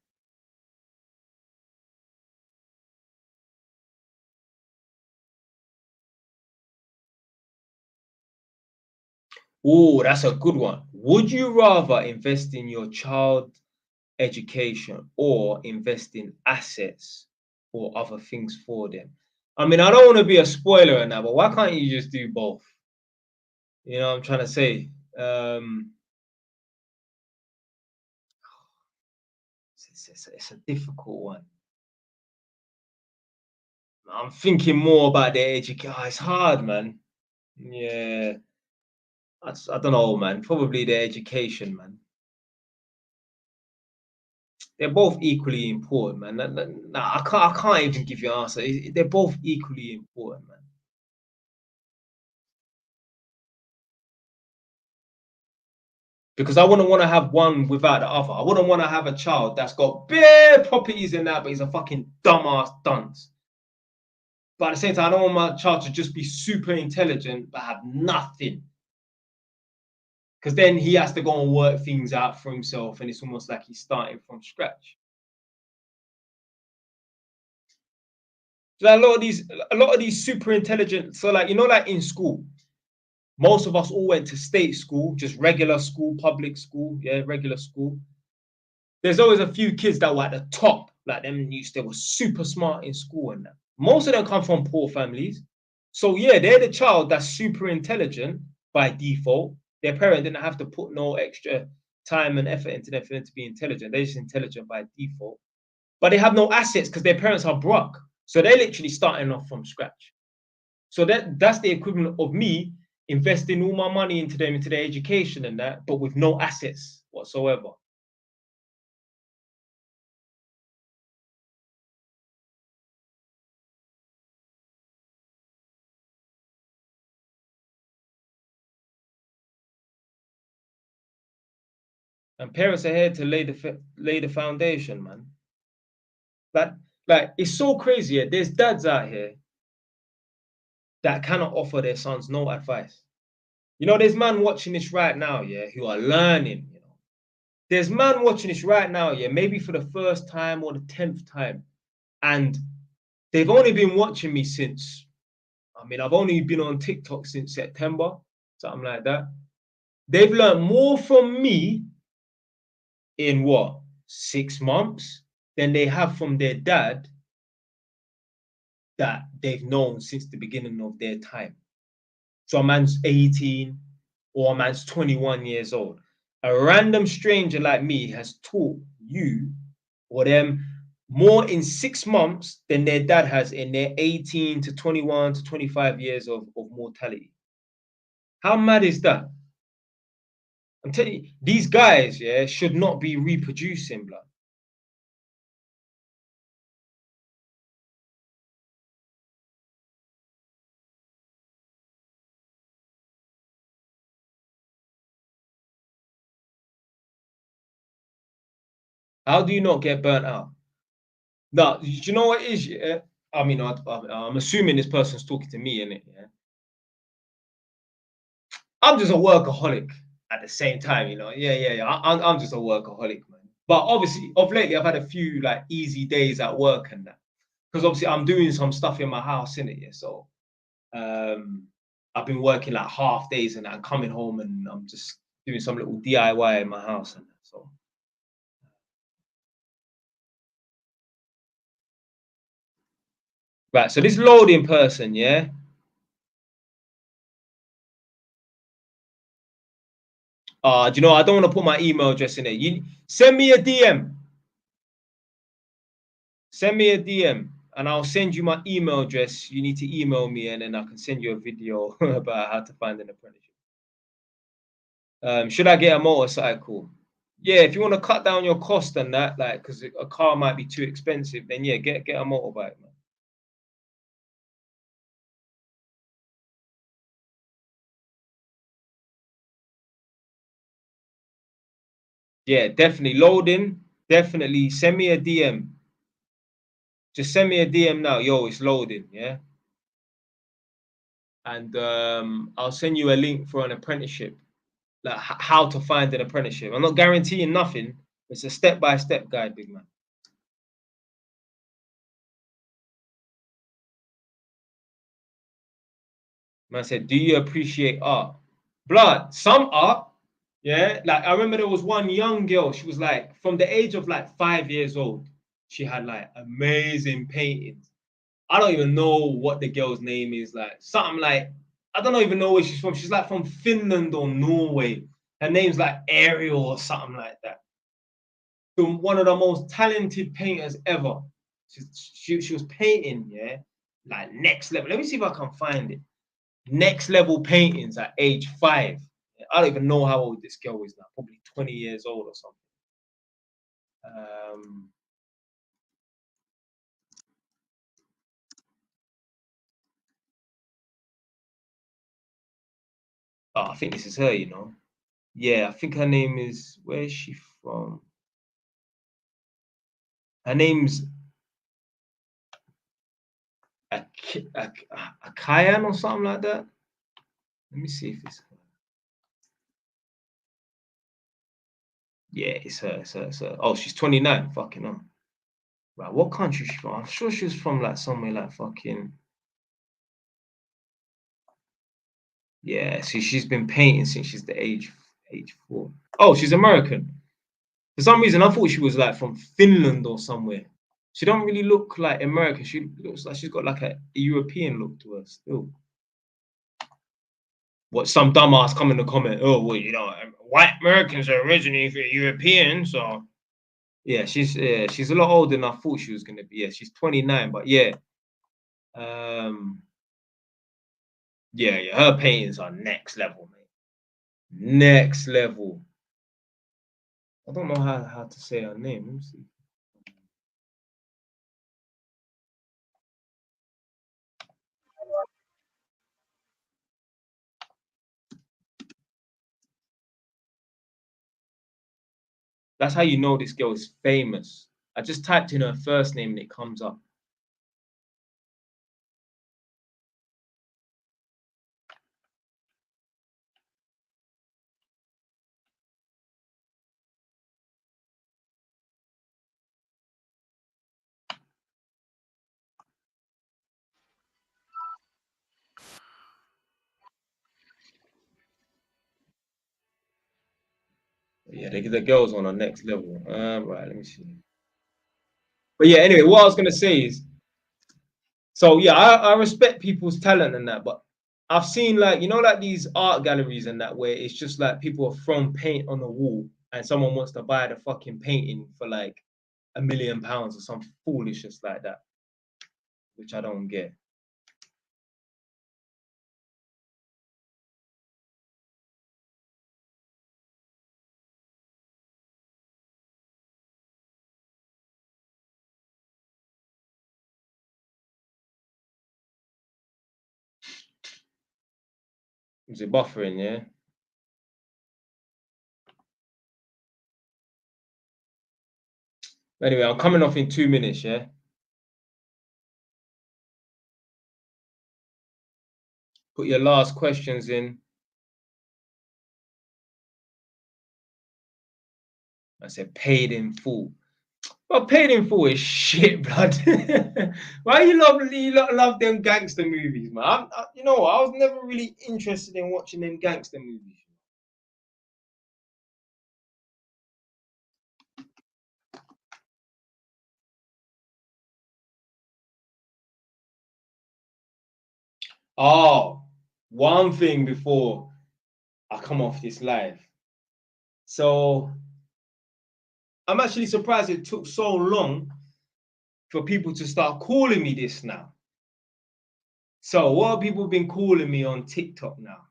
Oh, that's a good one. Would you rather invest in your child education or invest in assets or other things for them? I mean, I don't want to be a spoiler in that, but why can't you just do both? You know what I'm trying to say? It's a difficult one. I'm thinking more about their education. It's hard, man. Yeah. I don't know, man. Probably their education, man. They're both equally important, man. Nah, I can't even give you an answer. They're both equally important, man. Because I wouldn't want to have one without the other. I wouldn't want to have a child that's got bare properties in that, but he's a fucking dumbass dunce. But at the same time, I don't want my child to just be super intelligent but have nothing. Because then he has to go and work things out for himself, and it's almost like he's starting from scratch. So a lot of these super intelligent, so like, you know, like in school, most of us all went to state school, just regular school, public school, yeah, regular school. There's always a few kids that were at the top, like them they were super smart in school and that. Most of them come from poor families. So yeah, they're the child that's super intelligent by default. Their parent didn't have to put no extra time and effort into them for them to be intelligent. They're just intelligent by default. But they have no assets because their parents are broke. So they're literally starting off from scratch. So that's the equivalent of me investing all my money into them, into their education and that, but with no assets whatsoever. And parents are here to lay the foundation, man. Like it's so crazy. Yeah? There's dads out here that cannot offer their sons no advice. You know, there's man watching this right now, yeah, who are learning. You know, there's man watching this right now, yeah, maybe for the first time or the 10th time, and they've only been watching me since. I mean, I've only been on TikTok since September, something like that. They've learned more from me in what, 6 months than they have from their dad that they've known since the beginning of their time. So a man's 18 or a man's 21 years old. A random stranger like me has taught you or them more in 6 months than their dad has in their 18 to 21 to 25 years of mortality. How mad is that? I'm telling you, these guys, yeah, should not be reproducing, blood. How do you not get burnt out? Now, do you know what it is? Yeah? I mean, I'm assuming this person's talking to me, innit? Yeah. I'm just a workaholic at the same time, you know. Yeah. I'm just a workaholic, man. But obviously, of lately, I've had a few like easy days at work and that, because obviously I'm doing some stuff in my house, innit? Yeah. So I've been working like half days and that, and coming home and I'm just doing some little DIY in my house and that. So right, so this loading person, yeah. Do you know, I don't want to put my email address in it. You send me a DM. Send me a DM and I'll send you my email address. You need to email me and then I can send you a video about how to find an apprenticeship. Should I get a motorcycle? Yeah, if you want to cut down your cost and that, like, because a car might be too expensive, then yeah, get a motorbike, man. Yeah, definitely loading. Definitely send me a DM. Just send me a DM now. Yo, it's loading, yeah. And I'll send you a link for an apprenticeship, like how to find an apprenticeship. I'm not guaranteeing nothing. It's a step-by-step guide, big man. Man said, do you appreciate art? blood. Some are, yeah. Like I remember there was one young girl. She was like from the age of like 5 years old. She had like amazing paintings. I don't even know what the girl's name is. Like something like I don't even know where she's from. She's like from Finland or Norway. Her name's like Ariel or something like that. One of the most talented painters ever. She was painting, yeah, like next level. Let me see if I can find it. Next level paintings at age 5. I don't even know how old this girl is now. Probably 20 years old or something. Oh, I think this is her, you know. Yeah, I think her name is. Where is she from? Her name's Akayan or something like that. Let me see if it's her. Yeah, it's her. It's her. Oh, she's 29. Fucking hell. Right, what country is she from? I'm sure she was from like somewhere like fucking. Yeah, see, she's been painting since she's the age 4. Oh, she's American. For some reason, I thought she was like from Finland or somewhere. She don't really look like American. She looks like she's got like a European look to her still. What some dumbass come in the comment? Oh, well, you know, white Americans are originally European, so yeah, she's a lot older than I thought she was gonna be. Yeah, she's 29, but yeah, yeah, her paintings are next level, mate. Next level. I don't know how to say her name. Let me see. That's how you know this girl is famous. I just typed in her first name and it comes up. Yeah, the girl's on her next level. Right, let me see. But yeah, anyway, what I was gonna say is, so yeah, I respect people's talent and that, but I've seen like like these art galleries and that where it's just like people are throwing paint on the wall and someone wants to buy the fucking painting for like £1 million or some foolishness like that, which I don't get. Is it buffering? Yeah. Anyway, I'm coming off in 2 minutes. Yeah. Put your last questions in. I said paid in full. But paid in full is shit, blood. Why you love them gangster movies, man? I was never really interested in watching them gangster movies. Oh, one thing before I come off this live. So I'm actually surprised it took so long for people to start calling me this now. So what have people been calling me on TikTok now?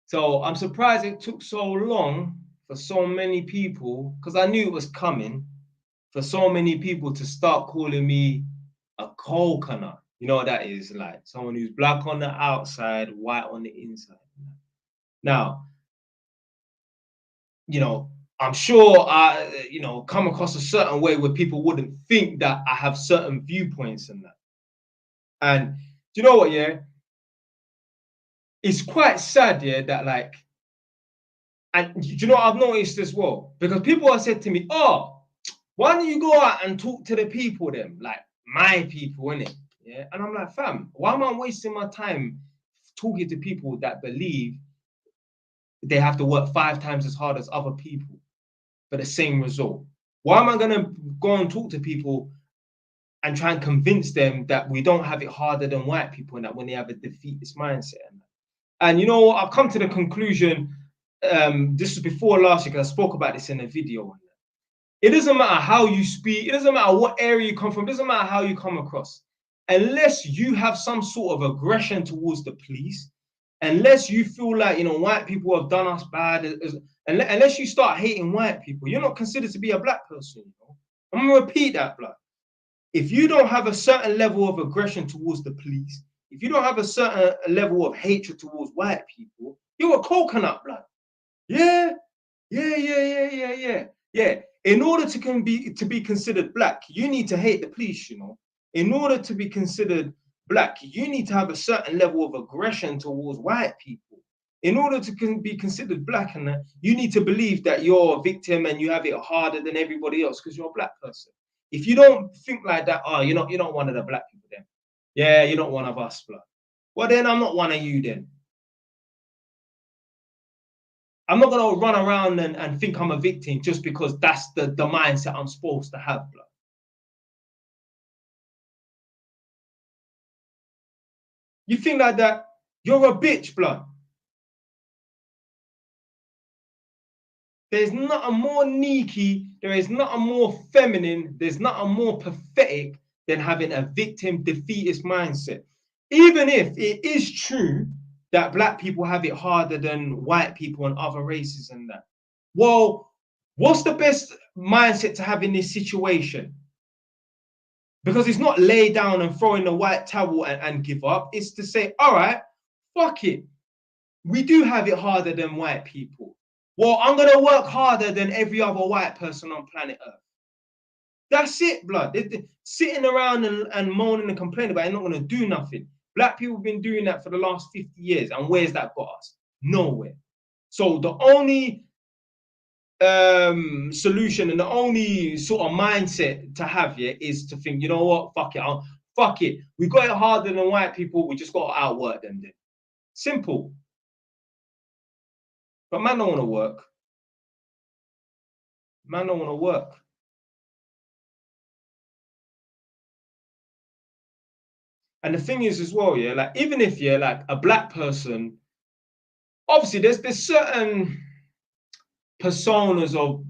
So I'm surprised it took so long for so many people, because I knew it was coming, for so many people to start calling me a coconut. You know what that is? Like someone who's black on the outside, white on the inside. Now, I'm sure I, come across a certain way where people wouldn't think that I have certain viewpoints and that. And do you know what, yeah? It's quite sad, yeah, that like, and do you know what I've noticed as well? Because people have said to me, oh, why don't you go out and talk to the people then? Like my people, innit? Yeah. And I'm like, fam, why am I wasting my time talking to people that believe they have to work 5 times as hard as other people for the same result? Why am I going to go and talk to people and try and convince them that we don't have it harder than white people and that when they have a defeatist mindset? And you know, I've come to the conclusion, this was before last year, because I spoke about this in a video. It doesn't matter how you speak, it doesn't matter what area you come from, it doesn't matter how you come across. Unless you have some sort of aggression towards the police, unless you feel like, you know, white people have done us bad, unless you start hating white people, you're not considered to be a black person. You know? I'm gonna repeat that, blood. If you don't have a certain level of aggression towards the police, if you don't have a certain level of hatred towards white people, you're a coconut, blood. Yeah. In order to be considered black, you need to hate the police, you know. In order to be considered black, you need to have a certain level of aggression towards white people. In order to be considered black, and you need to believe that you're a victim and you have it harder than everybody else because you're a black person. If you don't think like that, oh, you're not one of the black people then. Yeah, you're not one of us, blood. Well, then I'm not one of you then. I'm not going to run around and think I'm a victim just because that's the mindset I'm supposed to have, blood. You think like that, you're a bitch, blood. There's nothing more sneaky, there is nothing more feminine, there's nothing more pathetic than having a victim defeatist mindset. Even if it is true that black people have it harder than white people and other races and that. Well, what's the best mindset to have in this situation? Because it's not lay down and throw in the white towel and give up. It's to say, all right, fuck it. We do have it harder than white people. Well, I'm going to work harder than every other white person on planet Earth. That's it, blood. Sitting around and moaning and complaining about it, not going to do nothing. Black people have been doing that for the last 50 years. And where's that got us? Nowhere. So the only solution and the only sort of mindset to have here is to think, you know what, fuck it. We got it harder than white people. We just got to outwork them then. Simple. But man don't want to work. Man don't want to work. And the thing is as well, yeah, like even if you're like a black person, obviously there's certain personas of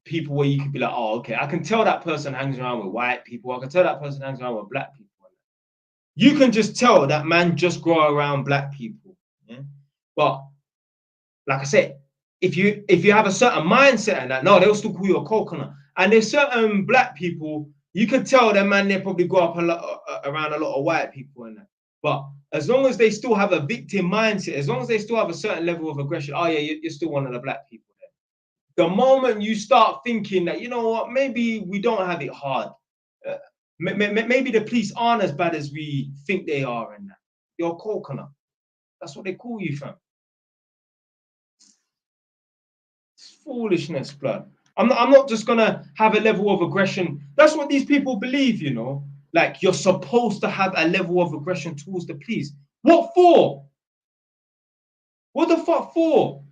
people where you could be like, oh, okay, I can tell that person hangs around with white people. I can tell that person hangs around with black people. You can just tell that man just grow around black people. Yeah? But like I said, if you have a certain mindset and that, no, they'll still call you a coconut. And there's certain black people, you can tell that man, they probably grow up around a lot of white people and that. But as long as they still have a victim mindset, as long as they still have a certain level of aggression, oh yeah, you're still one of the black people. The moment you start thinking that, you know what, maybe we don't have it hard. Maybe the police aren't as bad as we think they are, and that you're a coconut. That's what they call you, fam. It's foolishness, blood. I'm not just gonna have a level of aggression. That's what these people believe, you know. Like you're supposed to have a level of aggression towards the police. What for? What the fuck for?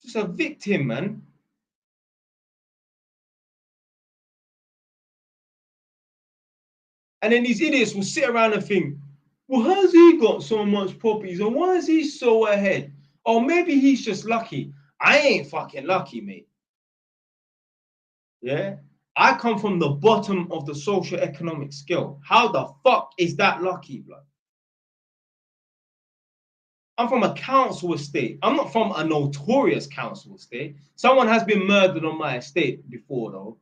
Just a victim, man. And then these idiots will sit around and think, well, how's he got so much puppies and why is he so ahead? Or maybe he's just lucky. I ain't fucking lucky, mate. Yeah? I come from the bottom of the socio-economic scale. How the fuck is that lucky, blood? I'm from a council estate. I'm not from a notorious council estate. Someone has been murdered on my estate before, though.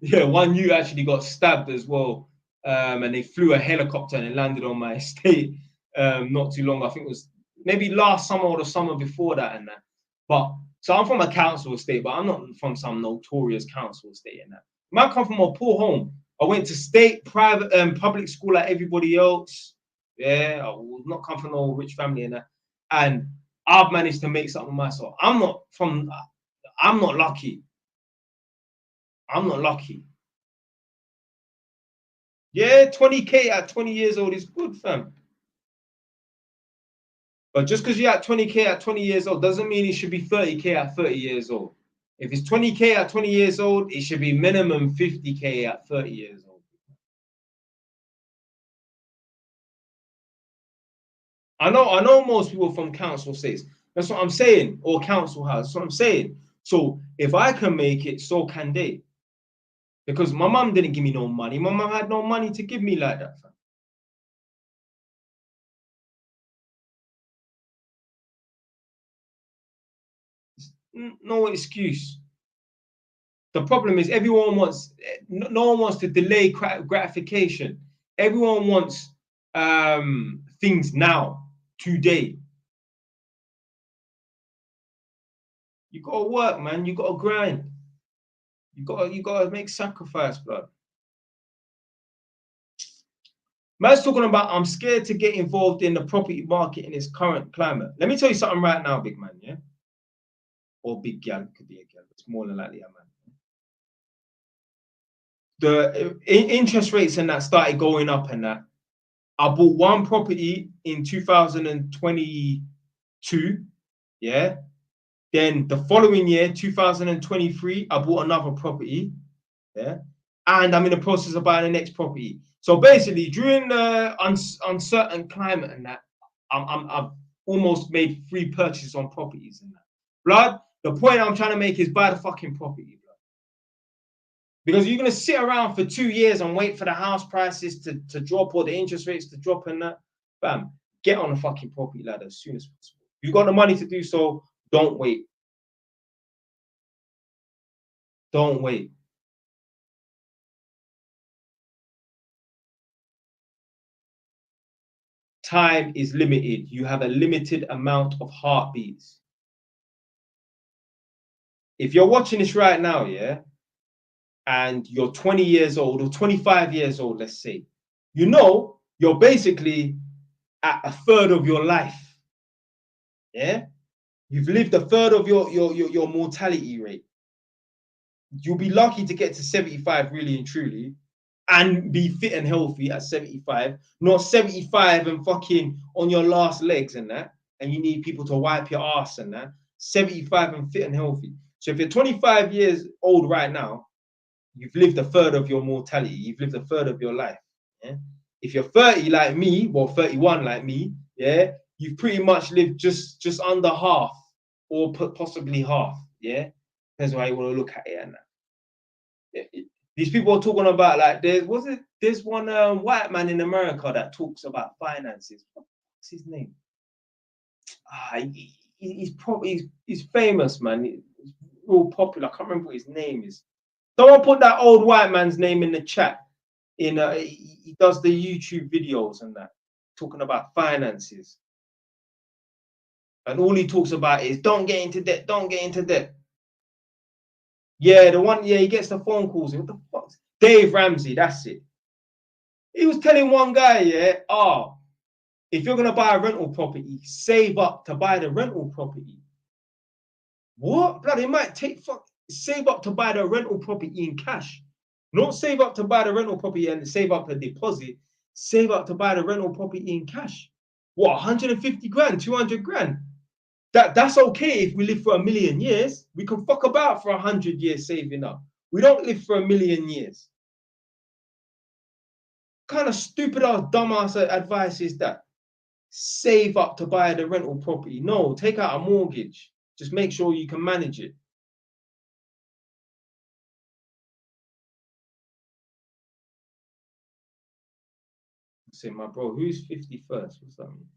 Yeah, one you actually got stabbed as well. And they flew a helicopter and it landed on my estate not too long. I think it was maybe last summer or the summer before that and that. But so I'm from a council estate, but I'm not from some notorious council estate and that. I come from a poor home. I went to state, private, public school like everybody else. Yeah, I will not come from no rich family and that. And I've managed to make something of myself. I'm not lucky. I'm not lucky. Yeah, 20K at 20 years old is good, fam. But just because you're at 20K at 20 years old doesn't mean it should be 30K at 30 years old. If it's 20K at 20 years old, it should be minimum 50K at 30 years old. I know most people from council estates. That's what I'm saying, or council house. That's what I'm saying. So if I can make it, so can they. Because my mum didn't give me no money. My mum had no money to give me like that. No excuse. The problem is everyone wants, no one wants to delay gratification. Everyone wants things now, today. You gotta work, man. You gotta grind. You gotta make sacrifice, blood. Man's talking about I'm scared to get involved in the property market in its current climate. Let me tell you something right now, big man, yeah? Or big gal, could be a gal. It's more than likely a man. The interest rates and that started going up and that. I bought one property in 2022, yeah? Then the following year, 2023, I bought another property, yeah? And I'm in the process of buying the next property. So basically, during the uncertain climate and that, I've almost made 3 purchases on properties and that. Blood, the point I'm trying to make is buy the fucking property, blood. Because you're going to sit around for 2 years and wait for the house prices to drop or the interest rates to drop and that. Bam, get on the fucking property ladder as soon as possible. If you've got the money to do so, don't wait. Don't wait. Time is limited. You have a limited amount of heartbeats. If you're watching this right now, yeah, and you're 20 years old or 25 years old, let's say, you know, you're basically at a third of your life. Yeah, you've lived a third of your mortality rate. You'll be lucky to get to 75, really and truly, and be fit and healthy at 75, not 75 and fucking on your last legs and that, and you need people to wipe your ass and that. 75 and fit and healthy. So if you're 25 years old right now, you've lived a third of your mortality. You've lived a third of your life. Yeah? If you're 30 like me, well, 31 like me, yeah, you've pretty much lived just under half, or possibly half. Yeah, depends on how you want to look at it and that. These people are talking about like there's one white man in America that talks about finances. What's his name? He's probably he's famous, man. He's real popular. I can't remember what his name is. Someone put that old white man's name in the chat. He does the YouTube videos and that, talking about finances. And all he talks about is don't get into debt, don't get into debt. Yeah, the one, yeah, he gets the phone calls. What the fuck? Dave Ramsey, that's it. He was telling one guy, yeah, if you're gonna buy a rental property, save up to buy the rental property. What? Bloody might save up to buy the rental property in cash. Not save up to buy the rental property and save up a deposit. Save up to buy the rental property in cash. What, 150 grand, 200 grand? That's okay if we live for 1,000,000 years. We can fuck about for 100 years saving up. We don't live for 1,000,000 years. What kind of stupid ass, dumbass advice is that? Save up to buy the rental property. No, take out a mortgage. Just make sure you can manage it. Say, my bro, who's 51st? What's that mean?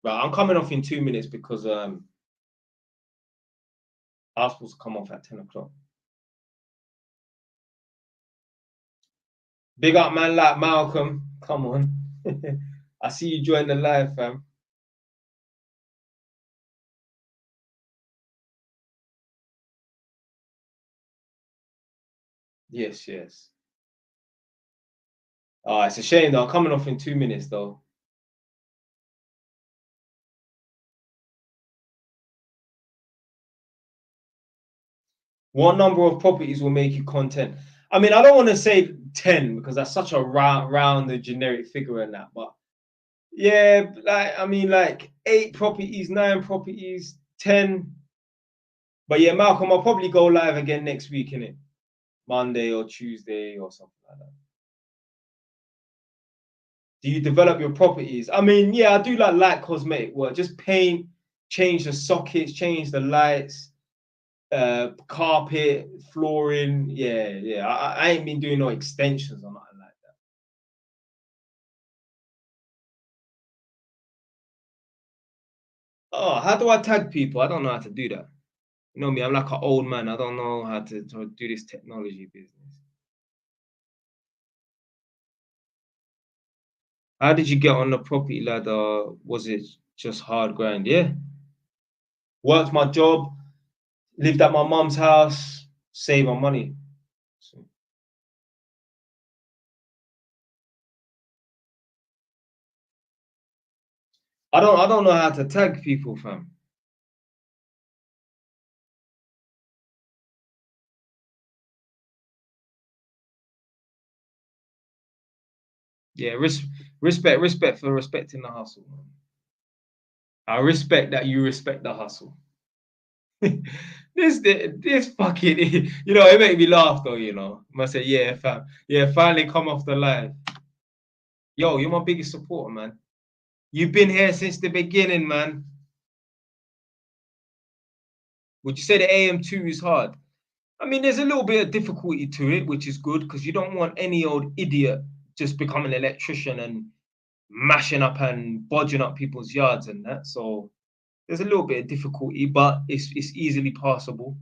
Right, I'm coming off in 2 minutes because I was supposed to come off at 10 o'clock. Big up man like Malcolm. Come on. I see you join the live, fam. Yes, yes. Oh, it's a shame though. I'm coming off in 2 minutes though. What number of properties will make you content? I mean, I don't want to say 10 because that's such a round and generic figure in that, but yeah, like I mean, like 8 properties, 9 properties, 10. But yeah, Malcolm, I'll probably go live again next week, innit? Monday or Tuesday or something like that. Do you develop your properties? I mean, yeah, I do like light cosmetic work. Just paint, change the sockets, change the lights, carpet, flooring. Yeah. I ain't been doing no extensions or nothing like that. Oh, how do I tag people? I don't know how to do that. You know me, I'm like an old man. I don't know how to do this technology business. How did you get on the property ladder? Was it just hard grind? Yeah. Worked my job, lived at my mum's house, saved my money. So, I don't know how to tag people, fam. Yeah, respect for respecting the hustle, man. I respect that you respect the hustle. this fucking, you know, it made me laugh though, you know. I say, yeah, fam, yeah, finally come off the line. Yo, you're my biggest supporter, man. You've been here since the beginning, man. Would you say the AM2 is hard? I mean, there's a little bit of difficulty to it, which is good because you don't want any old idiot just becoming an electrician and mashing up and bodging up people's yards and that. So there's a little bit of difficulty, but it's easily passable.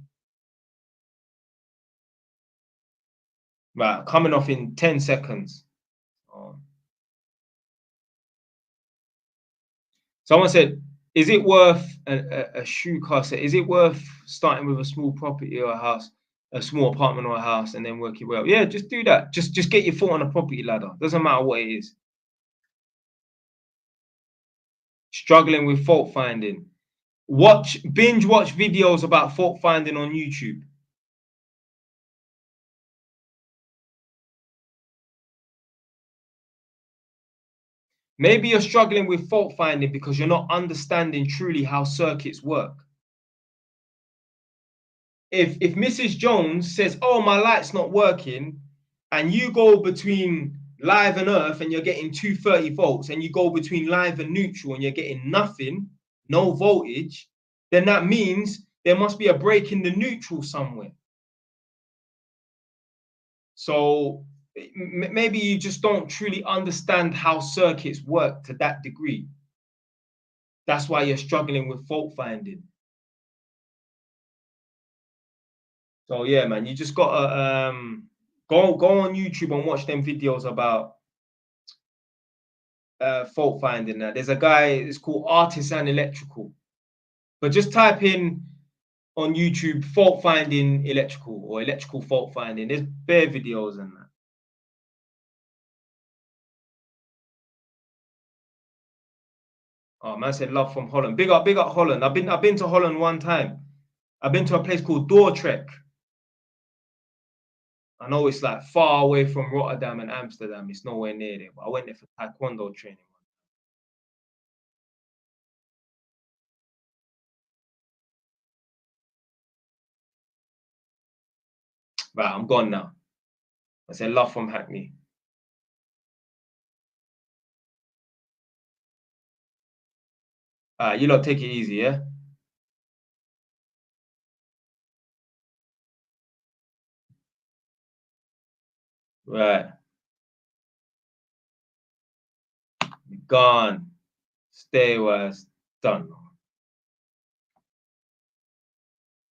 Right, coming off in 10 seconds. Someone said, is it worth a shoe car? Is it worth starting with a small property or a house, a small apartment or a house, and then work your way up? Yeah, just do that. Just get your foot on a property ladder. Doesn't matter what it is. Struggling with fault finding. Binge watch videos about fault finding on YouTube. Maybe you're struggling with fault finding because you're not understanding truly how circuits work. If Mrs. Jones says, "Oh, my light's not working," and you go between live and earth and you're getting 230 volts, and you go between live and neutral and you're getting nothing, no voltage, then that means there must be a break in the neutral somewhere. So maybe you just don't truly understand how circuits work to that degree. That's why you're struggling with fault finding. So yeah, man, you just gotta go on YouTube and watch them videos about fault finding. There's a guy, it's called Artisan Electrical. But just type in on YouTube fault finding electrical or electrical fault finding. There's bare videos and that. Oh man said love from Holland. Big up Holland. I've been to Holland one time. I've been to a place called Dordrecht. I know it's like far away from Rotterdam and Amsterdam. It's nowhere near there. But I went there for taekwondo training. Right, I'm gone now. I said love from Hackney. You lot take it easy, yeah? Right. Gone. Stay where it's done.